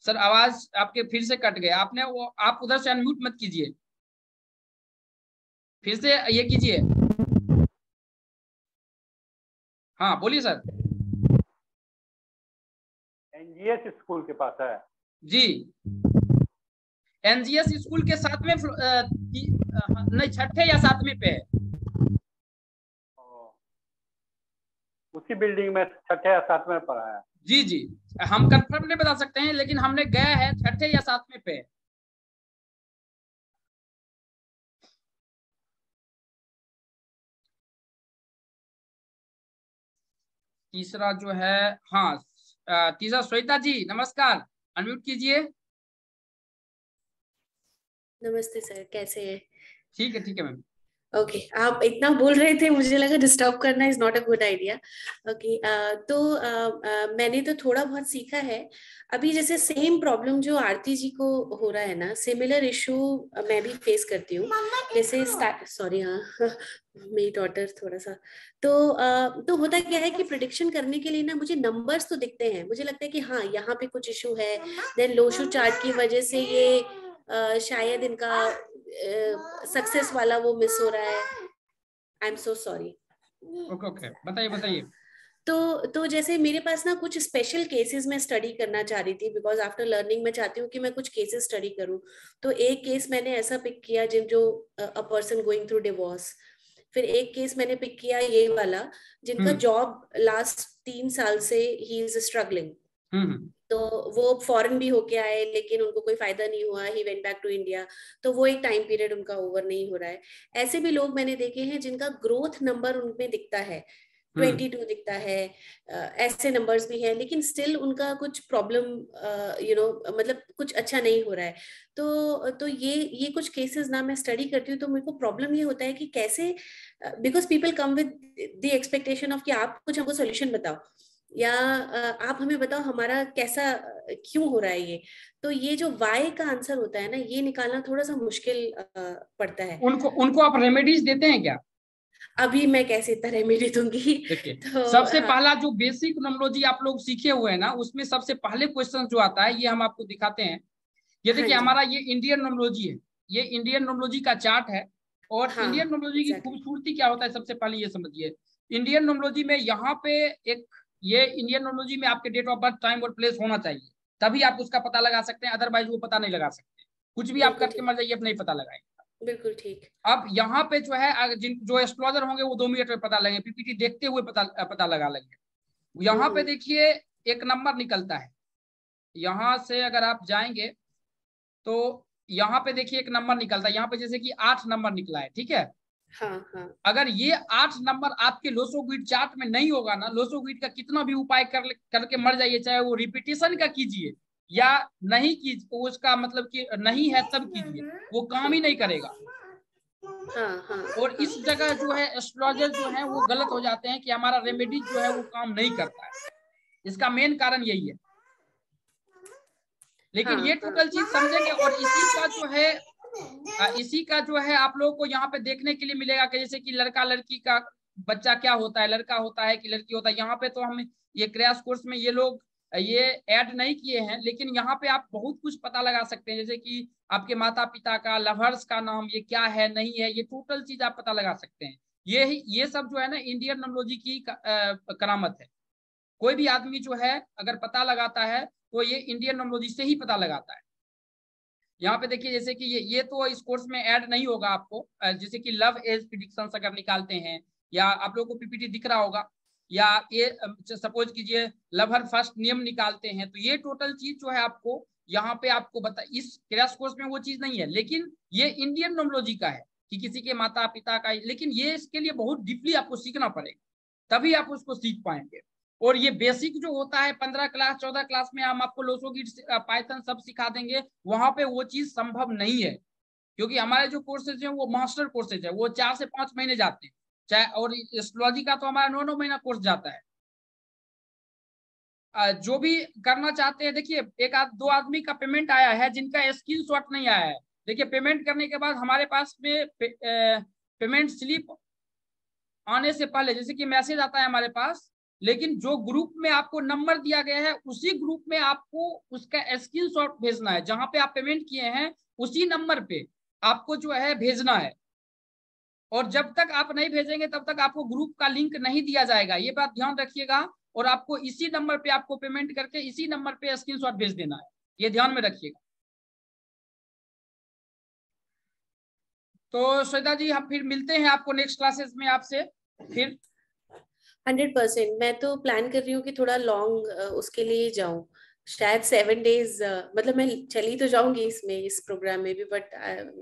सर आवाज आपके फिर से कट गया, आपने वो आप उधर से अनम्यूट मत कीजिए, फिर से ये कीजिए। हाँ बोलिए सर। एनजीएस स्कूल के पास है जी, एनजीएस स्कूल के साथ में नहीं, छठे या सातवें पे है। उसी बिल्डिंग में छठे या सातवें पर है। जी जी, हम कंफर्म नहीं बता सकते हैं, लेकिन हमने गया है छठे या सातवें पे है। तीसरा जो है, हाँ तीसरा श्वेता जी नमस्कार, अनम्यूट कीजिए। नमस्ते सर, कैसे हैं? ठीक है मैम। ओके, आप इतना बोल रहे थे, मुझे लगा डिस्टर्ब करना is not a good idea. Okay, तो मैंने तो थोड़ा बहुत सीखा है। अभी जैसे सेम प्रॉब्लम जो आरती जी को हो रहा है ना, सिमिलर इशू मैं भी फेस करती हूँ। जैसे सॉरी, हाँ मेरी डॉटर थोड़ा सा तो होता क्या है कि प्रिडिक्शन करने के लिए ना मुझे नंबर्स तो दिखते हैं, मुझे लगता है कि हाँ यहाँ पे कुछ इशू है, देन लोशू चार्ट की वजह से ये शायद इनका सक्सेस वाला वो मिस हो रहा है। I am so sorry. Okay बताइए। तो जैसे मेरे पास ना कुछ स्पेशल केसेस में स्टडी करना चाह रही थी, बिकॉज आफ्टर लर्निंग मैं चाहती हूँ कि मैं कुछ केसेस स्टडी करूँ। तो एक केस मैंने ऐसा पिक किया जो a person going through divorce. फिर एक केस मैंने पिक किया ये वाला, जिनका जॉब लास्ट 3 साल से ही इज स्ट्रगलिंग। तो वो फॉरेन भी होके आए, लेकिन उनको कोई फायदा नहीं हुआ, he went back to India. तो वो एक टाइम पीरियड उनका ओवर नहीं हो रहा है। ऐसे भी लोग मैंने देखे हैं जिनका ग्रोथ नंबर उनमें दिखता है, 22 दिखता है, ऐसे नंबर्स भी हैं, लेकिन स्टिल उनका कुछ प्रॉब्लम मतलब कुछ अच्छा नहीं हो रहा है। तो ये कुछ केसेस ना मैं स्टडी करती हूँ, तो मेरे को प्रॉब्लम ये होता है कि कैसे, because people come with the expectation of कि आप कुछ हमको सोल्यूशन बताओ, या आप हमें बताओ हमारा कैसा क्यों हो रहा है ये। तो ये जो वाई का आंसर होता है ना, ये निकालना थोड़ा सा मुश्किल पड़ता है। उनको आप रेमेडीज देते हैं क्या? अभी मैं कैसे इतना रेमेडी दूंगी? देखिए, तो सबसे पहला जो बेसिक नोमोलॉजी आप लोग सीखे हुए हैं ना, उसमें सबसे पहले क्वेश्चन जो आता है, ये हम आपको दिखाते हैं। ये देखिए हमारा ये इंडियन नोमोलॉजी है, ये इंडियन नोमोलॉजी का चार्ट है। और इंडियन नोमोलॉजी की खूबसूरती क्या होता है, सबसे पहले ये समझिए। इंडियन नोमोलॉजी में यहाँ पे एक, ये इंडियन नोमोलॉजी में आपके डेट ऑफ बर्थ, टाइम और प्लेस होना चाहिए, तभी आप उसका पता लगा सकते हैं, अदरवाइज वो पता नहीं लगा सकते। कुछ भी आप करके मर जाइए, अब नहीं पता लगाएंगे। बिल्कुल ठीक। अब यहाँ पे जो है, जो एस्ट्रोलॉजर होंगे वो 2 मिनट में पता लगेंगे, पीपीटी देखते हुए पता लगा लेंगे। यहाँ पे देखिए एक नंबर निकलता है, यहाँ से अगर आप जाएंगे तो यहाँ पे देखिए एक नंबर निकलता है, यहाँ पे जैसे कि 8 नंबर निकला है, ठीक है। हाँ। अगर ये 8 नंबर आपके लोसोग्रिड चार्ट में नहीं होगा ना, लोसोग्रिड का कितना भी उपाय करके मर जाइए, चाहे वो रिपीटेशन का कीजिए या नहीं कीजिए, उसका मतलब कि नहीं है तब कीजिए, वो काम ही नहीं करेगा। हाँ। और इस जगह जो है एस्ट्रोलॉजर जो है वो गलत हो जाते हैं कि हमारा रेमेडी जो है वो काम नहीं करता है। इसका मेन कारण यही है। लेकिन ये टोटल चीज समझेंगे। और इसी का जो है आप लोगों को यहाँ पे देखने के लिए मिलेगा कि जैसे कि लड़का लड़की का बच्चा क्या होता है, लड़का होता है कि लड़की होता है। यहाँ पे तो हम ये क्रैश कोर्स में ये लोग ये ऐड नहीं किए हैं, लेकिन यहाँ पे आप बहुत कुछ पता लगा सकते हैं, जैसे कि आपके माता पिता का, लवर्स का नाम ये क्या है नहीं है, ये टोटल चीज आप पता लगा सकते हैं। ये सब जो है ना इंडियन न्यूमरोलॉजी की करामत है। कोई भी आदमी जो है अगर पता लगाता है तो ये इंडियन न्यूमरोलॉजी से ही पता लगाता है। यहाँ पे देखिए जैसे कि ये तो इस कोर्स में ऐड नहीं होगा आपको, जैसे कि लव एज प्रिडिक्शंस अगर निकालते हैं, या आप लोगों को पीपीटी दिख रहा होगा, या ये सपोज कीजिए लवर फर्स्ट नियम निकालते हैं, तो ये टोटल चीज जो है आपको यहाँ पे आपको बता, इस क्रैश कोर्स में वो चीज नहीं है, लेकिन ये इंडियन न्यूमरोलॉजी का है कि किसी के माता पिता का, लेकिन ये इसके लिए बहुत डीपली आपको सीखना पड़ेगा, तभी आप उसको सीख पाएंगे। और ये बेसिक जो होता है 15 क्लास 14 क्लास में हम आपको लोसोग्रिड पाइथन सब सिखा देंगे, वहां पे वो चीज संभव नहीं है, क्योंकि हमारे जो कोर्सेज हैं वो मास्टर कोर्सेज है, वो 4 से 5 महीने जाते हैं, चाहे और एस्ट्रोलॉजी का तो हमारा 9 महीना कोर्स जाता है। जो भी करना चाहते हैं, देखिए एक दो आदमी का पेमेंट आया है जिनका स्क्रीनशॉट नहीं आया है। देखिए पेमेंट करने के बाद हमारे पास में पेमेंट स्लिप आने से पहले जैसे कि मैसेज आता है हमारे पास, लेकिन जो ग्रुप में आपको नंबर दिया गया है उसी ग्रुप में आपको उसका स्क्रीनशॉट भेजना है, जहां पे आप पेमेंट किए हैं उसी नंबर पे आपको जो है भेजना है। और जब तक आप नहीं भेजेंगे तब तक आपको ग्रुप का लिंक नहीं दिया जाएगा, ये बात ध्यान रखिएगा। और आपको इसी नंबर पे आपको पेमेंट करके इसी नंबर पे स्क्रीनशॉट भेज देना है, ये ध्यान में रखिएगा। तो श्वेता जी हम फिर मिलते हैं आपको नेक्स्ट क्लासेस में आपसे फिर। 100%। मैं तो प्लान कर रही हूँ कि थोड़ा लॉन्ग उसके लिए जाऊं, शायद 7 डेज, मतलब मैं चली तो जाऊंगी इसमें, इस प्रोग्राम में भी, बट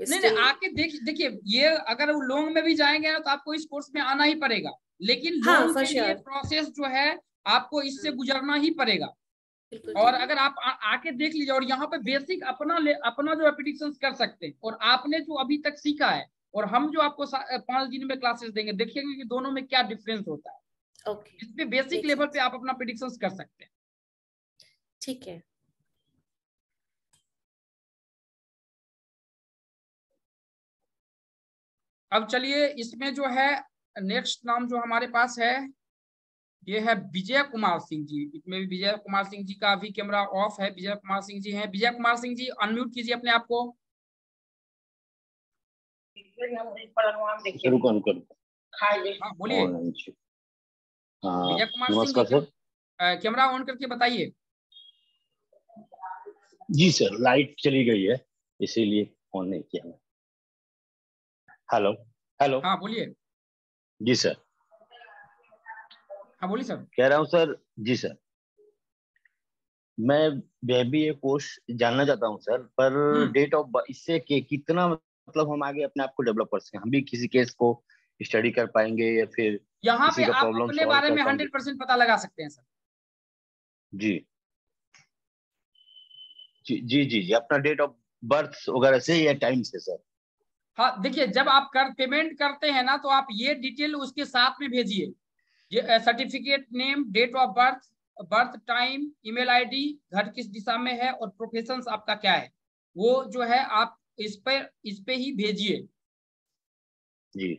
नहीं आके देखिए ये अगर वो लॉन्ग में भी जाएंगे ना तो आपको इस कोर्स में आना ही पड़ेगा, लेकिन लॉन्ग के लिए प्रोसेस जो है आपको इससे गुजरना ही पड़ेगा। और अगर आप आके देख लीजिए, और यहाँ पे बेसिक अपना जो प्रेडिक्शंस कर सकते हैं, और आपने जो अभी तक सीखा है और हम जो आपको 5 दिन में क्लासेस देंगे, देखिएगा कि दोनों में क्या डिफरेंस होता है। इसमें बेसिक लेवल पे आप अपना प्रेडिक्शंस कर सकते हैं। ठीक है। अब चलिए इसमें जो है नेक्स्ट नाम जो हमारे पास है ये है विजय कुमार सिंह जी। इसमें भी विजय कुमार सिंह जी का भी कैमरा ऑफ है। विजय कुमार सिंह जी हैं। विजय कुमार सिंह जी अनम्यूट कीजिए अपने आप को। हाँ बोलिए। विजय कुमार सिंह जी कैमरा ऑन करके बताइए। जी सर, लाइट चली गई है इसीलिए ऑन नहीं किया मैं। Hello hello. हाँ बोलिए। जी सर। हाँ बोलिए सर। कह रहा हूँ सर। जी सर, मैं भी ये कोर्स जानना चाहता हूँ सर, पर डेट ऑफ इससे कितना मतलब हम आगे अपने आप को डेवलप कर सकें, हम भी किसी केस को स्टडी कर पाएंगे या फिर यहाँ पे आप अपने बारे में 100% पता लगा सकते हैं सर। जी जी जी जी जी, अपना डेट ऑफ बर्थ वगैरह से या टाइम से सर। हाँ देखिए जब आप पेमेंट करते हैं ना तो आप ये डिटेल उसके साथ में भेजिए, ये certificate name, date of birth, birth time, email ID, घर किस दिशा में है और प्रोफेशन आपका क्या है, वो जो है आप इस पे ही भेजिए। जी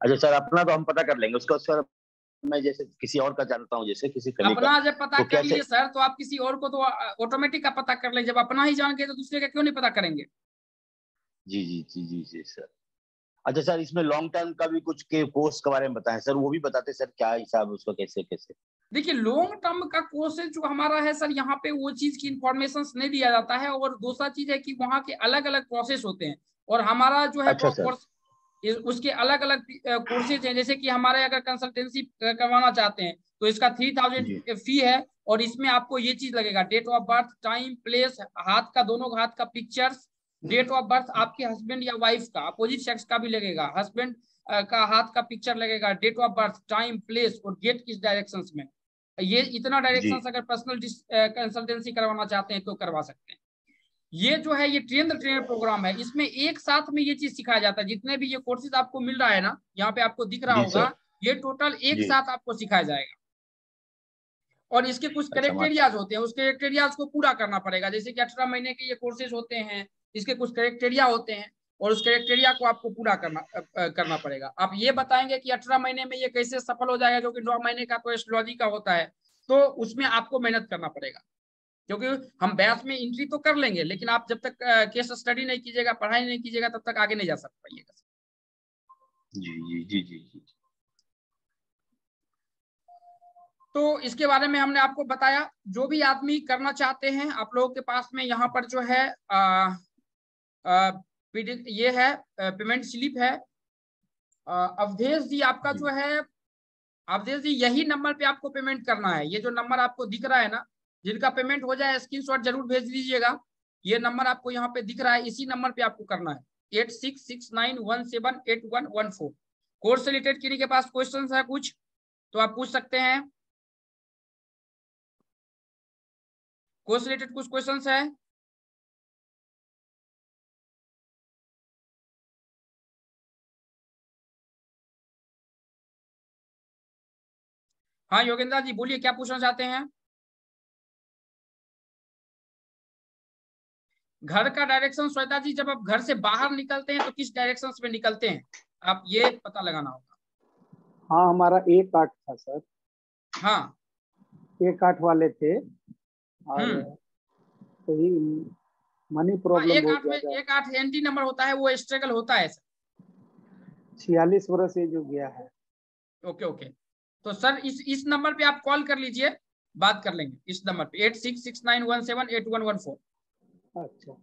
अच्छा सर, अपना तो हम पता कर लेंगे, उसका सर मैं जैसे किसी और का जानता हूँ, जैसे किसी अपना जब पता कर लिए सर तो आप किसी और को तो ऑटोमेटिक का पता कर ले, जब अपना ही जान के तो दूसरे का क्यों नहीं पता करेंगे। जी जी जी जी जी सर। अच्छा सर, इसमें लॉन्ग टर्म का भी कुछ के कोर्स के बारे में बताएं सर, वो भी बताते सर क्या हिसाब उसका कैसे कैसे। देखिए लॉन्ग टर्म का कोर्स जो हमारा है सर, यहाँ पे वो चीज की इंफॉर्मेशन नहीं दिया जाता है, और दूसरा चीज है कि वहाँ के अलग अलग प्रोसेस होते हैं, और हमारा जो है अच्छा कोर्स उसके अलग अलग कोर्सेज हैं। जैसे कि हमारे अगर कंसल्टेंसी करवाना चाहते हैं तो इसका 3000 फी है, और इसमें आपको ये चीज लगेगा date of birth, time, place, हाथ का दोनों हाथ का पिक्चर्स, डेट ऑफ बर्थ आपके हस्बैंड या वाइफ का, अपोजिट सेक्स का भी लगेगा, हस्बैंड का हाथ का पिक्चर लगेगा, date of birth, time, place और डेट किस डायरेक्शन में, ये इतना डायरेक्शन अगर पर्सनल कंसल्टेंसी करवाना चाहते हैं तो करवा सकते हैं। ये जो है ये ट्रेनर प्रोग्राम है, इसमें एक साथ में ये चीज सिखाया जाता है। जितने भी ये कोर्सेज आपको मिल रहा है ना, यहाँ पे आपको दिख रहा होगा, ये टोटल एक साथ आपको सिखाया जाएगा। और इसके कुछ क्राइटेरियाज होते हैं, उस क्राइटेरियाज को पूरा करना पड़ेगा। जैसे कि 18 महीने के ये कोर्सेज होते हैं, इसके कुछ क्राइटेरिया होते हैं और उस क्राइटेरिया को आपको पूरा करना पड़ेगा। आप ये बताएंगे कि 18 महीने में ये कैसे सफल हो जाएगा, क्योंकि 9 महीने का तो एस्ट्रोलॉजी का होता है, तो उसमें आपको मेहनत करना पड़ेगा। क्योंकि हम बैच में एंट्री तो कर लेंगे, लेकिन आप जब तक केस स्टडी नहीं कीजिएगा, पढ़ाई नहीं कीजिएगा, तब तक आगे नहीं जा पाइएगा। जी जी जी जी। तो इसके बारे में हमने आपको बताया। जो भी आदमी करना चाहते हैं, आप लोगों के पास में यहाँ पर जो है ये है पेमेंट स्लिप है। अवधेश जी आपका जो है, अवधेश जी यही नंबर पे आपको पेमेंट करना है। ये जो नंबर आपको दिख रहा है ना, जिनका पेमेंट हो जाए स्क्रीनशॉट जरूर भेज दीजिएगा। ये नंबर आपको यहाँ पे दिख रहा है, इसी नंबर पे आपको करना है 8669178114। कोर्स से रिलेटेड किसी के पास क्वेश्चन है कुछ तो आप पूछ सकते हैं। कोर्स से रिलेटेड कुछ क्वेश्चन है? हाँ योगेंद्र जी बोलिए, क्या पूछना चाहते हैं? घर का डायरेक्शन श्वेता जी, जब आप घर से बाहर निकलते हैं तो किस डायरेक्शन में निकलते हैं, आप ये पता लगाना होगा। हाँ हमारा 1-8 था सर। हाँ 1-8 वाले थे और वही मनी प्रॉब्लम बहुत ज्यादा। 1-8 एंटी नंबर होता है, वो स्ट्रगल होता है सर। 46 वर्ष से जो गया है। ओके ओके, तो सर इस नंबर पे आप कॉल कर लीजिए, बात कर लेंगे इस नंबर पे 8669178114। अच्छा।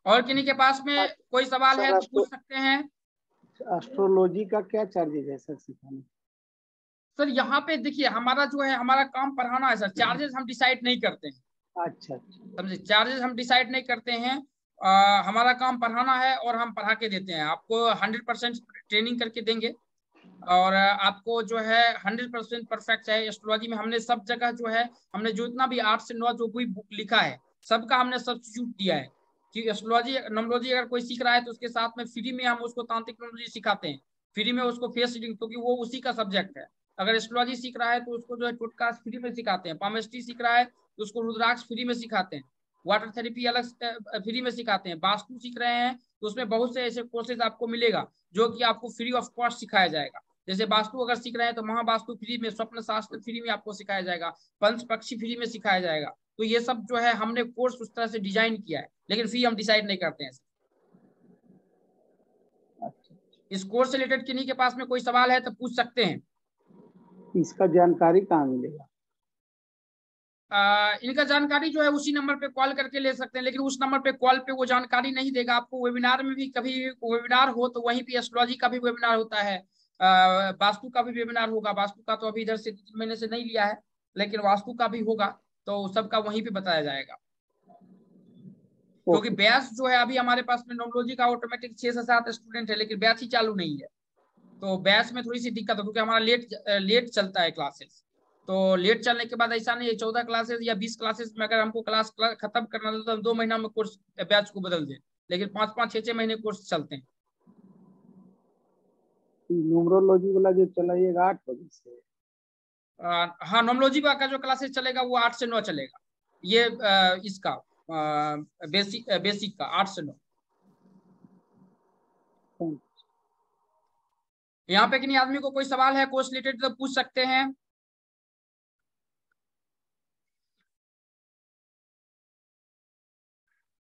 और किन्हीं के पास में कोई सवाल है तो पूछ सकते हैं। एस्ट्रोलॉजी का क्या चार्जेस है सर सिखाने? सर यहाँ पे देखिए, हमारा जो है, हमारा काम पढ़ाना है सर, चार्जेस हम डिसाइड नहीं करते हैं। अच्छा समझे, चार्जेस हम डिसाइड नहीं करते हैं। हमारा काम पढ़ाना है और हम पढ़ा के देते हैं। आपको 100% ट्रेनिंग करके देंगे और आपको जो है 100% परफेक्ट है एस्ट्रोलॉजी में। हमने सब जगह जो है, हमने जो इतना भी 8 से 9 जो कोई बुक लिखा है, सबका हमने सब्स्टिट्यूट दिया है कि एस्ट्रोलॉजी नॉमोलॉजी अगर कोई सीख रहा है तो उसके साथ में फ्री में हम उसको तांत्रिक नॉमोलॉजी सिखाते हैं, फ्री में उसको फेस रीडिंग, क्योंकि वो उसी का सब्जेक्ट है। अगर एस्ट्रोलॉजी सीख रहा है तो उसको जो है टोटका फ्री में सिखाते हैं, पामेस्ट्री सीख रहा है तो उसको रुद्राक्ष फ्री में सिखाते हैं, वाटर थेरेपी अलग फ्री में सिखाते हैं, वास्तु सीख रहे हैं तो उसमें बहुत से ऐसे कोर्सेज आपको मिलेगा जो कि आपको फ्री ऑफ कॉस्ट सिखाया जाएगा। जैसे वास्तु अगर सीख रहे हैं तो महावास्तु फ्री में, स्वप्न शास्त्र फ्री में आपको सिखाया जाएगा, पंच पक्षी फ्री में सिखाया जाएगा। तो ये सब जो है हमने कोर्स उस तरह से डिजाइन किया है, लेकिन फी हम डिसाइड नहीं करते हैं। इस कोर्स से रिलेटेड किन्हीं के पास में कोई सवाल है तो पूछ सकते हैं। इसका जानकारी कहाँ मिलेगा? इनका जानकारी जो है उसी नंबर पे कॉल करके ले सकते हैं, लेकिन उस नंबर पे कॉल पे वो जानकारी नहीं देगा आपको। वेबिनार में भी, कभी वेबिनार हो तो वहीं पे एस्ट्रोलॉजी का भी वेबिनार होता है, वास्तु का भी वेबिनार होगा। वास्तु का तो अभी इधर से 3 महीने से नहीं लिया है, लेकिन वास्तु का भी होगा, तो सबका वहीं पे बताया जाएगा। क्योंकि बैच जो है अभी हमारे पास में नॉमोलॉजी का ऑटोमेटिक 6 से 7 स्टूडेंट है, लेकिन बैच ही चालू नहीं है, तो बैच में थोड़ी सी दिक्कत है, क्योंकि हमारा लेट चलता है क्लासेस। तो लेट चलने के बाद ऐसा नहीं है 14 क्लासेस या 20 क्लासेस में अगर हमको क्लास खत्म करना था तो हम 2 महीना में कोर्स बैच को बदल दें, लेकिन 5-5, 6-6 महीने कोर्स चलते हैं। न्यूमरोलॉजी वाला जो चलाइएगा 8 बजे से? हाँ नॉमोलॉजी का जो क्लासेस चलेगा वो 8 से 9 चलेगा। ये इसका बेसिक का 8 से 9। यहाँ पे किन्हीं आदमी को कोई सवाल है कोर्स रिलेटेड तो पूछ सकते हैं।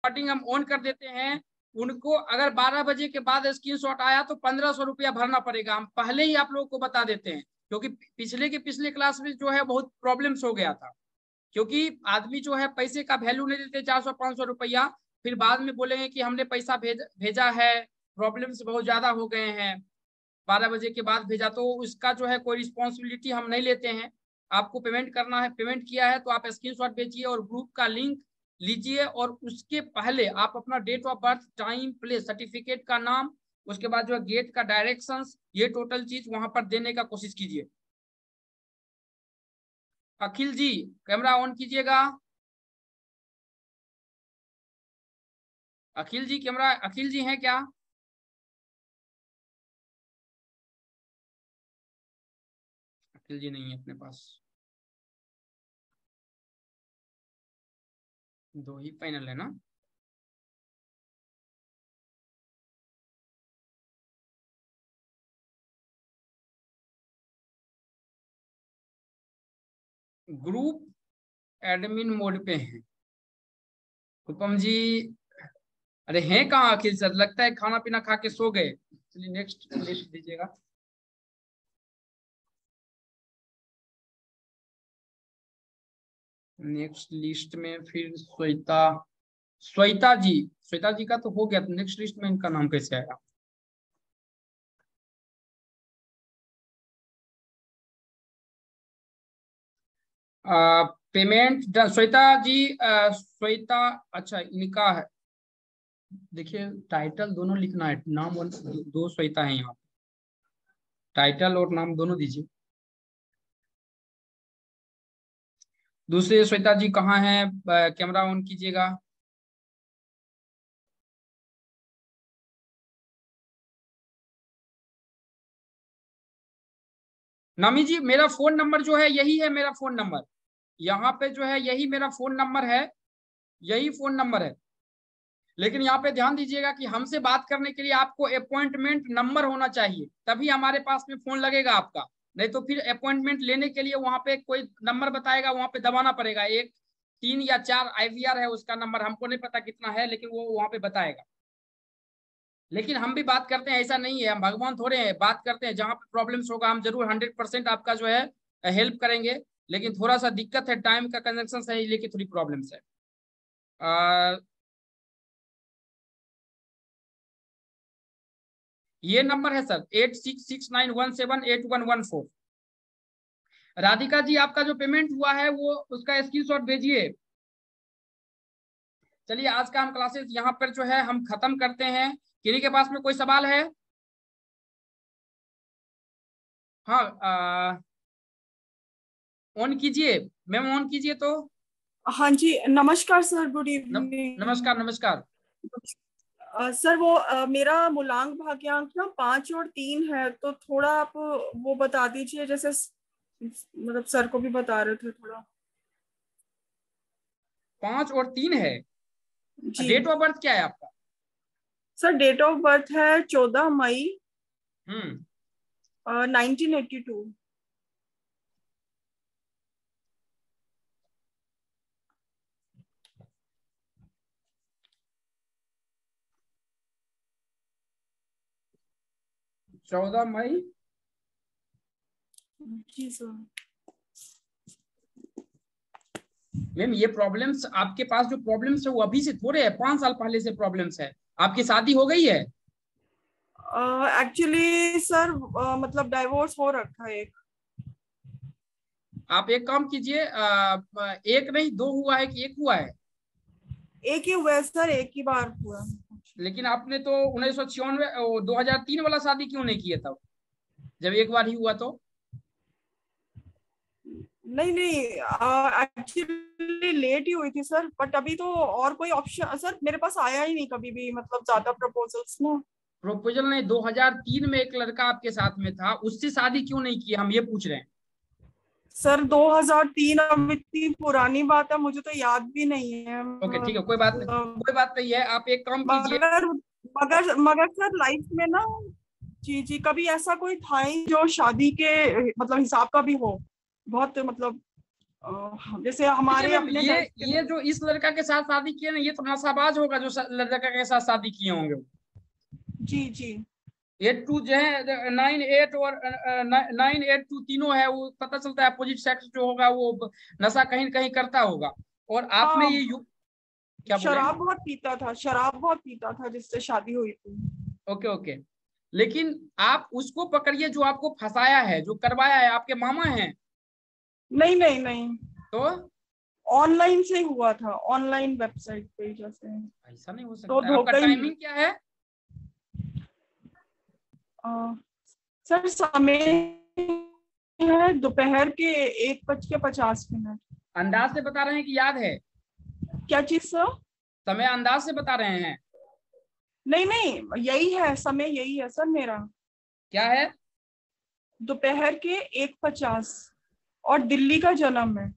रिकॉर्डिंग हम ऑन कर देते हैं। उनको अगर 12 बजे के बाद स्क्रीनशॉट आया तो 1500 रुपया भरना पड़ेगा। हम पहले ही आप लोगों को बता देते हैं, क्योंकि पिछले क्लास में जो है बहुत प्रॉब्लम्स हो गया था, क्योंकि आदमी जो है पैसे का वैल्यू नहीं देते, 400-500 रुपया, फिर बाद में बोलेंगे कि हमने पैसा भेजा है, प्रॉब्लम्स बहुत ज्यादा हो गए हैं, 12 बजे के बाद भेजा। तो उसका जो है कोई रिस्पॉन्सिबिलिटी हम नहीं लेते हैं। आपको पेमेंट करना है, पेमेंट किया है तो आप स्क्रीनशॉट भेजिए और ग्रुप का लिंक लीजिए और उसके पहले आप अपना date of birth, time, place, certificate का नाम, उसके बाद जो है गेट का डायरेक्शंस, ये टोटल चीज वहां पर देने का कोशिश कीजिए। अखिल जी कैमरा ऑन कीजिएगा। अखिल जी कैमरा, अखिल जी हैं क्या? अखिल जी नहीं है अपने पास, 2 ही पैनल है ना। ग्रुप एडमिन मोड पे हैं रूपम जी। अरे हैं कहाँ अखिल सर? लगता है खाना पीना खा के सो गए। चलिए नेक्स्ट लिस्ट दीजिएगा। नेक्स्ट लिस्ट में फिर श्वेता, श्वेता जी का तो हो गया, तो नेक्स्ट लिस्ट में इनका नाम कैसे आया? पेमेंट श्वेता जी, श्वेता, अच्छा इनका है। देखिए टाइटल दोनों लिखना है, नाम और 2 श्वेता है यहाँ, टाइटल और नाम दोनों दीजिए। दूसरे श्वेता जी कहाँ हैं? कैमरा ऑन कीजिएगा। नामी जी मेरा फोन नंबर जो है यही है मेरा फोन नंबर, यहाँ पे जो है यही मेरा फोन नंबर है, यही फोन नंबर है। लेकिन यहाँ पे ध्यान दीजिएगा कि हमसे बात करने के लिए आपको अपॉइंटमेंट नंबर होना चाहिए, तभी हमारे पास में फोन लगेगा आपका। नहीं तो फिर अपॉइंटमेंट लेने के लिए वहां पे कोई नंबर बताएगा, वहां पे दबाना पड़ेगा। 1, 3 या 4 IVR है उसका नंबर, हमको नहीं पता कितना है, लेकिन वो वहां पे बताएगा। लेकिन हम भी बात करते हैं, ऐसा नहीं है हम भगवान थोड़े हैं, बात करते हैं। जहां पे प्रॉब्लम्स होगा हम जरूर 100% आपका जो है हेल्प करेंगे। लेकिन थोड़ा सा दिक्कत है, टाइम का कंजक्शन है, लेकिन थोड़ी प्रॉब्लम्स है। ये नंबर है सर 8669178114। राधिका जी आपका जो पेमेंट हुआ है वो उसका स्क्रीनशॉट भेजिए। चलिए आज का हम क्लासेस यहाँ पर जो है हम खत्म करते हैं। किसी के पास में कोई सवाल है? हाँ ऑन कीजिए मैम, ऑन कीजिए तो। हाँ जी नमस्कार सर, गुड इवनिंग। नमस्कार नमस्कार। सर वो मेरा मूलांक भाग्यांक ना 5 और 3 है, तो थोड़ा आप वो बता दीजिए, जैसे मतलब सर को भी बता रहे थे थोड़ा। 5 और 3 है जी। डेट ऑफ बर्थ क्या है आपका? सर डेट ऑफ बर्थ है 14 मई 1982। मई। जी सर। मैम ये प्रॉब्लम्स आपके पास जो प्रॉब्लम्स है वो अभी से थोड़े है, 5 साल पहले से प्रॉब्लम्स है। आपकी शादी हो गई है? एक्चुअली सर मतलब डाइवोर्स हो रखा है एक। आप एक काम कीजिए, एक नहीं 2 हुआ है कि 1 हुआ है? एक ही हुआ है सर, एक ही बार हुआ। लेकिन आपने तो 1996 2003 वाला शादी क्यों नहीं किया तब, जब एक बार ही हुआ तो? नहीं एक्चुअली लेट ही हुई थी सर, बट अभी तो और कोई ऑप्शन सर मेरे पास आया ही नहीं कभी भी, मतलब ज्यादा प्रपोजल्स ना। प्रपोजल नहीं, 2003 में एक लड़का आपके साथ में था, उससे शादी क्यों नहीं की, हम ये पूछ रहे हैं। सर 2003 अब इतनी पुरानी बात है, मुझे तो याद भी नहीं है। ओके ठीक है, कोई बात नहीं है। आप एक काम कीजिए, मगर सर लाइफ में ना जी कभी ऐसा कोई था ही जो शादी के मतलब हिसाब का भी हो, बहुत मतलब जैसे हमारे अपने ये जो इस लड़का के साथ शादी किए ना, ये तो नशाबाज होगा जो लड़का के साथ शादी किए होंगे। जी 8-2 जो है 9-8 और 9-8-2 तीनों है, वो पता चलता है अपोजिट सेक्स जो होगा वो नशा कहीं कहीं करता होगा। और आप में ये क्या शराब बहुत पीता था जिससे शादी हुई थी। ओके लेकिन आप उसको पकड़िए जो आपको फंसाया है, जो करवाया है, आपके मामा हैं? नहीं तो ऑनलाइन से हुआ था, ऑनलाइन वेबसाइट पे जैसे। ऐसा नहीं हो तो सकता है। आपका धोखा ही टाइमिंग क्या है? सर समय है दोपहर के 1:50। अंदाज से बता रहे हैं कि याद है? क्या चीज सर? समय अंदाज से बता रहे हैं? नहीं नहीं, यही है समय, यही है सर मेरा। क्या है? दोपहर के 1:50 और दिल्ली का जन्म है,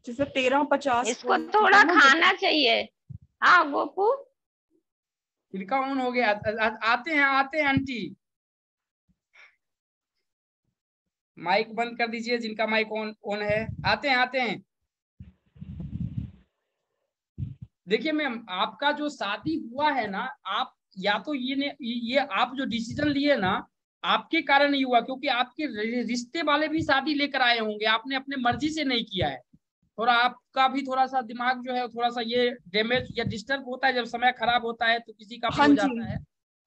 जैसे 13:50। इसको थोड़ा खाना चाहिए। हाँ गोपू, खिड़का ऑन हो गया। आते हैं आंटी। माइक बंद कर दीजिए जिनका माइक ऑन है। आते हैं। देखिए मैम, आपका जो शादी हुआ है ना, आप या तो ये आप जो डिसीजन लिए ना, आपके कारण नहीं हुआ, क्योंकि आपके रिश्ते वाले भी शादी लेकर आए होंगे, आपने अपने मर्जी से नहीं किया है। थोड़ा आपका भी थोड़ा सा दिमाग जो है थोड़ा सा ये डैमेज या डिस्टर्ब होता है, जब समय खराब होता है तो किसी का भी हाँ हो जी, जाता है।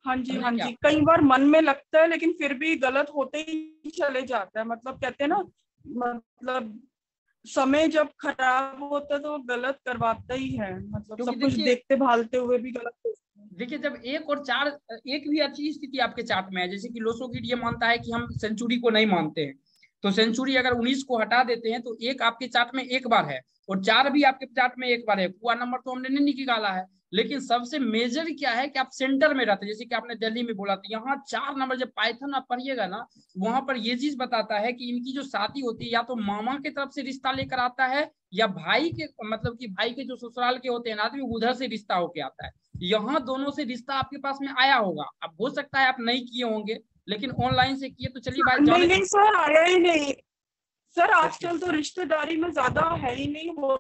हाँ जी, समझे हाँ क्या? जी, कई बार मन में लगता है लेकिन फिर भी गलत होते ही चले जाता है। मतलब कहते हैं ना, मतलब समय जब खराब होता है तो गलत करवाता ही है। मतलब क्योंकि सब कुछ देखिए, देखते भालते हुए भी गलत होता है। देखिए जब 1 और 4 एक भी अच्छी स्थिति आपके चार्ट में है, जैसे कि लोसोगिड ये मानता है कि हम सेंचुरी को नहीं मानते हैं, तो सेंचुरी अगर 19 को हटा देते हैं तो 1 आपके चार्ट में एक बार है और 4 भी आपके चार्ट में एक बार है। पूरा नंबर तो हमने नहीं निकाला है, लेकिन सबसे मेजर क्या है कि आप सेंटर में रहते हैं। जैसे कि आपने दिल्ली में बोला था, यहाँ 4 नंबर जब पाइथन आप पढ़िएगा ना, वहां पर ये चीज बताता है कि इनकी जो शादी होती है या तो मामा की तरफ से रिश्ता लेकर आता है, या भाई के मतलब कि भाई के जो ससुराल के होते हैं ना आदमी, उधर से रिश्ता होके आता है। यहाँ दोनों से रिश्ता आपके पास में आया होगा। अब हो सकता है आप नहीं किए होंगे, लेकिन ऑनलाइन से किए तो चलिए बात नहीं जाने। नहीं सर, आया ही नहीं सर। आजकल तो रिश्तेदारी में ज्यादा है ही नहीं वो।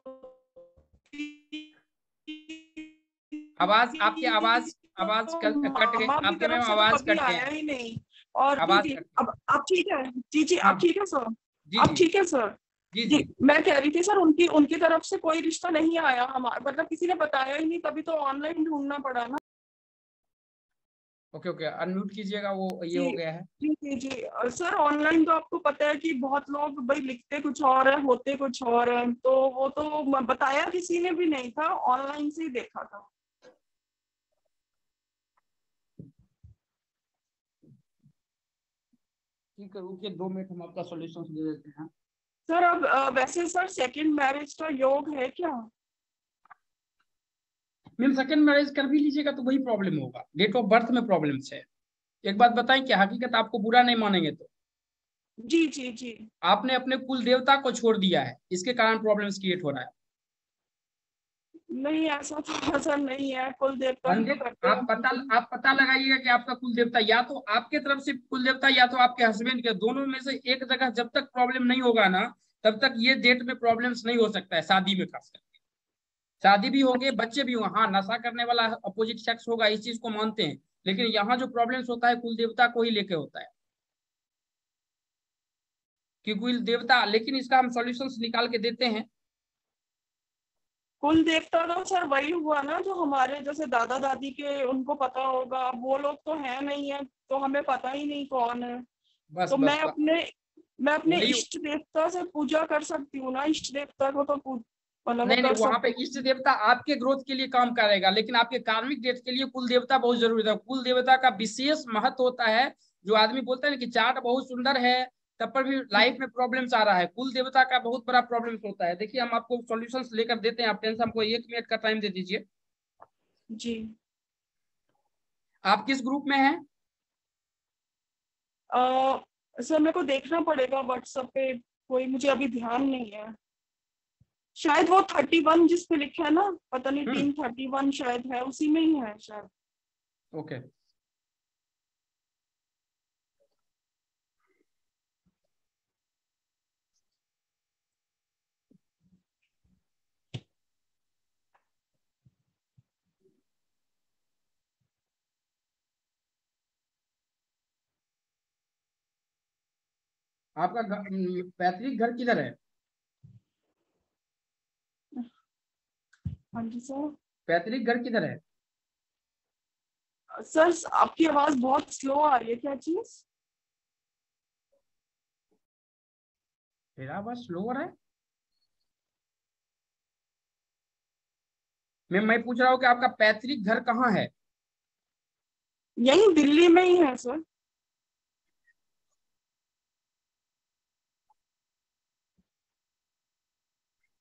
आवाज आपकी आवाज आवाज कट गई मामा की आपके तरफ में, से तो आवाज कभी कट गया, आया ही नहीं। और आवाज जी, कट गई। अब आप ठीक है? जी जी, हाँ अब ठीक है सर? जी अब जी ठीक है सर? जी जी, जी। मैं कह रही थी सर, उनकी उनकी तरफ से कोई रिश्ता नहीं आया हमारा, मतलब किसी ने बताया ही नहीं, तभी तो ऑनलाइन ढूंढना पड़ा ना। ओके ओके, अनम्यूट कीजिएगा, वो ये जी हो गया है। जी जी जी। सर ऑनलाइन तो आपको पता है कि बहुत लोग भाई लिखते कुछ और है, होते कुछ और है, तो वो तो बताया किसी ने भी नहीं था, ऑनलाइन से ही देखा था। ठीक है, रुकिए 2 मिनट, हम आपका सॉल्यूशन दे देते हैं। सर अब वैसे सर सेकंड मैरिज का योग है क्या? मैम सेकंड मैरिज कर भी लीजिएगा तो वही प्रॉब्लम होगा, डेट ऑफ बर्थ में प्रॉब्लम है। एक बात बताएं, क्या हकीकत आपको बुरा नहीं मानेंगे तो जी जी जी। आपने अपने कुल देवता को छोड़ दिया है, इसके कारण प्रॉब्लम्स क्रिएट हो रहा है। नहीं ऐसा तो सर नहीं है, कुल देवता की तो पंडित, करते हैं पूजा। आप पता लगाइएगा कि आपका कुल देवता या तो आपके तरफ से कुल देवता या तो आपके हस्बैंड के, दोनों में से एक जगह जब तक प्रॉब्लम नहीं होगा ना, तब तक ये डेट में प्रॉब्लम्स नहीं हो सकता है, शादी में खास करके। शादी भी होंगे, बच्चे भी होंगे, हाँ नशा करने वाला अपोजिट सेक्स होगा, इस चीज को मानते हैं, लेकिन यहाँ जो प्रॉब्लम्स होता है कुल देवता को ही लेके होता है कि कुल देवता। लेकिन इसका हम सॉल्यूशंस निकाल के देते हैं। कुल देवता तो सर वही हुआ ना जो हमारे जैसे दादा दादी के उनको पता होगा, अब वो लोग तो है नहीं है तो हमें पता ही नहीं कौन है। बस तो बस मैं अपने वही। इष्ट देवता से पूजा कर सकती हूँ ना, इष्ट देवता को तो मतलब वो नहीं नहीं, कर वहां पे सकते इष्ट हैं। देवता आपके ग्रोथ के लिए काम करेगा, लेकिन आपके कार्मिक डेट के लिए कुल देवता बहुत जरूरी है। कुल देवता का विशेष महत्व होता है। जो आदमी बोलता है ना कि चार्ट बहुत सुंदर है, तब पर भी लाइफ में प्रॉब्लम्स आ रहा है, कुल देवता का बहुत बड़ा प्रॉब्लम्स होता है। देखिए हम आपको सॉल्यूशंस लेकर देते हैं, आप टेंशन, हमको 1 मिनट का टाइम दे दीजिए। जी। आप किस ग्रुप में हैं? सर मेरे को देखना पड़ेगा व्हाट्सएप पे, कोई मुझे अभी ध्यान नहीं है। शायद वो 31 जिस पे लिखा है ना, पता नहीं टीम 31 शायद है, उसी में ही है शायद। ओके। आपका पैतृक घर किधर है? हाँ जी सर। पैतृक घर किधर है? सर आपकी आवाज बहुत स्लो आ रही है, क्या चीज? मेरा आवाज स्लो हो रहा है मैम? मैं पूछ रहा हूँ कि आपका पैतृक घर कहाँ है? यही दिल्ली में ही है सर।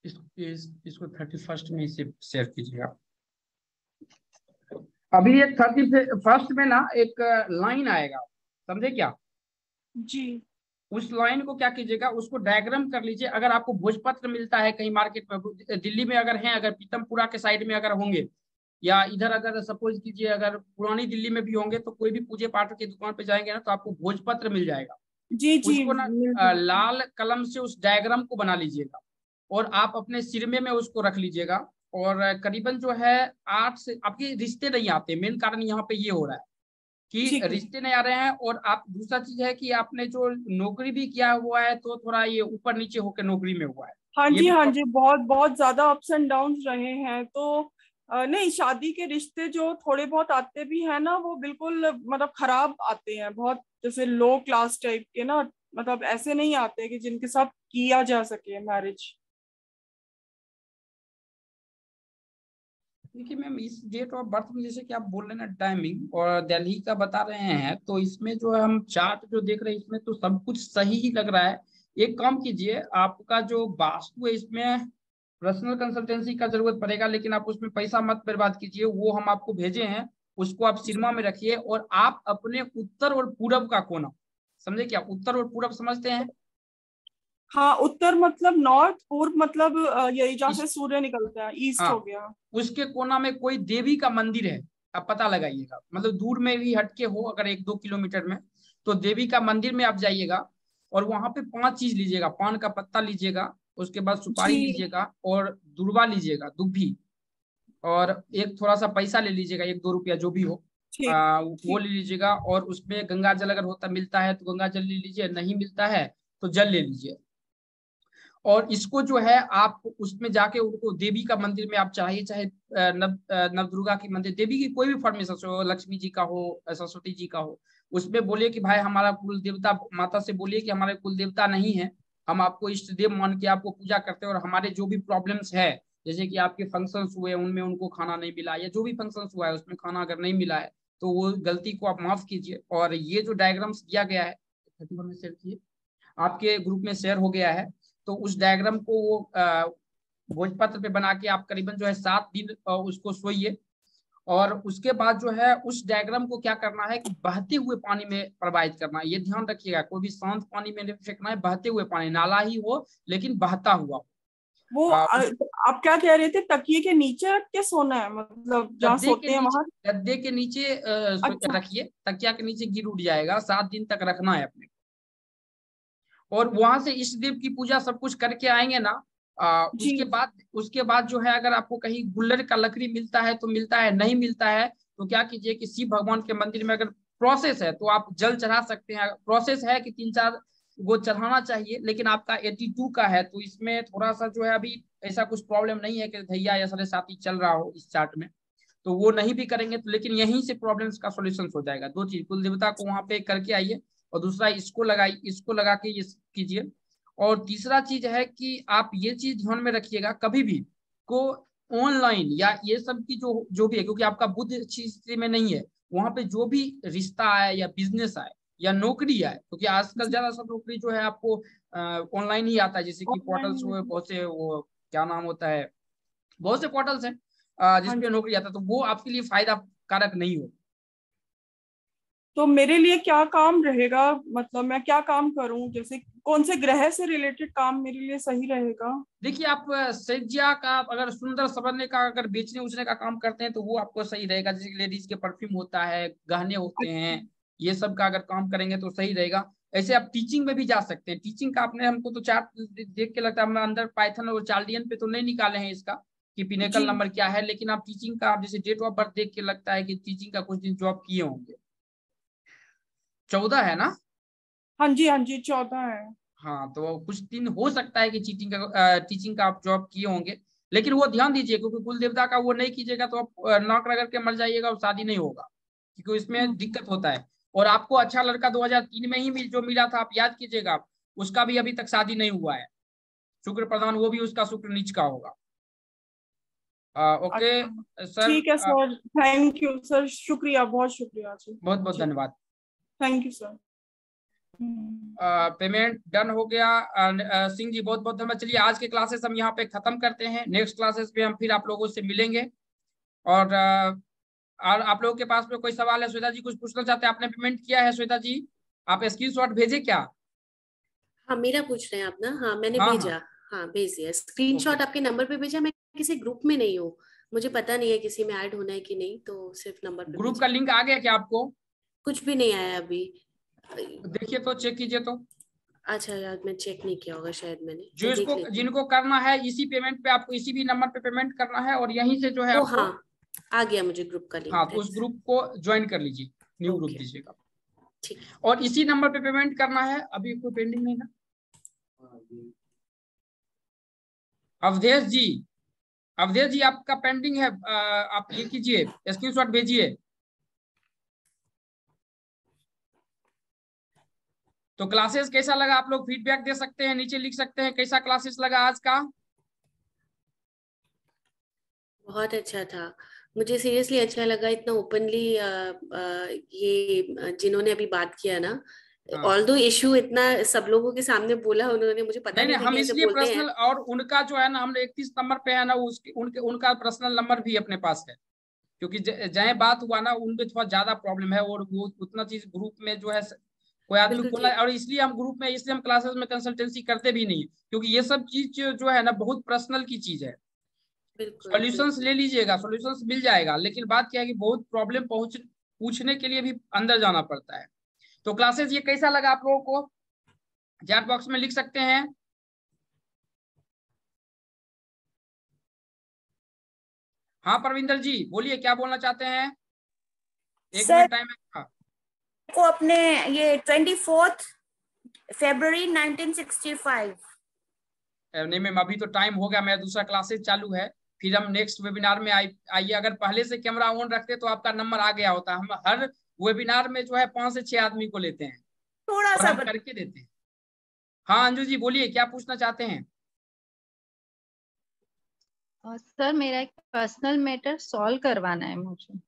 इसको 31 में इसे शेयर कीजिएगा। अभी एक 31 में ना एक लाइन आएगा, समझे क्या? जी उस लाइन को क्या कीजिएगा, उसको डायग्राम कर लीजिए। अगर आपको भोजपत्र मिलता है कहीं मार्केट में, दिल्ली में अगर है, अगर पीतमपुरा के साइड में अगर होंगे, या इधर अगर सपोज कीजिए अगर पुरानी दिल्ली में भी होंगे, तो कोई भी पूजे पाठ की दुकान पे जाएंगे ना तो आपको भोजपत्र मिल जाएगा। जी जी उसको ना लाल कलम से उस डायग्राम को बना लीजिएगा और आप अपने सिरमे में उसको रख लीजिएगा। और करीबन जो है 8 से आपके रिश्ते नहीं आते, मेन कारण यहाँ पे ये हो रहा है कि ठीक है। रिश्ते नहीं आ रहे हैं। और आप दूसरा चीज है कि आपने जो नौकरी भी किया हुआ है तो थोड़ा ये ऊपर नीचे होकर नौकरी में हुआ है। हाँ ये जी भी हाँ जी, बहुत बहुत ज्यादा अप्स एंड डाउन रहे हैं। तो नहीं, शादी के रिश्ते जो थोड़े बहुत आते भी हैं ना, वो बिल्कुल मतलब खराब आते हैं, बहुत जैसे लो क्लास टाइप के ना, मतलब ऐसे नहीं आते कि जिनके साथ किया जा सके मैरिज। देखिए मैम, इस डेट ऑफ बर्थ में जैसे कि आप बोल रहे हैं ना टाइमिंग और दिल्ली का बता रहे हैं, तो इसमें जो है हम चार्ट जो देख रहे हैं इसमें तो सब कुछ सही ही लग रहा है। एक काम कीजिए, आपका जो वास्तु है इसमें पर्सनल कंसल्टेंसी का जरूरत पड़ेगा, लेकिन आप उसमें पैसा मत बर्बाद कीजिए। वो हम आपको भेजे हैं, उसको आप सिरमा में रखिए और आप अपने उत्तर और पूरब का कोना, समझे क्या? उत्तर और पूरब समझते हैं? हाँ, उत्तर मतलब नॉर्थ, पूर्व मतलब यही जहाँ इस से सूर्य निकलता है, ईस्ट हो हाँ, गया। उसके कोना में कोई देवी का मंदिर है, आप पता लगाइएगा। मतलब दूर में भी हटके हो अगर 1-2 किलोमीटर में, तो देवी का मंदिर में आप जाइएगा और वहां पे 5 चीज लीजिएगा। पान का पत्ता लीजिएगा, उसके बाद सुपारी जी लीजिएगा और दुर्वा लीजिएगा, दुब्भी, और एक थोड़ा सा पैसा ले लीजिएगा, 1-2 रुपया जो भी हो। ठीक वो ठीक। ले लीजिएगा और उसमें गंगा जल अगर होता मिलता है तो गंगा जल ले लीजिए, नहीं मिलता है तो जल ले लीजिए। और इसको जो है आप उसमें जाके उनको देवी का मंदिर में आप चाहिए, चाहे नव दुर्गा की मंदिर, देवी की कोई भी फॉर्मेशन हो, लक्ष्मी जी का हो, सरस्वती जी का हो, उसमें बोलिए कि भाई हमारा कुल देवता, माता से बोलिए कि हमारे कुल देवता नहीं है, हम आपको इष्ट देव मान के आपको पूजा करते हैं, और हमारे जो भी प्रॉब्लम्स है, जैसे कि आपके फंक्शंस हुए उनमें उनको खाना नहीं मिला, या जो भी फंक्शंस हुआ है उसमें खाना अगर नहीं मिला है, तो वो गलती को आप माफ कीजिए। और ये जो डायग्राम्स दिया गया है 31 में शेयर किए, आपके ग्रुप में शेयर हो गया है, तो उस डायग्राम को वो भोजपत्र पे बना के आप करीबन जो है 7 दिन उसको सोइए। और उसके बाद जो है उस डायग्राम को क्या करना है कि बहते हुए पानी में प्रवाहित करना है। ये ध्यान रखिएगा, कोई भी शांत पानी में नहीं फेंकना है, बहते हुए पानी, नाला ही हो लेकिन बहता हुआ। वो आप क्या कह रहे थे, तकिए के नीचे रख के सोना है, मतलब जहाँ सोते हैं वहां? गद्दे के नीचे अच्छा रखिए, तकिया के नीचे गिर उठ जाएगा, 7 दिन तक रखना है अपने। और वहां से इष्ट देव की पूजा सब कुछ करके आएंगे ना, जी उसके बाद जो है अगर आपको कहीं गुल्लर का लकड़ी मिलता है तो मिलता है, नहीं मिलता है तो क्या कीजिए कि शिव भगवान के मंदिर में अगर प्रोसेस है तो आप जल चढ़ा सकते हैं। प्रोसेस है कि 3-4 वो चढ़ाना चाहिए, लेकिन आपका 82 का है तो इसमें थोड़ा सा जो है अभी ऐसा कुछ प्रॉब्लम नहीं है कि धैया या साढ़े साथी चल रहा हो इस चार्ट में, तो वो नहीं भी करेंगे तो, लेकिन यहीं से प्रॉब्लम्स का सॉल्यूशन हो जाएगा। 2 चीज, कुल देवता को वहां पे करके आइए, और दूसरा इसको लगाइए, इसको लगा के ये कीजिए। और तीसरा चीज है कि आप ये चीज ध्यान में रखिएगा, कभी भी को ऑनलाइन या ये सब की जो जो भी है, क्योंकि आपका बुद्ध अच्छी स्थिति में नहीं है, वहां पे जो भी रिश्ता आए या बिजनेस आए या नौकरी आए, क्योंकि आजकल ज्यादा सब नौकरी जो है आपको ऑनलाइन ही आता है, जैसे कि पोर्टल्स हुए ऑनलाइन। बहुत से, वो क्या नाम होता है, बहुत से पोर्टल्स हैं हाँ जिसपे जी, नौकरी आता है, तो वो आपके लिए फायदा कारक नहीं हो। तो मेरे लिए क्या काम रहेगा, मतलब मैं क्या काम करूं, जैसे कौन से ग्रह से रिलेटेड काम मेरे लिए सही रहेगा? देखिए आप सज्जा का, अगर सुंदर संवरने का, अगर बेचने उचने का काम करते हैं तो वो आपको सही रहेगा। जैसे लेडीज के परफ्यूम होता है, गहने होते हैं, अच्छा ये सब का अगर काम करेंगे तो सही रहेगा। ऐसे आप टीचिंग में भी जा सकते हैं। टीचिंग का आपने, हमको तो चार्ट देख के लगता है, हम अंदर पाइथन और चार्लियन पे तो नहीं निकाले हैं इसका कि पिनेकल जी। नंबर क्या है, लेकिन आप टीचिंग का, आप जैसे डेट ऑफ बर्थ देख के लगता है कि टीचिंग का कुछ दिन जॉब किए होंगे। 14 है ना? हाँ जी 14 है। हाँ, तो कुछ दिन हो सकता है कि टीचिंग का आप जॉब किए होंगे, लेकिन वो ध्यान दीजिए, क्योंकि कुल देवता का वो नहीं कीजिएगा तो आप नौक रगड़ के मर जाइएगा और शादी नहीं होगा, क्योंकि इसमें हम्म, दिक्कत होता है। और आपको अच्छा लड़का 2003 में ही जो मिला था, आप याद कीजिएगा, उसका भी अभी तक शादी नहीं हुआ है, शुक्र प्रधान, वो भी उसका शुक्र नीच का होगा। ओके सर, ठीक है सर, थैंक यू सर, शुक्रिया, बहुत शुक्रिया जी, बहुत बहुत धन्यवाद। Thank you sir. Payment done हो गया। सिंह जी बहुत बहुत धन्यवाद। चलिए आज के क्लासेस हम यहाँ पे खत्म करते हैं, नेक्स्ट क्लासेस में हम फिर आप लोगों से मिलेंगे। और आप लोगों के पास में कोई सवाल है? श्वेता जी कुछ पूछना चाहते हैं? आपने पेमेंट किया है श्वेता जी? आप स्क्रीनशॉट भेजे क्या? हाँ मेरा पूछ रहे हैं आप ना? हाँ मैंने हाँ, भेजा, हाँ भेज दिया, स्क्रीनशॉट आपके नंबर पे भेजा। मैं किसी ग्रुप में नहीं हूँ, मुझे पता नहीं है किसी में ऐड होना है कि नहीं, तो सिर्फ नंबर पे ग्रुप का लिंक आ गया क्या आपको? कुछ भी नहीं आया अभी। देखिए तो, चेक कीजिए तो। अच्छा यार, मैं चेक नहीं किया होगा शायद मैंने, जो इसको जिनको करना है इसी पेमेंट पे, आपको इसी भी नंबर पे पेमेंट करना है और यहीं से जो है आपको, हाँ आ गया मुझे ग्रुप का लिंक। हाँ तो उस ग्रुप को ज्वाइन कर लीजिए, न्यू ग्रुप दीजिएगा। ठीक, और इसी नंबर पे पेमेंट करना है। अभी कोई पेंडिंग नहीं ना? अवधेश जी, अवधेश जी आपका पेंडिंग है, आप ये कीजिए, स्क्रीनशॉट भेजिए। तो क्लासेस कैसा लगा? आप लोग फीडबैक दे सकते हैं, नीचे लिख सकते हैं कैसा क्लासेस लगा आज का। बहुत अच्छा था, मुझे सीरियसली अच्छा लगा, इतना ओपनली ये जिन्होंने अभी बात किया ना, ऑल्दो इशू इतना सब लोगों के सामने बोला उन्होंने, मुझे पता नहीं था हम कैसे इसलिए बोलते हैं। पर्सनल, और उनका जो है ना, हम 31 नंबर पे है ना, उनका पर्सनल नंबर भी अपने पास है, क्योंकि जहाँ बात हुआ ना उनपे थोड़ा ज्यादा प्रॉब्लम है, और वो उतना चीज ग्रुप में जो है कोई आदमी खोला, और इसलिए हम ग्रुप में, इसलिए हम क्लासेस में कंसल्टेंसी करते भी नहीं, क्योंकि ये सब चीज जो है ना बहुत पर्सनल की चीज है। सॉल्यूशंस ले लीजिएगा, सॉल्यूशंस मिल जाएगा, लेकिन बात क्या है कि बहुत प्रॉब्लम पूछने के लिए भी अंदर जाना पड़ता है। तो क्लासेस ये कैसा लगा आप लोगों को? चैट बॉक्स में लिख सकते हैं। हाँ परविंदर जी बोलिए, क्या बोलना चाहते हैं? एक मिनट टाइम है को अपने ये 24 फरवरी 1965। नहीं मैम, अभी तो टाइम हो गया, मेरा दूसरा क्लासेस चालू है, फिर हम नेक्स्ट वेबिनार में आइए। अगर पहले से कैमरा ऑन रखते तो आपका नंबर आ गया होता। हम हर वेबिनार में जो है 5 से 6 आदमी को लेते हैं, थोड़ा सा करके देते हैं। हाँ अंजू जी बोलिए, क्या पूछना चाहते हैं? सर मेरा एक पर्सनल मैटर सॉल्व करवाना है मुझे।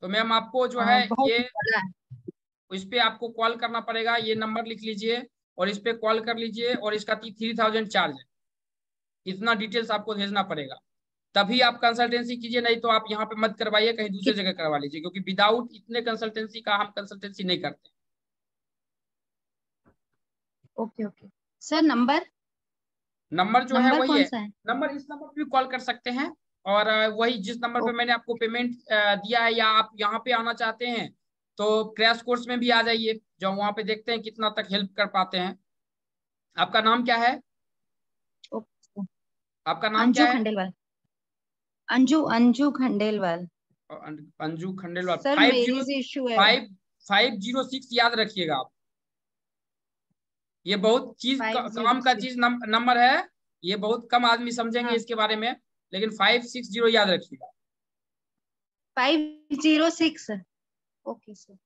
तो मैम आपको जो है ये इस पे आपको कॉल करना पड़ेगा, ये नंबर लिख लीजिए और इस पे कॉल कर लीजिए, और इसका 3000 चार्ज है, इतना डिटेल्स आपको भेजना पड़ेगा, तभी आप कंसल्टेंसी कीजिए, नहीं तो आप यहाँ पे मत करवाइए, कहीं दूसरी जगह करवा लीजिए, क्योंकि विदाउट इतने कंसल्टेंसी का हम कंसल्टेंसी नहीं करते। ओके ओके सर, नंबर जो है वही है, है? नंबर इस नंबर पे भी कॉल कर सकते हैं, और वही जिस नंबर पे मैंने आपको पेमेंट दिया है, या आप यहाँ पे आना चाहते हैं तो क्रैश कोर्स में भी आ जाइए, जो वहाँ पे देखते हैं कितना तक हेल्प कर पाते हैं। आपका नाम क्या है? आपका नाम क्या है? खंडेलवाल। अंजू खंडेलवाल। अंजू खंडेलवाल। सर मेरी इशू है 506 याद रखिएगा आप, ये बहुत चीज काम का चीज नंबर है, ये बहुत कम आदमी समझेंगे इसके बारे में, लेकिन 560 याद रखिएगा। 506। Okay sir.